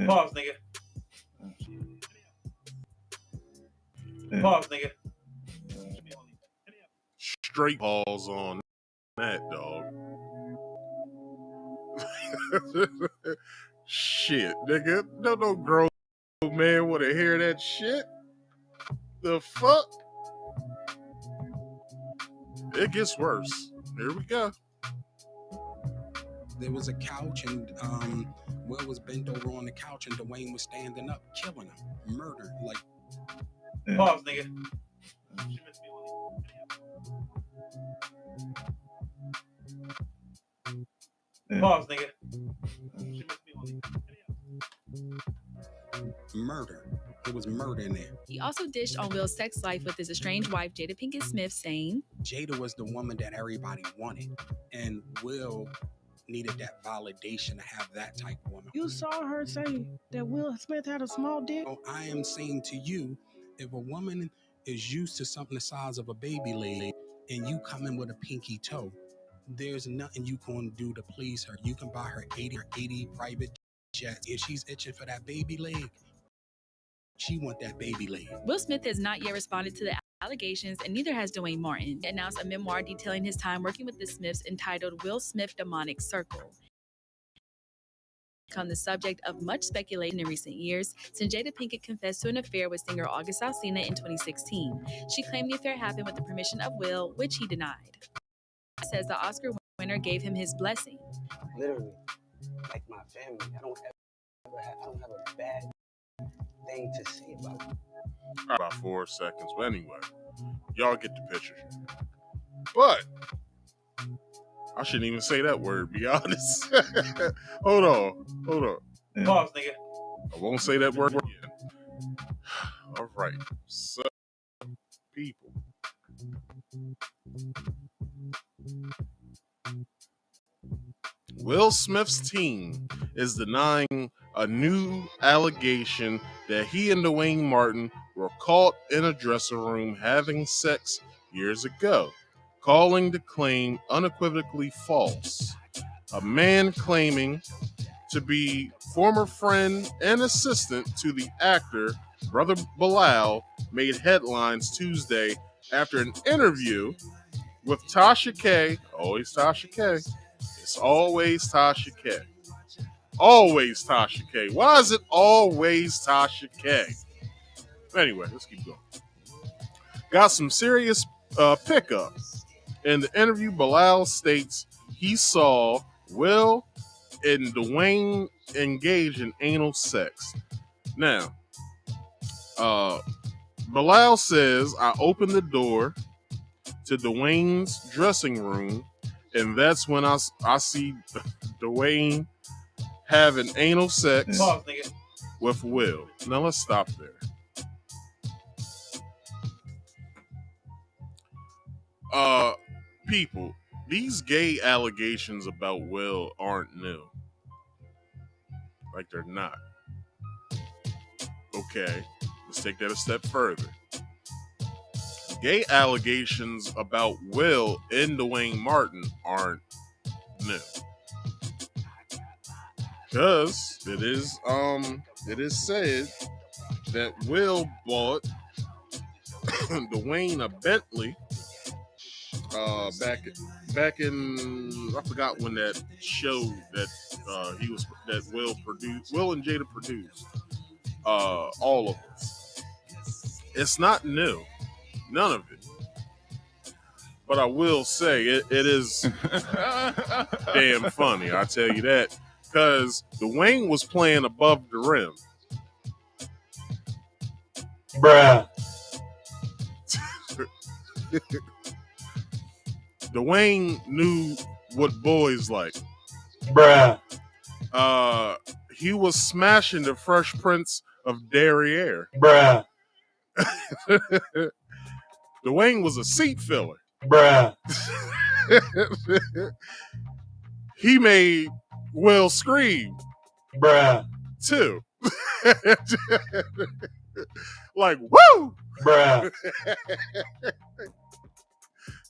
[SPEAKER 5] Pause, nigga. Pause, nigga.
[SPEAKER 1] Straight balls on that, dog. Shit, nigga. No grown man want to hear that shit. The fuck? It gets worse. Here we go.
[SPEAKER 12] There was a couch, and Will was bent over on the couch, and Duane was standing up, killing him, murdered. Like,
[SPEAKER 5] pause, nigga. Pause, nigga.
[SPEAKER 12] Murder. There was murder in there.
[SPEAKER 11] He also dished on Will's sex life with his estranged wife, Jada Pinkett Smith, saying,
[SPEAKER 12] Jada was the woman that everybody wanted, and Will needed that validation to have that type of woman.
[SPEAKER 8] You saw her say that Will Smith had a small dick?
[SPEAKER 12] Oh, I am saying to you, if a woman is used to something the size of a baby leg and you come in with a pinky toe, there's nothing you can do to please her. You can buy her 80 private jets. If she's itching for that baby leg, she want that baby leg.
[SPEAKER 11] Will Smith has not yet responded to the allegations, and neither has Duane Martin. He announced a memoir detailing his time working with the Smiths entitled Will Smith Demonic Circle. Become the subject of much speculation in recent years, since Jada Pinkett confessed to an affair with singer August Alsina in 2016. She claimed the affair happened with the permission of Will, which he denied. Says the Oscar winner gave him his blessing.
[SPEAKER 13] Literally, like my family, I don't have a bad thing to say about it.
[SPEAKER 1] About 4 seconds. But anyway, y'all get the picture. But I shouldn't even say that word, be honest. Hold on.
[SPEAKER 5] Pause, nigga.
[SPEAKER 1] I won't say that word again. All right. So, people. Will Smith's team is denying a new allegation that he and Duane Martin were caught in a dressing room having sex years ago, calling the claim unequivocally false. A man claiming to be former friend and assistant to the actor, Brother Bilal, made headlines Tuesday after an interview with Tasha K. Always Tasha K. It's always Tasha K. Always Tasha K. Why is it always Tasha K? Anyway, let's keep going. Got some serious pickup. In the interview, Bilal states he saw Will and Duane engage in anal sex. Now, Bilal says, I opened the door to Duane's dressing room, and that's when I see Duane having anal sex with Will. Now let's stop there. People, these gay allegations about Will aren't new. Like, they're not. Okay, let's take that a step further. Gay allegations about Will and Duane Martin aren't new. Because it is said that Will bought Duane a Bentley back in I forgot when that show that Will and Jada produced. All of it. It's not new. None of it. But I will say it is damn funny. I tell you that. Because Duane was playing above the rim.
[SPEAKER 5] Bruh.
[SPEAKER 1] Duane knew what boys like.
[SPEAKER 5] Bruh.
[SPEAKER 1] He was smashing the Fresh Prince of Derriere.
[SPEAKER 5] Bruh.
[SPEAKER 1] Duane was a seat filler.
[SPEAKER 5] Bruh.
[SPEAKER 1] He made Will scream.
[SPEAKER 5] Bruh.
[SPEAKER 1] Too. Like, woo!
[SPEAKER 5] Bruh.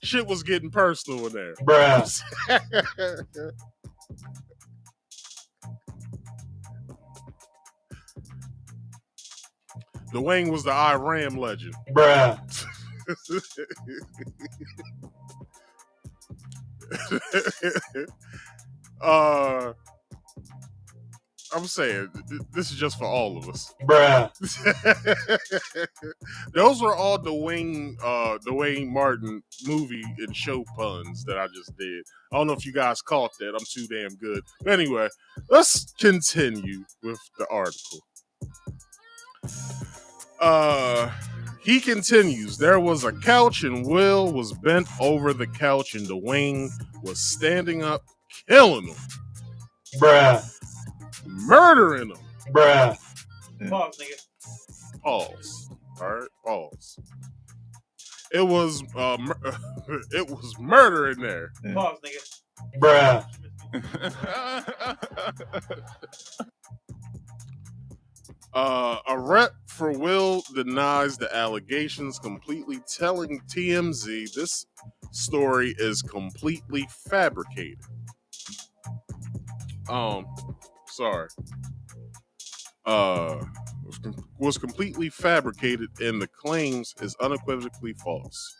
[SPEAKER 1] Shit was getting personal in there.
[SPEAKER 5] Bruh.
[SPEAKER 1] Duane was the Iram legend.
[SPEAKER 5] Bruh.
[SPEAKER 1] I'm saying, this is just for all of us.
[SPEAKER 5] Bruh.
[SPEAKER 1] Those were all Duane Martin movie and show puns that I just did. I don't know if you guys caught that. I'm too damn good. But anyway, let's continue with the article. He continues, there was a couch and Will was bent over the couch and Duane was standing up, killing him.
[SPEAKER 5] Bruh.
[SPEAKER 1] Murdering him.
[SPEAKER 5] Bruh. Pause, nigga.
[SPEAKER 1] Pause. All right, pause. It was it was murder in there.
[SPEAKER 5] Pause, nigga.
[SPEAKER 1] Bruh. A rep for Will denies the allegations, completely telling TMZ this story is completely fabricated. Sorry. Was completely fabricated and the claims is unequivocally false.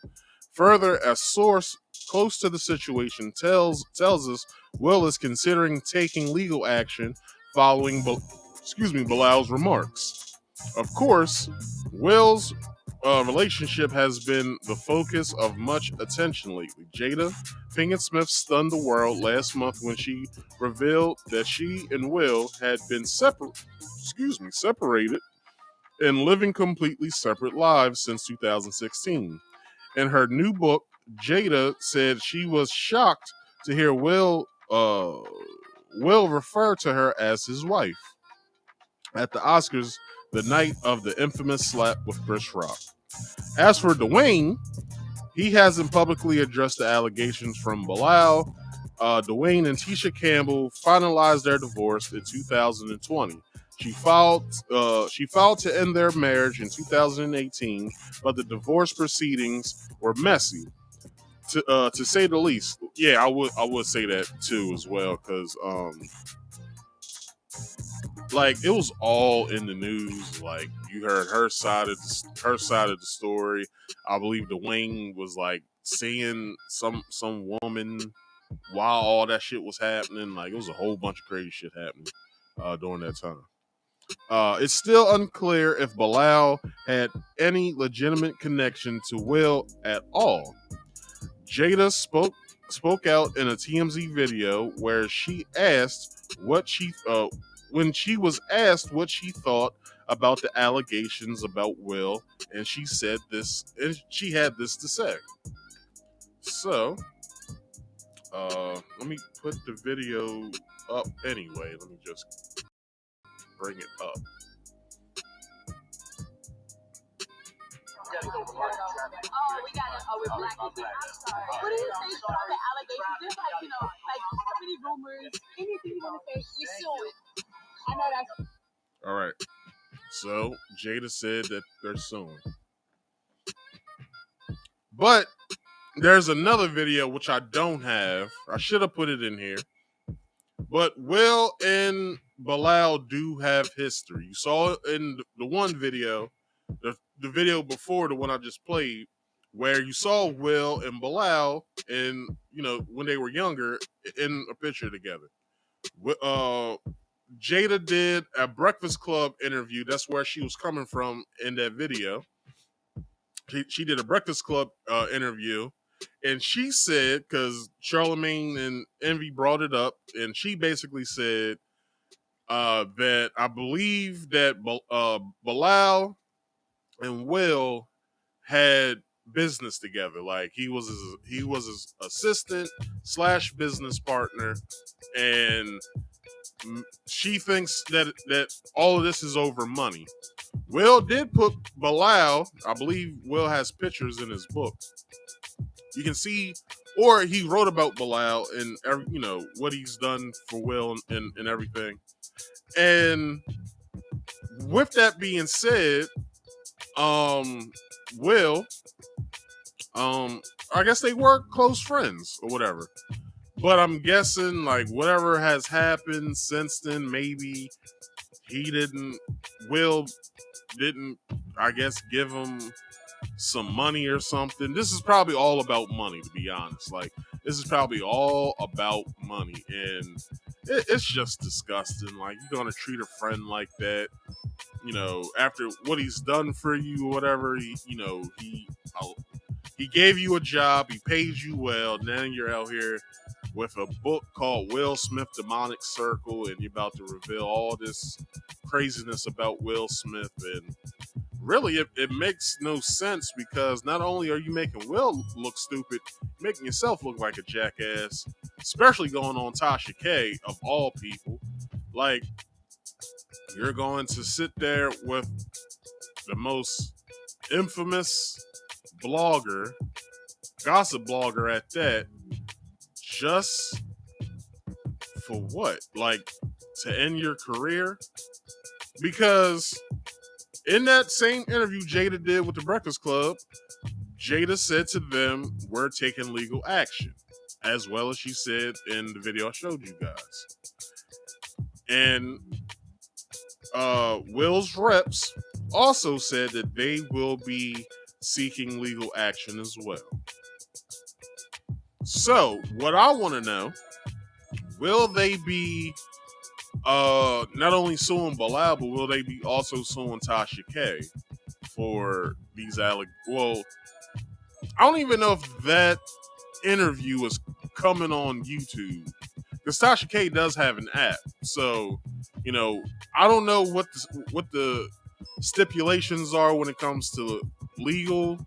[SPEAKER 1] Further, a source close to the situation tells us Will is considering taking legal action following Bilal's remarks. Of course, Will's relationship has been the focus of much attention lately. Jada Pinkett Smith stunned the world last month when she revealed that she and Will had been separated and living completely separate lives since 2016. In her new book, Jada said she was shocked to hear Will refer to her as his wife at the Oscars the night of the infamous slap with Chris Rock. As for Duane, he hasn't publicly addressed the allegations from Bilal. Duane and Tisha Campbell finalized their divorce in 2020. She filed to end their marriage in 2018, but the divorce proceedings were messy, to say the least. Yeah, I would say that too as well, because like it was all in the news. Like you heard her side of the story. I believe Duane was like seeing some woman while all that shit was happening. Like it was a whole bunch of crazy shit happening during that time. It's still unclear if Bilal had any legitimate connection to Will at all. Jada spoke out in a TMZ video where she asked when she was asked what she thought about the allegations about Will, and she said this, and she had this to say. So, let me put the video up anyway. Let me just bring it up.
[SPEAKER 14] We're black. I'm sorry. What do you say about the allegations? Just like, like so many rumors. Anything you want to say, we sue it. I know that's.
[SPEAKER 1] All right. So Jada said that they're suing. But there's another video which I don't have. I should have put it in here. But Will and Bilal do have history. You saw it in the one video, the video before the one I just played, where you saw Will and Bilal and when they were younger in a picture together. Jada did a Breakfast Club interview. That's where she was coming from in that video. She did a Breakfast Club interview, and she said, because Charlamagne and Envy brought it up, and she basically said that I believe that Bilal and Will had business together. Like he was his assistant / business partner, and she thinks that all of this is over money. Will did put Bilal, I believe Will has pictures in his book. You can see, or he wrote about Bilal and what he's done for Will and everything. And with that being said, Will, I guess they were close friends or whatever. But I'm guessing like whatever has happened since then, maybe Will didn't, I guess, give him some money or something. This is probably all about money, to be honest. Like, this is probably all about money, and it's just disgusting. Like, you're gonna treat a friend like that, after what he's done for you or whatever. He gave you a job, he paid you well, now you're out here with a book called Will Smith Demonic Circle, and you're about to reveal all this craziness about Will Smith. And really, it makes no sense, because not only are you making Will look stupid, you're making yourself look like a jackass, especially going on Tasha K, of all people. Like, you're going to sit there with the most infamous blogger, gossip blogger at that, just for what? Like, to end your career? Because in that same interview Jada did with the Breakfast Club, Jada said to them, we're taking legal action, as well as she said in the video I showed you guys. And Will's reps also said that they will be seeking legal action as well. So, what I want to know, will they be not only suing Bilal, but will they be also suing Tasha K for these well, I don't even know if that interview is coming on YouTube, because Tasha K does have an app. So, I don't know what the stipulations are when it comes to legal,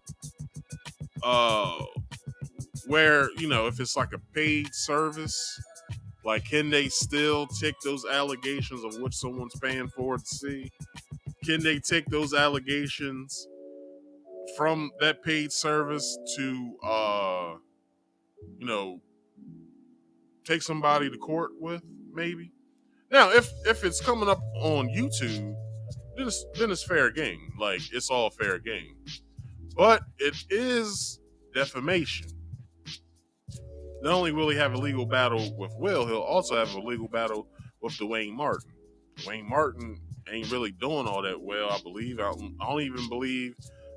[SPEAKER 1] where, if it's like a paid service, like, can they still take those allegations of what someone's paying for to see? Can they take those allegations from that paid service to, take somebody to court with, maybe? Now, if it's coming up on YouTube, then it's fair game. Like, it's all fair game. But it is defamation. Not only will he have a legal battle with Will, he'll also have a legal battle with Duane Martin. Duane Martin ain't really doing all that well, I believe. I don't even believe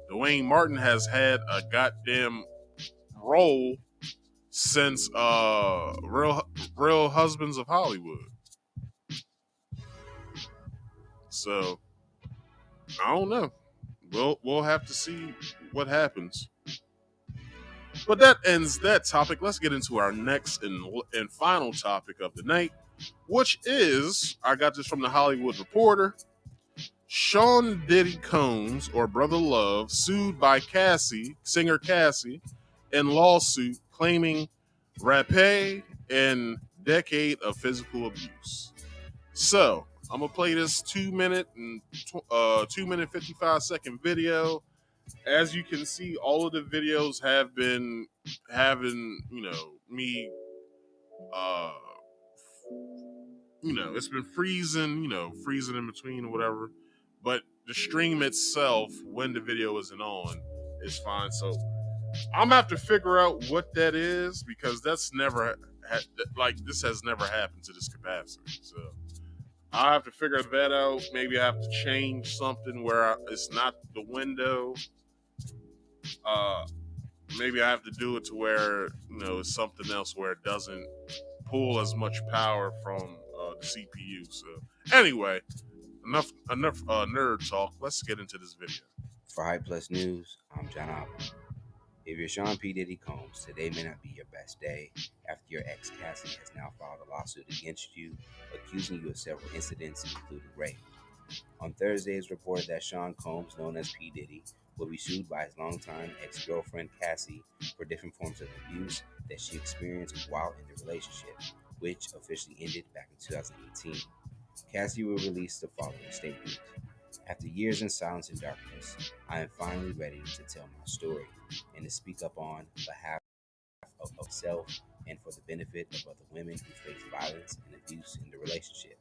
[SPEAKER 1] Duane Martin has had a goddamn role since Real Husbands of Hollywood. So I don't know. We'll have to see what happens. But that ends that topic. Let's get into our next and final topic of the night, which is, I got this from the Hollywood Reporter. Sean Diddy Combs, or Brother Love, sued by singer Cassie, in lawsuit claiming rape and decade of physical abuse. So I'm gonna play this 2-minute 55-second video. As you can see, all of the videos have been having, me, it's been freezing in between or whatever. But the stream itself, when the video isn't on, is fine. So I'm gonna have to figure out what that is, because that's this has never happened to this capacity. So I have to figure that out. Maybe I have to change something where it's not the window. Maybe I have to do it to where, it's something else where it doesn't pull as much power from the CPU. So anyway, enough nerd talk. Let's get into this video.
[SPEAKER 15] For Hype Plus News, I'm John Albert. If you're Sean P. Diddy Combs, today may not be your best day after your ex Cassie has now filed a lawsuit against you, accusing you of several incidents, including rape. On Thursday, it's reported that Sean Combs, known as P. Diddy, will be sued by his longtime ex-girlfriend Cassie for different forms of abuse that she experienced while in the relationship, which officially ended back in 2018. Cassie will release the following statement. After years in silence and darkness, I am finally ready to tell my story and to speak up on behalf of myself and for the benefit of other women who face violence and abuse in the relationship.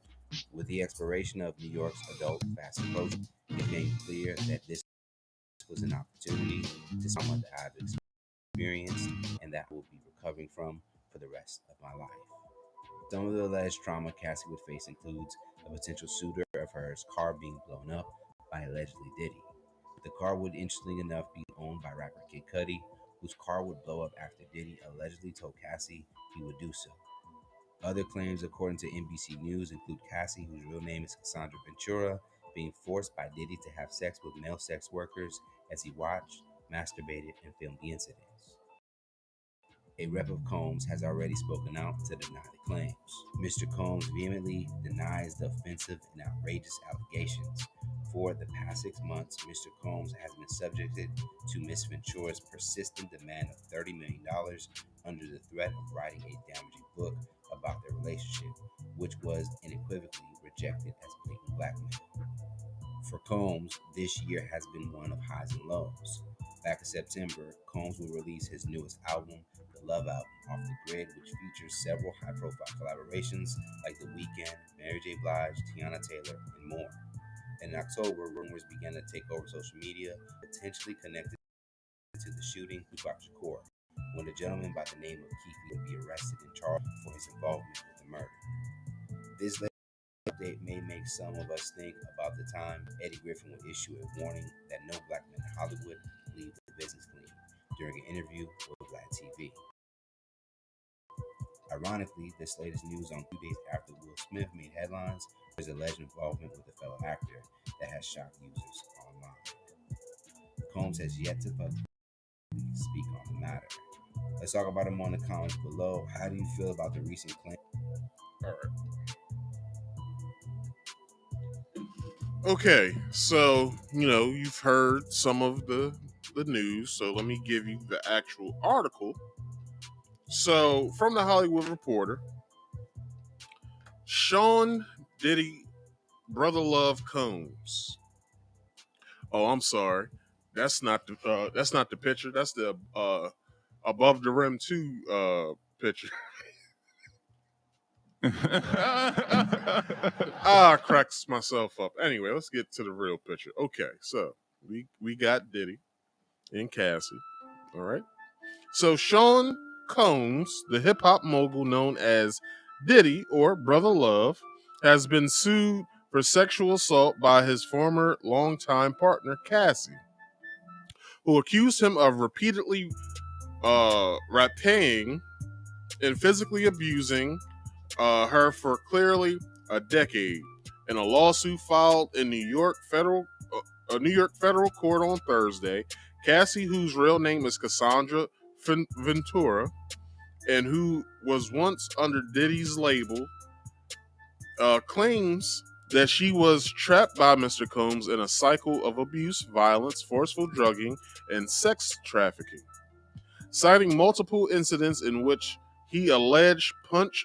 [SPEAKER 15] With the expiration of New York's adult fast approach, it became clear that this was an opportunity to someone that I've experienced and that I will be recovering from for the rest of my life. Some of the alleged trauma Cassie would face includes a potential suitor of hers car being blown up by allegedly Diddy. The car would interestingly enough be owned by rapper Kid Cudi, whose car would blow up after Diddy allegedly told Cassie he would do so. Other claims, according to NBC News, include Cassie, whose real name is Cassandra Ventura, being forced by Diddy to have sex with male sex workers as he watched, masturbated, and filmed the incidents. A rep of Combs has already spoken out to deny the claims. Mr. Combs vehemently denies the offensive and outrageous allegations. For the past 6 months, Mr. Combs has been subjected to Ms. Ventura's persistent demand of $30 million under the threat of writing a damaging book about their relationship, which was unequivocally rejected as blatant blackmail. For Combs, this year has been one of highs and lows. Back in September, Combs will release his newest album, The Love Album, Off the Grid, which features several high-profile collaborations like The Weeknd, Mary J. Blige, Tiana Taylor, and more. In October, rumors began to take over social media, potentially connected to the shooting of Tupac Shakur, when a gentleman by the name of Keke would be arrested and charged for his involvement with the murder. This update may make some of us think about the time Eddie Griffin would issue a warning that no black men in Hollywood leave the business clean during an interview with Black TV. Ironically, this latest news on 2 days after Will Smith made headlines for his alleged involvement with a fellow actor that has shocked users online. Combs has yet to publicly speak on the matter. Let's talk about him on the comments below. How do you feel about the recent claim?
[SPEAKER 1] Okay, so you've heard some of the news, so let me give you the actual article. So from the Hollywood Reporter, Sean Diddy Brother Love Combs. Oh, I'm sorry, that's not the picture. That's the above the rim 2 picture. I cracks myself up. Anyway, let's get to the real picture. Okay, so we got Diddy and Cassie. All right. So Sean Combs, the hip hop mogul known as Diddy or Brother Love, has been sued for sexual assault by his former longtime partner Cassie, who accused him of repeatedly raping and physically abusing her for clearly a decade. In a lawsuit filed in New York federal court on Thursday, Cassie, whose real name is Cassandra Ventura, and who was once under Diddy's label, claims that she was trapped by Mr. Combs in a cycle of abuse, violence, forceful drugging, and sex trafficking, citing multiple incidents in which he alleged punched,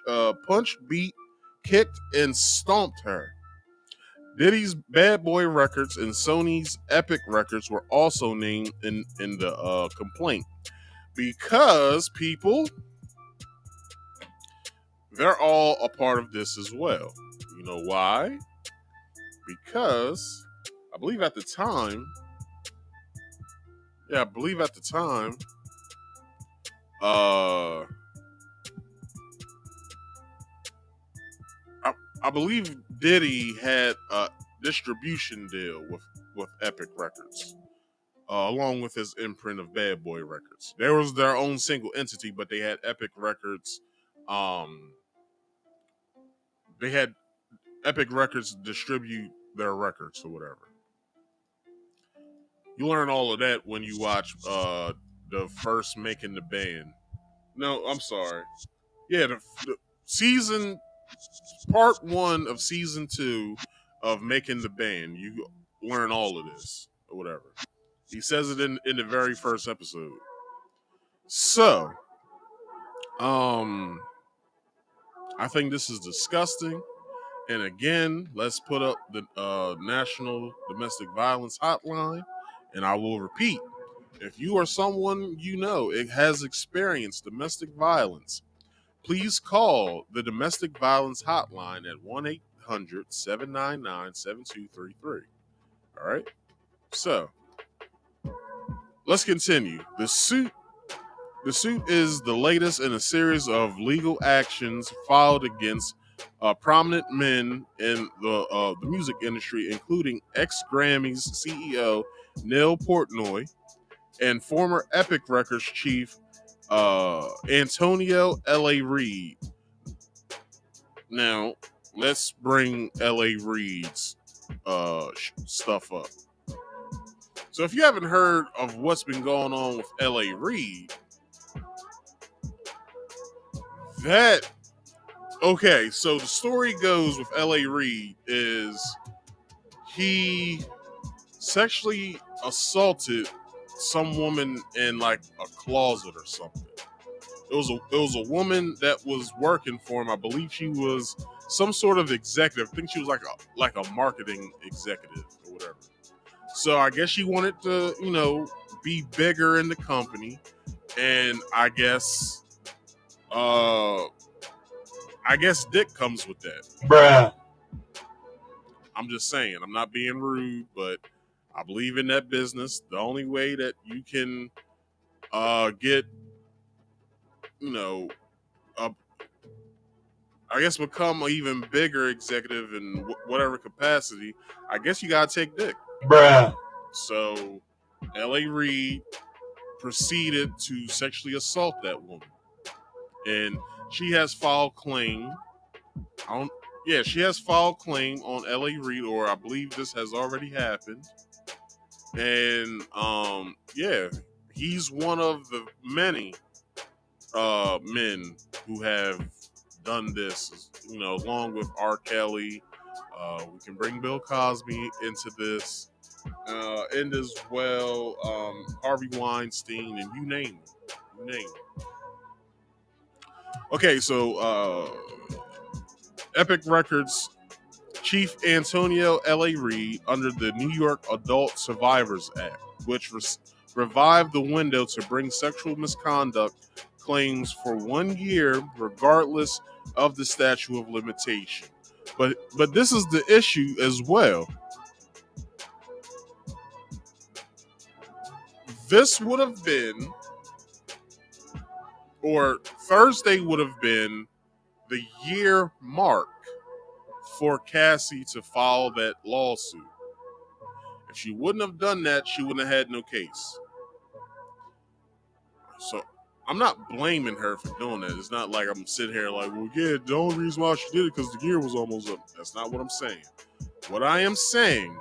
[SPEAKER 1] beat, kicked, and stomped her. Diddy's Bad Boy Records and Sony's Epic Records were also named in the complaint because people, they're all a part of this as well. You know why? Because I believe at the time, I believe Diddy had a distribution deal with Epic Records, along with his imprint of Bad Boy Records. There was their own single entity, but they had Epic Records. They had Epic Records distribute their records or whatever. You learn all of that when you watch the first Making the Band. No, I'm sorry. Yeah, the season part 1 of season 2 of Making the Band. You learn all of this or whatever. He says it in the very first episode. So, I think this is disgusting. And again, let's put up the National Domestic Violence Hotline. And I will repeat, if you are someone it has experienced domestic violence, please call the Domestic Violence Hotline at 1-800-799-7233. All right? So, let's continue. The suit is the latest in a series of legal actions filed against prominent men in the music industry, including ex-Grammys CEO Neil Portnoy and former Epic Records chief Antonio L.A. Reid. Now, let's bring L.A. Reid's stuff up. So if you haven't heard of what's been going on with L.A. Reid, so the story goes with L.A. Reid is he sexually assaulted some woman in like a closet or something. It was a woman that was working for him. I believe she was some sort of executive. I think she was like a marketing executive or whatever. So I guess she wanted to, be bigger in the company, and I guess dick comes with that.
[SPEAKER 5] Bruh.
[SPEAKER 1] I'm just saying. I'm not being rude, but I believe in that business. The only way that you can get, become an even bigger executive in whatever capacity, I guess you gotta take dick.
[SPEAKER 5] Bruh.
[SPEAKER 1] So L.A. Reid proceeded to sexually assault that woman, and she has filed claim. She has filed claim on L.A. Reid, or I believe this has already happened. And he's one of the many men who have done this, along with R. Kelly, We can bring Bill Cosby into this, and as well Harvey Weinstein, and you name it. You name it. Okay, so Epic Records Chief Antonio L.A. Reid under the New York Adult Survivors Act, which revived the window to bring sexual misconduct claims for 1 year, regardless of the statute of limitation. But this is the issue as well. This would have been, or Thursday would have been, the year mark for Cassie to file that lawsuit. If she wouldn't have done that, she wouldn't have had no case. So I'm not blaming her for doing that. It's not like I'm sitting here like, well, yeah, the only reason why she did it because the year was almost up. That's not what I'm saying. What I am saying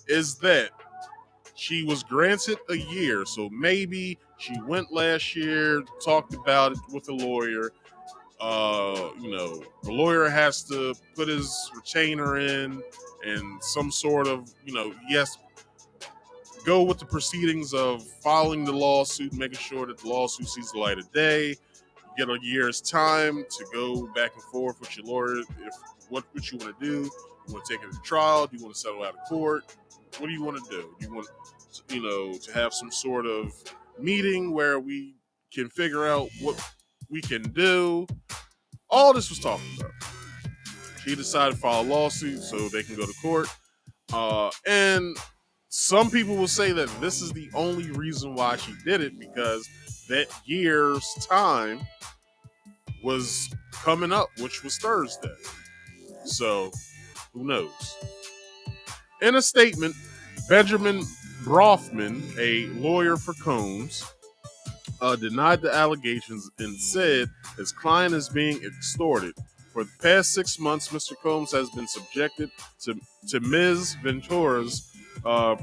[SPEAKER 1] is that she was granted a year. So maybe she went last year, talked about it with a lawyer. The lawyer has to put his retainer in and some sort of, he has to go with the proceedings of filing the lawsuit, making sure that the lawsuit sees the light of day. You get a year's time to go back and forth with your lawyer. What you want to do? You want to take it to trial? Do you want to settle out of court? What do you want to do? Do you want, to have some sort of meeting where we can figure out what we can do? All this was talking about. She decided to file a lawsuit so they can go to court. And some people will say that this is the only reason why she did it, because that year's time was coming up, which was Thursday. So, who knows? In a statement, Benjamin Brofman, a lawyer for Combs, denied the allegations and said his client is being extorted. For the past 6 months, Mr. Combs has been subjected to Ms. Ventura's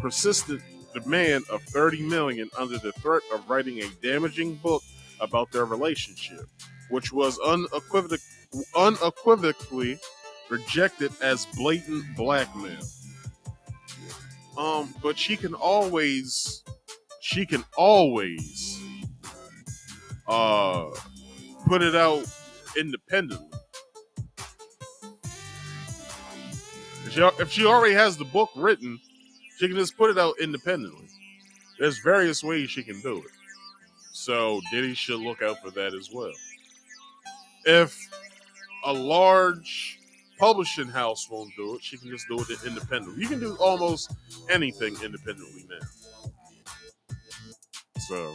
[SPEAKER 1] persistent demand of $30 million under the threat of writing a damaging book about their relationship, which was unequivocally rejected as blatant blackmail. But she can always put it out independently. If she already has the book written, she can just put it out independently. There's various ways she can do it. So Diddy should look out for that as well. If a large publishing house won't do it, she can just do it independently. You can do almost anything independently now. So,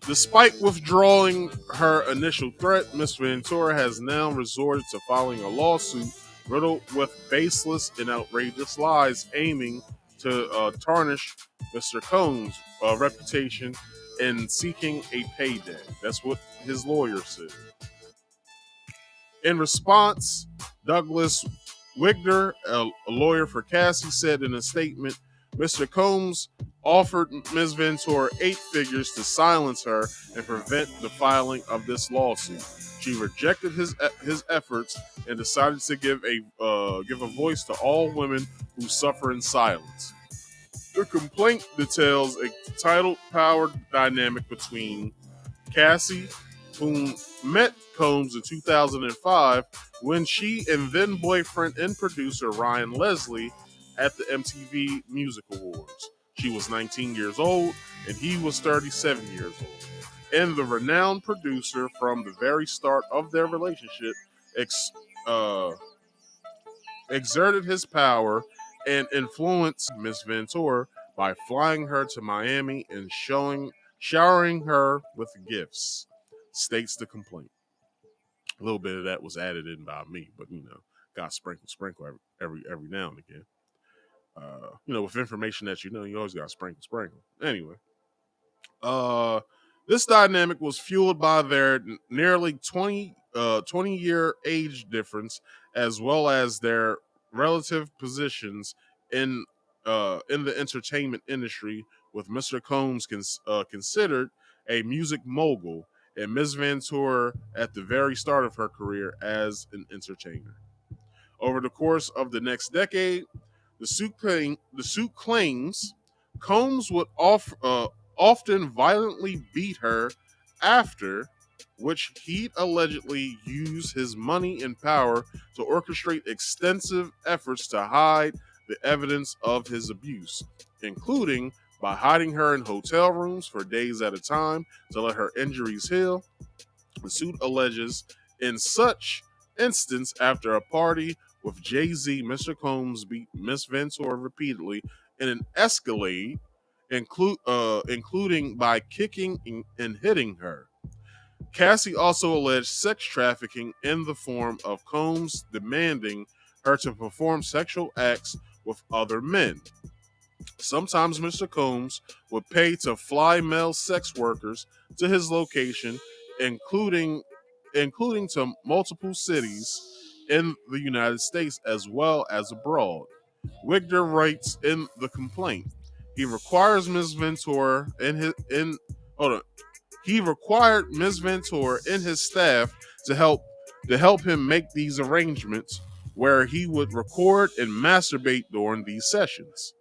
[SPEAKER 1] despite withdrawing her initial threat, Ms. Ventura has now resorted to filing a lawsuit riddled with baseless and outrageous lies aiming to tarnish Mr. Combs' reputation and seeking a payday. That's what his lawyer said. In response, Douglas Wigner, a lawyer for Cassie, said in a statement, Mr. Combs offered Ms. Ventura 8 figures to silence her and prevent the filing of this lawsuit. She rejected his efforts and decided to give a voice to all women who suffer in silence. The complaint details a title power dynamic between Cassie, whom met Combs in 2005 when she and then boyfriend and producer Ryan Leslie at the MTV Music Awards. She was 19 years old and he was 37 years old. And the renowned producer from the very start of their relationship exerted his power and influenced Miss Ventura by flying her to Miami and showering her with gifts, states the complaint. A little bit of that was added in by me, but got sprinkle every now and again. With information that you always got sprinkle. Anyway, this dynamic was fueled by their nearly 20-year age difference, as well as their relative positions in the entertainment industry, with Mr. Combs considered a music mogul and Ms. Ventura at the very start of her career as an entertainer. Over the course of the next decade, the suit claims Combs would often violently beat her, after which he'd allegedly use his money and power to orchestrate extensive efforts to hide the evidence of his abuse, including by hiding her in hotel rooms for days at a time to let her injuries heal. The suit alleges in such instance, after a party with Jay-Z, Mr. Combs beat Miss Ventura repeatedly in an escalade, including by kicking and hitting her. Cassie also alleged sex trafficking in the form of Combs demanding her to perform sexual acts with other men. Sometimes Mr. Combs would pay to fly male sex workers to his location, including to multiple cities in the United States as well as abroad. Wigner writes in the complaint, he requires Ms. Ventura he required Ms. Ventura and his staff to help him make these arrangements, where he would record and masturbate during these sessions.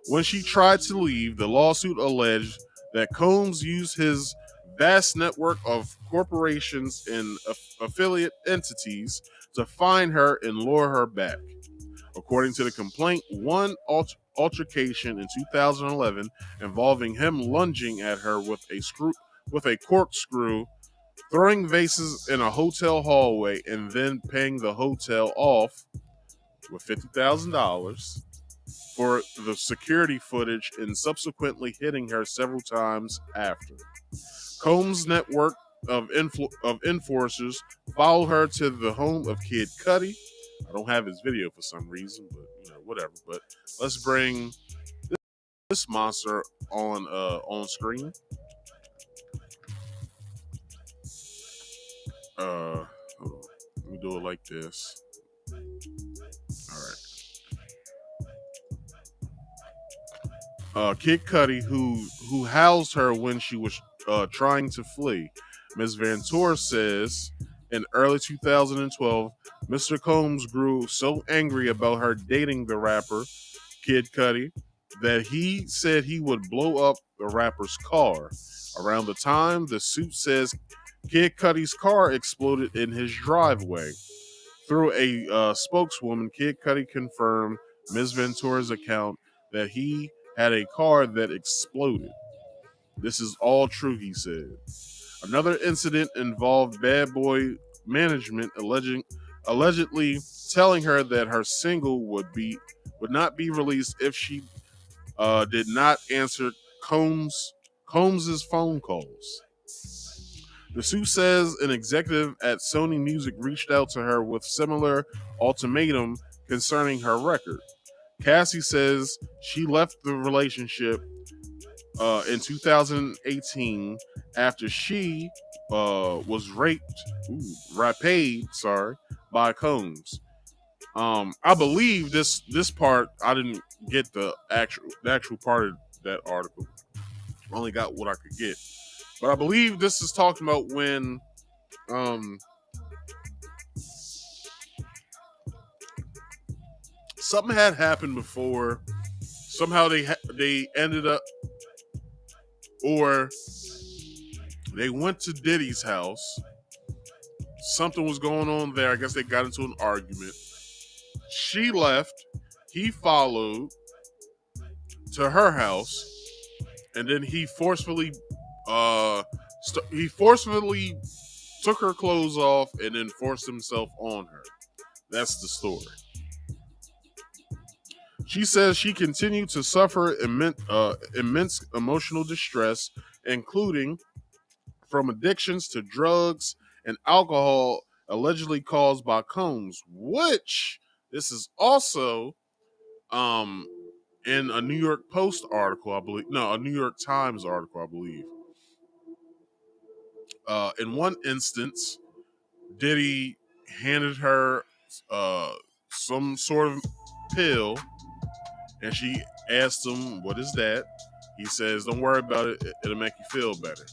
[SPEAKER 1] When she tried to leave, the lawsuit alleged that Combs used his vast network of corporations and affiliate entities to find her and lure her back. According to the complaint, one altercation in 2011 involving him lunging at her with a corkscrew, throwing vases in a hotel hallway, and then paying the hotel off with $50,000 for the security footage and subsequently hitting her several times after. Combs' network of enforcers followed her to the home of Kid Cudi. I don't have his video for some reason, but whatever. But let's bring this monster on screen. Hold on. Let me do it like this. All right. Kid Cudi, who housed her when she was trying to flee. Ms. Ventura says in early 2012, Mr. Combs grew so angry about her dating the rapper Kid Cudi that he said he would blow up the rapper's car. Around the time, the suit says Kid Cudi's car exploded in his driveway. Through a spokeswoman, Kid Cudi confirmed Ms. Ventura's account that he had a car that exploded. This is all true, he said. Another incident involved Bad Boy management allegedly telling her that her single would not be released if she did not answer Combs's phone calls. The suit says an executive at Sony Music reached out to her with similar ultimatum concerning her record. Cassie says she left the relationship in 2018 after she was raped by Combs. I believe this part, I didn't get the actual part of that article. I only got what I could get. But I believe this is talking about when something had happened before. Somehow they ended up, or they went to Diddy's house. Something was going on there. I guess they got into an argument. She left. He followed to her house, and then he forcefully took her clothes off and then forced himself on her. That's the story. She says she continued to suffer immense emotional distress, including from addictions to drugs and alcohol allegedly caused by Combs, which this is also in a New York Post article, I believe. No, a New York Times article, I believe. In one instance, Diddy handed her some sort of pill, and she asked him, "What is that?" He says, "Don't worry about it. It'll make you feel better."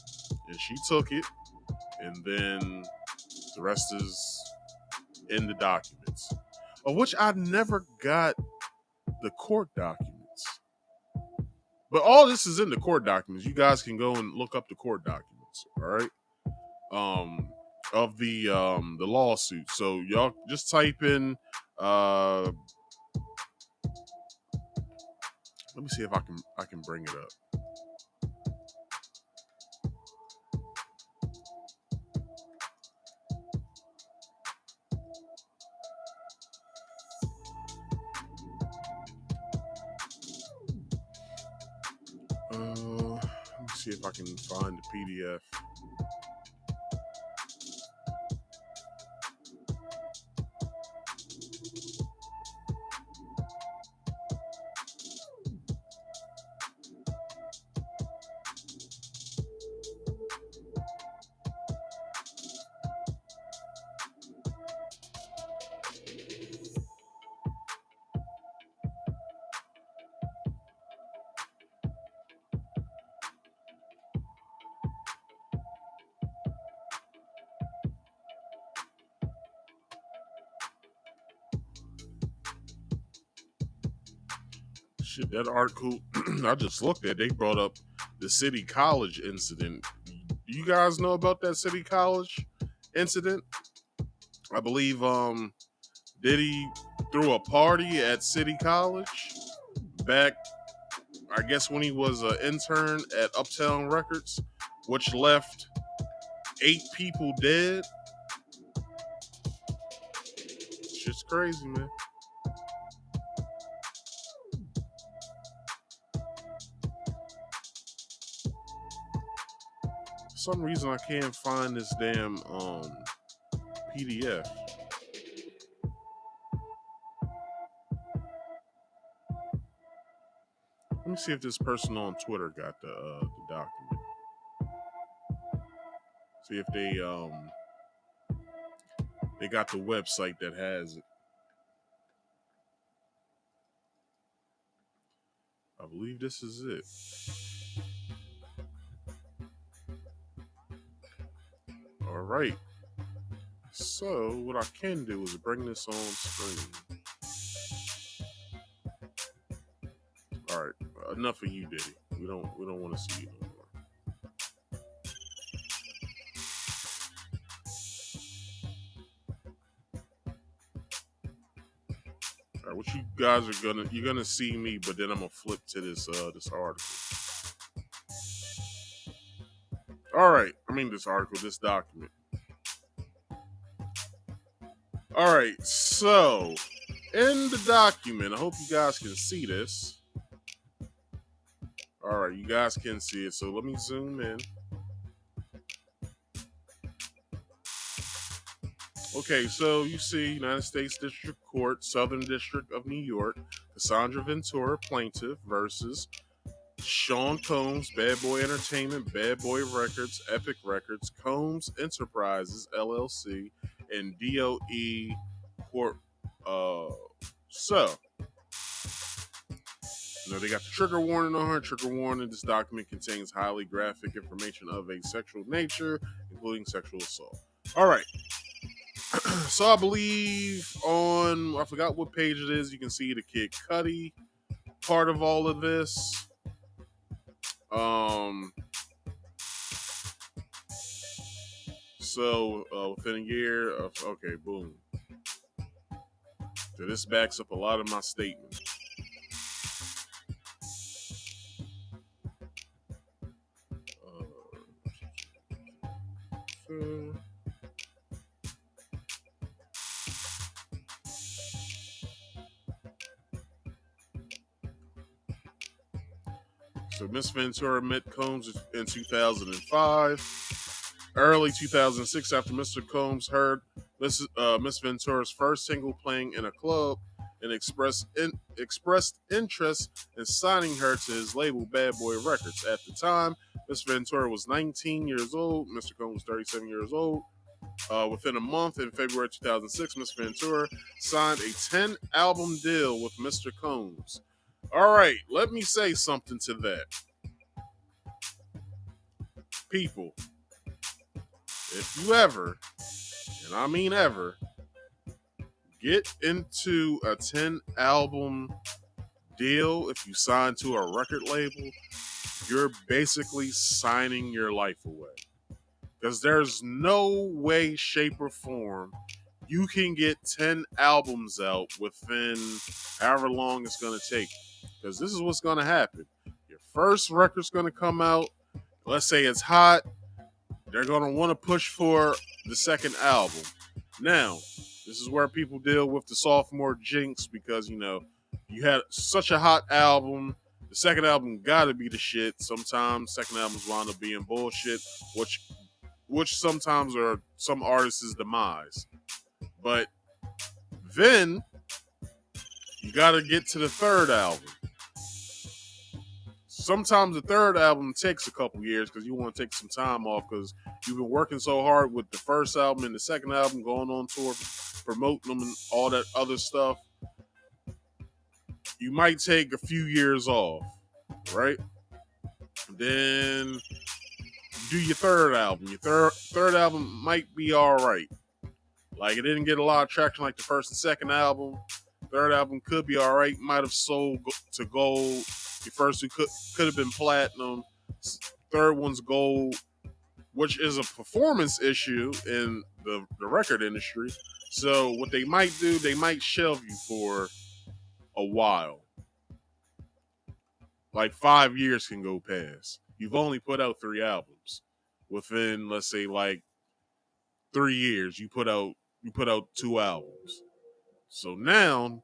[SPEAKER 1] And she took it, and then the rest is in the documents. of which I never got the court documents. But all this is in the court documents. You guys can go and look up the court documents, all right? Of the lawsuit. So y'all just type in let me see if I can bring it up. Let me see if I can find the PDF. Shit, that article I just looked at, they brought up the City College incident. Do you guys know about that City College incident? I believe Diddy threw a party at City College back, I guess, when he was an intern at Uptown Records, which left 8 people dead. Shit's crazy, man. For some reason I can't find this damn PDF. Let me see if this person on Twitter got the document. See if they got the website that has it. I believe this is it. All right. So what I can do is bring this on screen. All right. Enough of you, Diddy. We don't want to see you no more. All right. What you guys are you're gonna see me, but then I'm gonna flip to this article. All right. I mean this document. All right. So in the document, I hope you guys can see this. All right, you guys can see it. So let me zoom in. Okay, so you see United States District Court, Southern District of New York, Cassandra Ventura, plaintiff, versus Sean Combs, Bad Boy Entertainment, Bad Boy Records, Epic Records, Combs Enterprises, LLC, and DOE Corp. So, they got the trigger warning on her. Trigger warning, this document contains highly graphic information of a sexual nature, including sexual assault. All right. So I believe I forgot what page it is, you can see the Kid Cudi part of all of this. So within a year of, okay, boom. So this backs up a lot of my statements. So Miss Ventura met Combs in 2005. Early 2006, after Mr. Combs heard Miss Ventura's first single playing in a club and expressed interest in signing her to his label Bad Boy Records. At the time, Miss Ventura was 19 years old. Mr. Combs was 37 years old. Within a month, in February 2006, Miss Ventura signed a 10-album deal with Mr. Combs. All right, let me say something to that. People, if you ever, and I mean ever, get into a 10 album deal, if you sign to a record label, you're basically signing your life away. Because there's no way, shape, or form you can get 10 albums out within however long it's going to take. Because this is what's going to happen. Your first record's going to come out. Let's say it's hot. They're going to want to push for the second album. Now, this is where people deal with the sophomore jinx because, you had such a hot album. The second album got to be the shit. Sometimes second albums wind up being bullshit, which sometimes are some artists' demise. But then you got to get to the third album. Sometimes the third album takes a couple years because you want to take some time off because you've been working so hard with the first album and the second album, going on tour, promoting them and all that other stuff. You might take a few years off, right? Then you do your third album. Your third album might be all right. Like, it didn't get a lot of traction like the first and second album. Third album could be all right. Might have sold to gold. Your first two could have been platinum. Third one's gold, which is a performance issue in the record industry. So what they might do, they might shelve you for a while. Like 5 years can go past. You've only put out 3 albums. Within, let's say, like 3 years, you put out 2 albums. So now,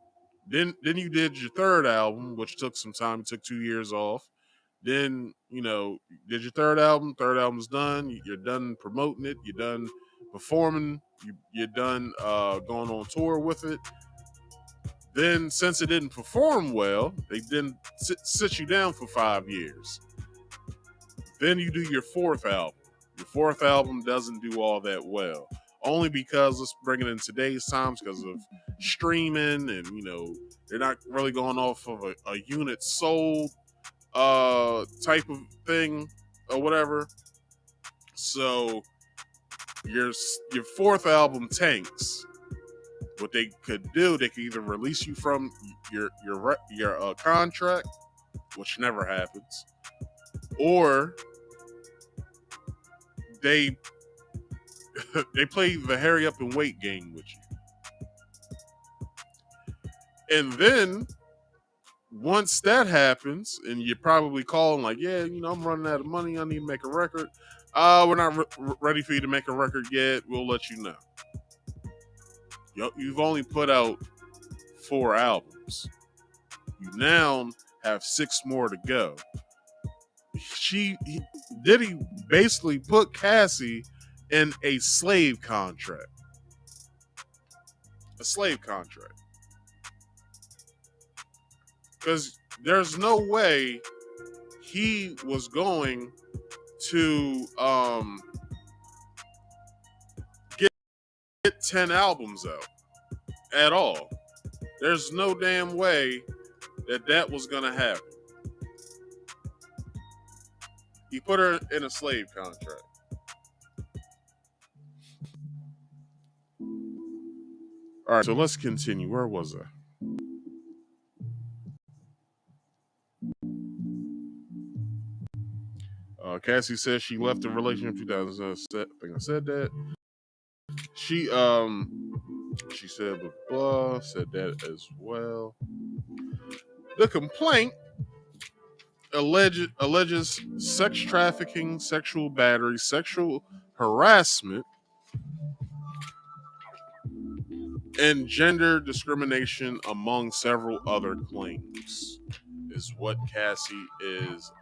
[SPEAKER 1] then you did your third album, which took some time. You took 2 years off. Then, did your third album. Third album's done. You're done promoting it. You're done performing. You're done going on tour with it. Then, since it didn't perform well, they didn't sit you down for 5 years. Then you do your fourth album. Your fourth album doesn't do all that well. Only because, let's bring it in today's times, because of streaming and, they're not really going off of a unit sold type of thing or whatever. So your fourth album tanks. What they could do, they could either release you from your contract, which never happens, or they play the hurry up and wait game with you. And then once that happens, and you're probably calling like, yeah, I'm running out of money. I need to make a record. We're not ready for you to make a record yet. We'll let you know. You've only put out 4 albums. You now have 6 more to go. Diddy basically put Cassie in a slave contract. A slave contract. Because there's no way he was going to get 10 albums out at all. There's no damn way that was going to happen. He put her in a slave contract. All right, so let's continue. Where was I? Cassie says she left the relationship in 2007. I think I said that. She said blah, said that as well. The complaint alleges sex trafficking, sexual battery, sexual harassment, and gender discrimination, among several other claims, is what Cassie is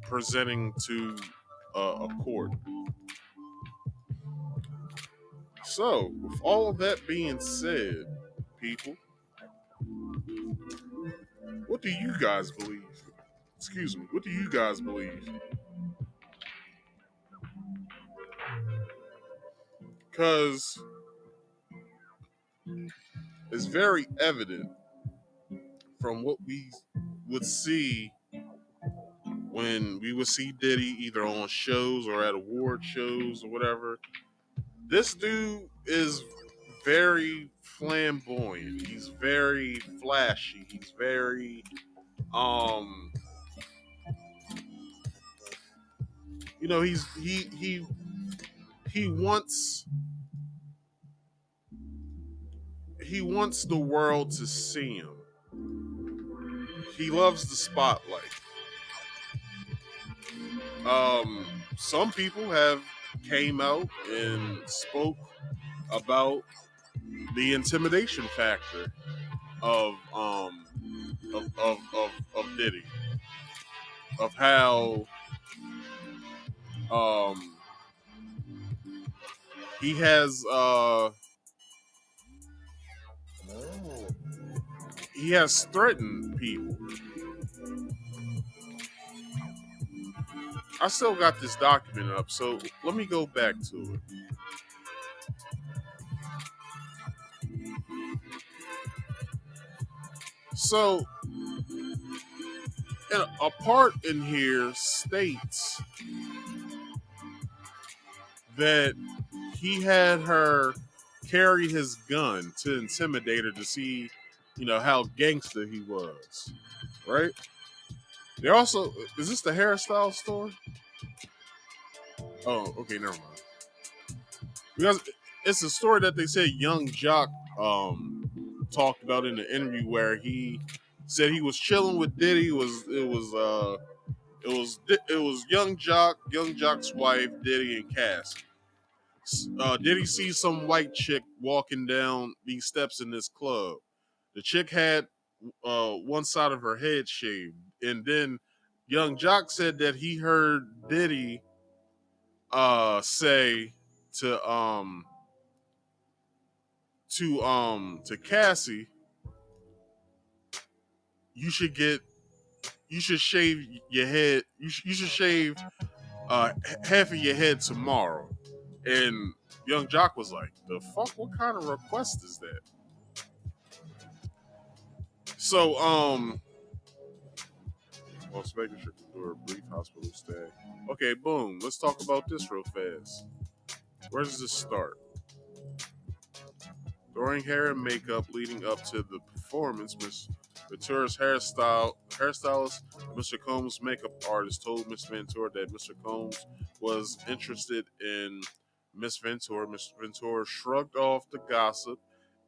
[SPEAKER 1] presenting to a court. So, with all of that being said, people, what do you guys believe? Excuse me, what do you guys believe? Because it's very evident from what we would see when we would see Diddy either on shows or at award shows or whatever. This dude is very flamboyant. He's very flashy. He's very he wants the world to see him. He loves the spotlight. Some people have came out and spoke about the intimidation factor of Diddy, of how he has threatened people. I still got this document up, so let me go back to it. So, a part in here states that he had her carry his gun to intimidate her to see, how gangster he was, right? They also, is this the hairstyle store? Oh, okay, never mind. Because it's a story that they said Young Jock talked about in the interview where he said he was chilling with Diddy. It was Young Jock's wife, Diddy, and Cassie. Diddy sees some white chick walking down these steps in this club. The chick had one side of her head shaved, and then Young Jock said that he heard Diddy say to Cassie, you should shave your head. You should shave half of your head tomorrow. And Young Jock was like, the fuck? What kind of request is that? So, well, making sure to do a brief hospital stay. Okay, boom. Let's talk about this real fast. Where does this start? During hair and makeup leading up to the performance, Miss Ventura's hairstylist, Mr. Combs' makeup artist told Miss Ventura that Mr. Combs was interested in Miss Ventura. Miss Ventura shrugged off the gossip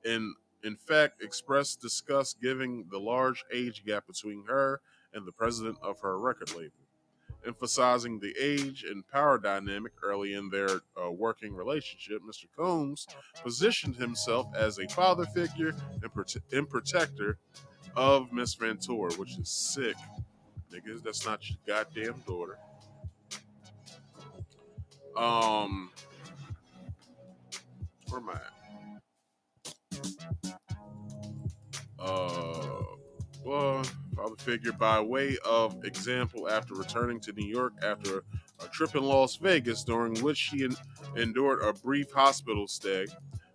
[SPEAKER 1] and, in fact, expressed disgust given the large age gap between her and the president of her record label. Emphasizing the age and power dynamic early in their working relationship, Mr. Combs positioned himself as a father figure and protector of Miss Ventura, which is sick. Niggas, that's not your goddamn daughter. Where am I at? Well, father figure by way of example after returning to New York after a trip in Las Vegas, during which she endured a brief hospital stay.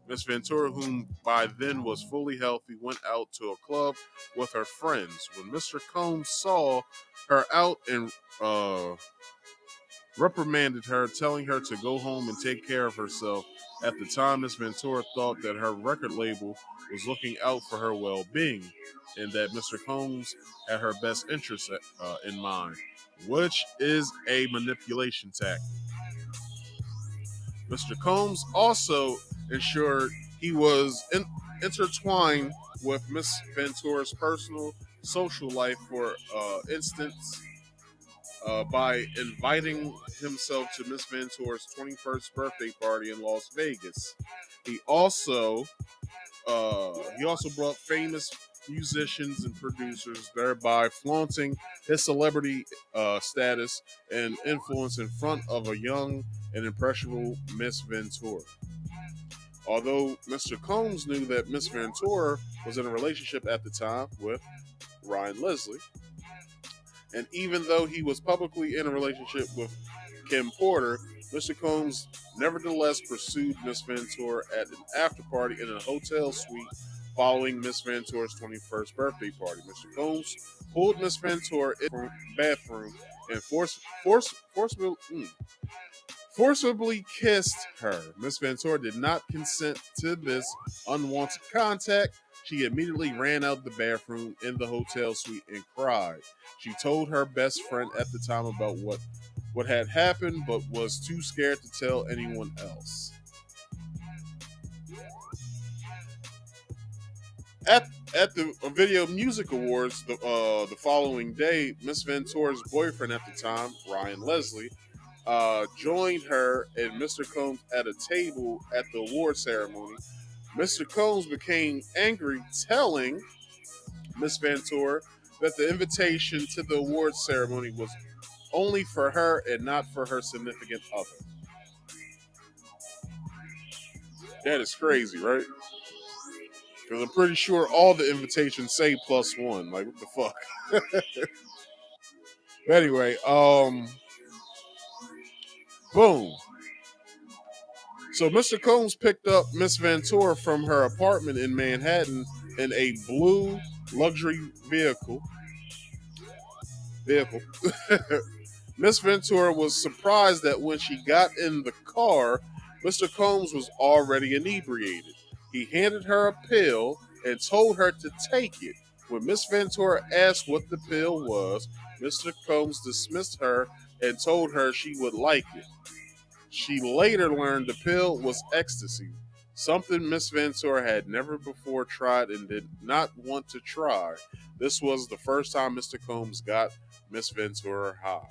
[SPEAKER 1] Miss Ventura, whom by then was fully healthy, went out to a club with her friends. When Mr. Combs saw her out and reprimanded her, telling her to go home and take care of herself. At the time, Miss Ventura thought that her record label was looking out for her well-being and that Mr. Combs had her best interests in mind, which is a manipulation tactic. Mr. Combs also ensured he was intertwined with Miss Ventura's personal social life, for instance, by inviting himself to Miss Ventura's 21st birthday party in Las Vegas. He also brought famous musicians and producers, thereby flaunting his celebrity status and influence in front of a young and impressionable Miss Ventura. Although Mr. Combs knew that Miss Ventura was in a relationship at the time with Ryan Leslie, and even though he was publicly in a relationship with Kim Porter, Mr. Combs nevertheless pursued Miss Ventura at an after party in a hotel suite following Miss Ventura's 21st birthday party. Mr. Combs pulled Miss Ventura in the bathroom and forcibly kissed her. Miss Ventura did not consent to this unwanted contact. She immediately ran out the bathroom in the hotel suite and cried. She told her best friend at the time about what had happened, but was too scared to tell anyone else. At the Video Music Awards the following day, Miss Ventura's boyfriend at the time, Ryan Leslie, joined her and Mr. Combs at a table at the award ceremony. Mr. Combs became angry, telling Miss Ventura that the invitation to the award ceremony was only for her and not for her significant other. That is crazy, right? Because I'm pretty sure all the invitations say +1. Like, what the fuck? Anyway, boom. So Mr. Combs picked up Miss Ventura from her apartment in Manhattan in a blue luxury vehicle. Miss Ventura was surprised that when she got in the car, Mr. Combs was already inebriated. He handed her a pill and told her to take it. When Miss Ventura asked what the pill was, Mr. Combs dismissed her and told her she would like it. She later learned the pill was ecstasy, something Miss Ventura had never before tried and did not want to try. This was the first time Mr. Combs got Miss Ventura high.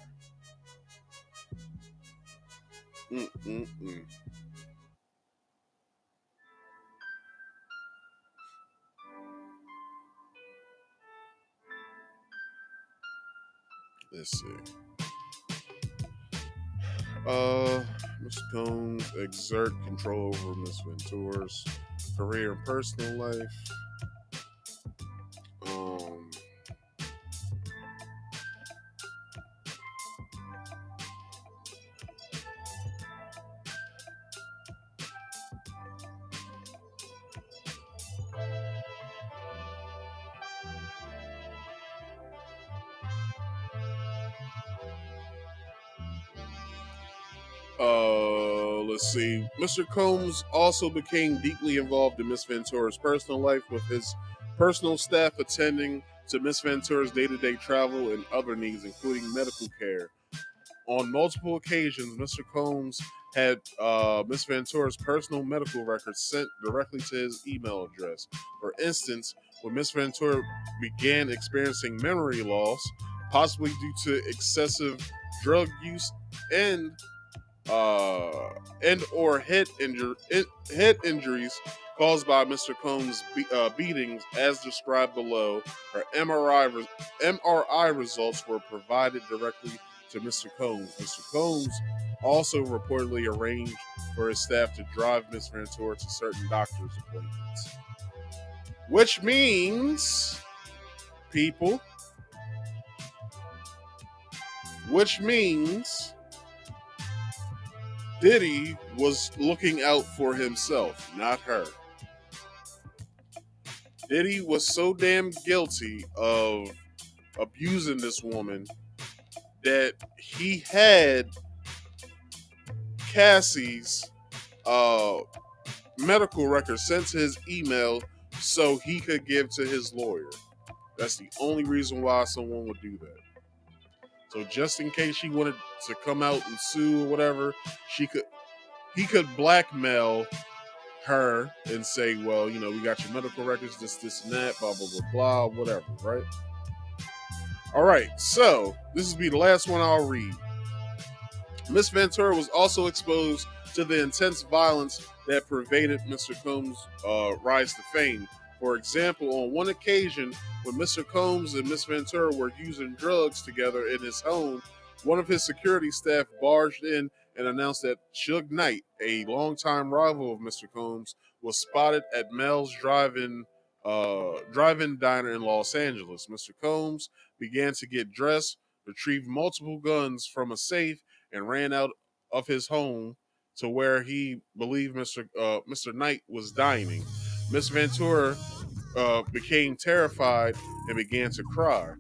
[SPEAKER 1] Let's see. Mr. Combs exert control over Miss Ventura's career and personal life. Let's see. Mr. Combs also became deeply involved in Miss Ventura's personal life, with his personal staff attending to Miss Ventura's day-to-day travel and other needs, including medical care. On multiple occasions, Mr. Combs had Miss Ventura's personal medical records sent directly to his email address. For instance, when Miss Ventura began experiencing memory loss, possibly due to excessive drug use and or head injuries caused by Mr. Combs' beatings, as described below, her MRI results were provided directly to Mr. Combs. Mr. Combs also reportedly arranged for his staff to drive Miss Ventura to certain doctor's appointments. Which means, people, Diddy was looking out for himself, not her. Diddy was so damn guilty of abusing this woman that he had Cassie's medical records sent to his email so he could give to his lawyer. That's the only reason why someone would do that. So just in case she wanted to come out and sue or whatever, he could blackmail her and say, well, you know, we got your medical records, this and that, blah, blah, blah, blah, whatever, right? All right, so this will be the last one I'll read. Miss Ventura was also exposed to the intense violence that pervaded Mr. Combs' rise to fame. For example, on one occasion, when Mr. Combs and Miss Ventura were using drugs together in his home, one of his security staff barged in and announced that Suge Knight, a longtime rival of Mr. Combs, was spotted at Mel's drive-in diner in Los Angeles. Mr. Combs began to get dressed, retrieved multiple guns from a safe, and ran out of his home to where he believed Mr. Knight was dining. Miss Ventura became terrified and began to cry.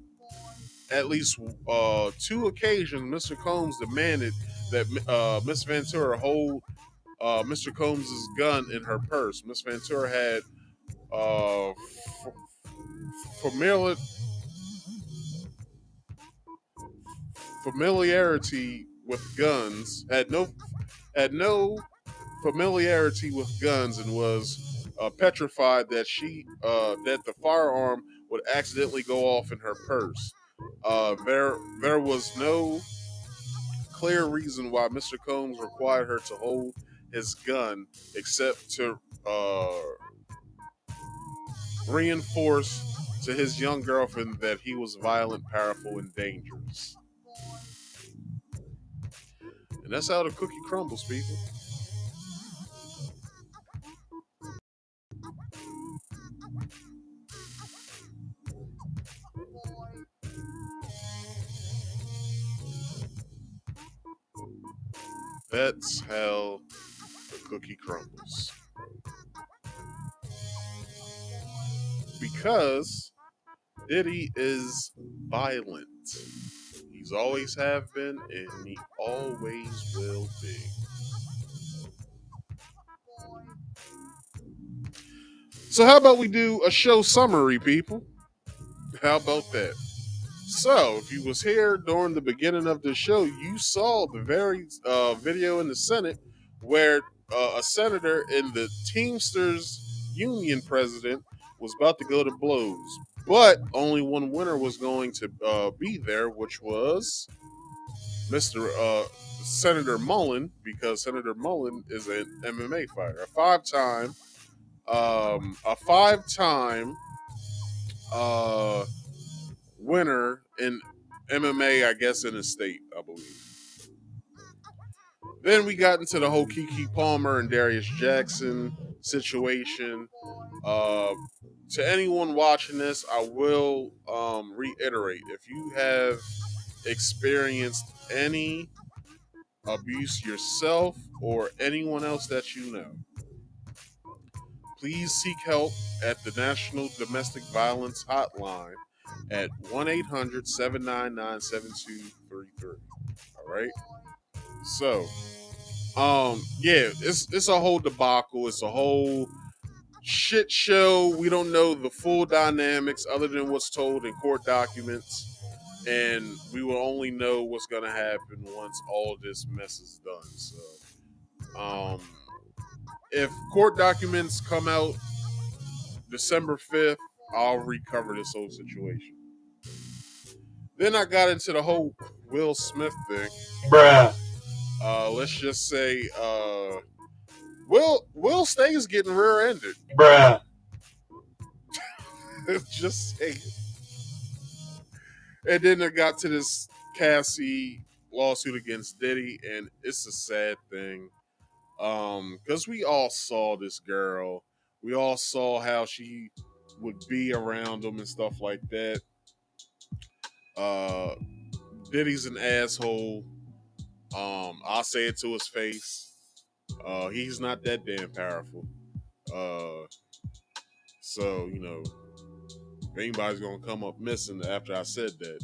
[SPEAKER 1] At least 2 occasions, Mr. Combs demanded that Miss Ventura hold Mr. Combs' gun in her purse. Miss Ventura had familiarity with guns, had no familiarity with guns, and was petrified that that the firearm would accidentally go off in her purse. There was no clear reason why Mr. Combs required her to hold his gun except to reinforce to his young girlfriend that he was violent, powerful, and dangerous. And that's how the cookie crumbles, people. That's how the cookie crumbles. Because Diddy is violent. He's always have been, and he always will be. So how about we do a show summary, people? How about that? So, if you was here during the beginning of the show, you saw the very video in the Senate where a senator in the Teamsters Union President was about to go to blows. But only one winner was going to be there, which was Mr. Senator Mullin, because Senator Mullin is an MMA fighter, a five-time winner in MMA, I guess, in his state, I believe. Then we got into the whole Keke Palmer and Darius Jackson situation. To anyone watching this, I will reiterate, if you have experienced any abuse yourself or anyone else that you know, please seek help at the National Domestic Violence Hotline at 1-800-799-7233. All right. So, yeah, it's a whole debacle. It's a whole shit show. We don't know the full dynamics other than what's told in court documents, and we will only know what's gonna happen once all this mess is done. So, if court documents come out December 5th, I'll recover this whole situation. Then I got into the whole Will Smith thing.
[SPEAKER 5] Bruh.
[SPEAKER 1] Let's just say Will stays getting rear-ended.
[SPEAKER 5] Bruh.
[SPEAKER 1] Just saying. And then I got to this Cassie lawsuit against Diddy, and it's a sad thing. Because we all saw this girl. We all saw how she would be around him and stuff like that. Diddy's an asshole. I'll say it to his face. He's not that damn powerful. So, you know, if anybody's gonna come up missing after I said that,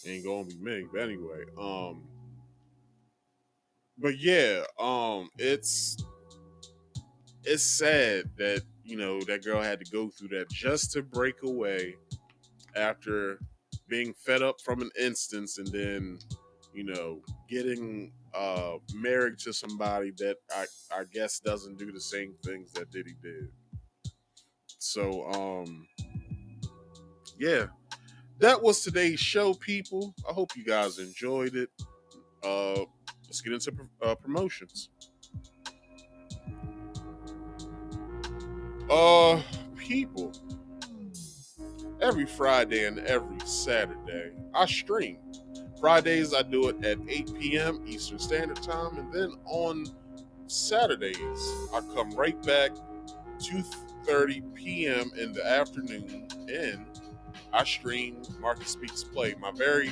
[SPEAKER 1] it ain't gonna be me. But anyway, but yeah, it's sad that, you know, that girl had to go through that just to break away after being fed up from an instance, and then, you know, getting married to somebody that I guess doesn't do the same things that Diddy did. So, yeah, that was today's show, people. I hope you guys enjoyed it. Let's get into promotions. People, every Friday and every Saturday, I stream. Fridays, I do it at 8 p.m. Eastern Standard Time, and then on Saturdays, I come right back 2:30 p.m. in the afternoon, and I stream Market Speaks Play, my very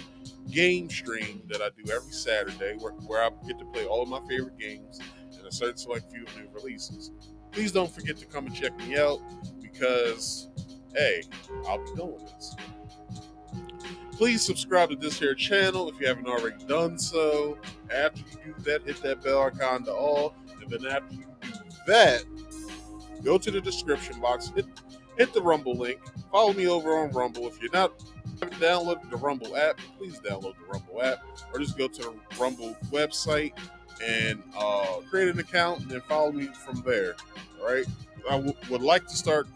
[SPEAKER 1] game stream that I do every Saturday, where I get to play all of my favorite games and a certain select few of new releases. Please don't forget to come and check me out, because, hey, I'll be doing this. Please subscribe to this here channel if you haven't already done so. After you do that, hit that bell icon to all. And then after you do that, go to the description box, hit the Rumble link. Follow me over on Rumble. If you're not downloading the Rumble app, please download the Rumble app, or just go to the Rumble website and create an account and then follow me from there. All right. I would like to start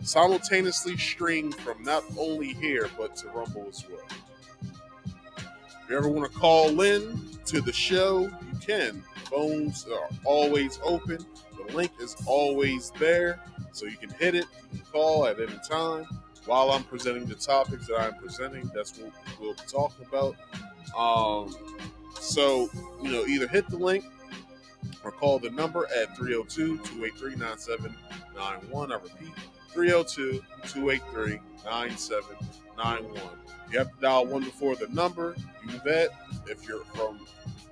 [SPEAKER 1] simultaneously stream from not only here but to Rumble as well. If you ever want to call in to the show, you can. Phones are always open. The link is always there, so you can hit it. You can call at any time while I'm presenting the topics that I'm presenting. That's what we'll be talking about. So, either hit the link or call the number at 302-283-9791. I repeat, 302-283-9791. You have to dial 1 before the number. Do that. If you're from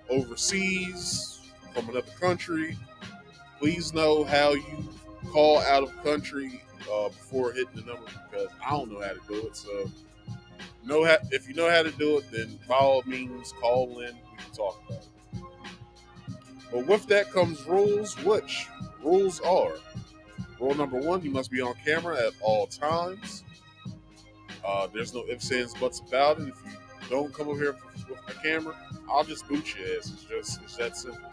[SPEAKER 1] overseas, from another country, please know how you call out of country before hitting the number, because I don't know how to do it. So, if you know how to do it, then by all means, call in. We can talk about it. But with that comes rules, which rules are: rule number 1, you must be on camera at all times. There's no ifs, ands, buts about it. If you don't come over here with a camera, I'll just boot your ass. It's that simple.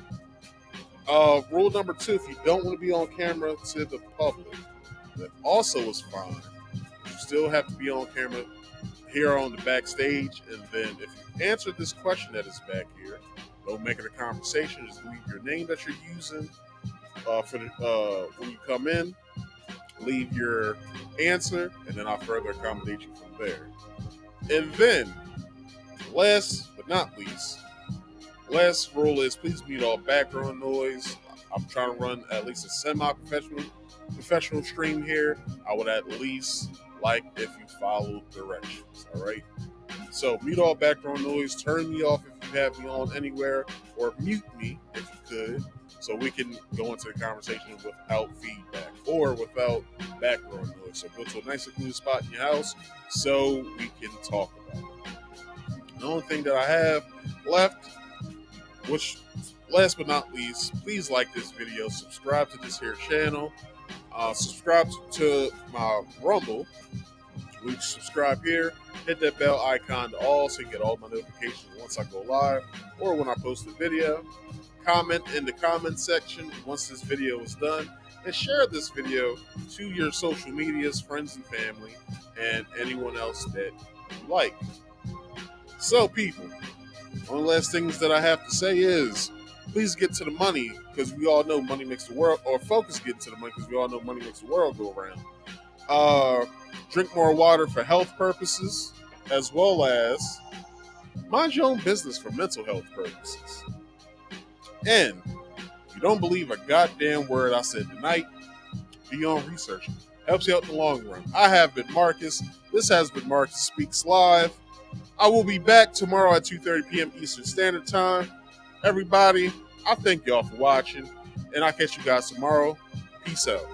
[SPEAKER 1] Rule number 2, if you don't want to be on camera to the public, that also is fine. You still have to be on camera here on the backstage. And then if you answer this question that is back here, don't make it a conversation. Just leave your name that you're using when you come in. Leave your answer, and then I'll further accommodate you from there. And then, last but not least, last rule is please mute all background noise. I'm trying to run at least a semi-professional stream here. I would at least like if you follow directions, all right? So mute all background noise, turn me off if you have me on anywhere, or mute me if you could, so we can go into the conversation without feedback or without background noise. So go to a nice secluded spot in your house so we can talk about it. The only thing that I have left, which last but not least, please like this video, subscribe to this here channel, subscribe to my Rumble. We subscribe here, hit that bell icon to all so you get all my notifications once I go live or when I post a video. Comment in the comment section once this video is done, and share this video to your social medias, friends and family, and anyone else that you like. So people, one of the last things that I have to say is please get to the money, because we all know money makes the world, or focus getting to the money because we all know money makes the world go around. Drink more water for health purposes, as well as mind your own business for mental health purposes. And if you don't believe a goddamn word I said tonight, do your own research. Helps you out in the long run. I have been Marcus. This has been Marcus Speaks Live. I will be back tomorrow at 2:30 p.m. Eastern Standard Time. Everybody, I thank y'all for watching, and I'll catch you guys tomorrow. Peace out.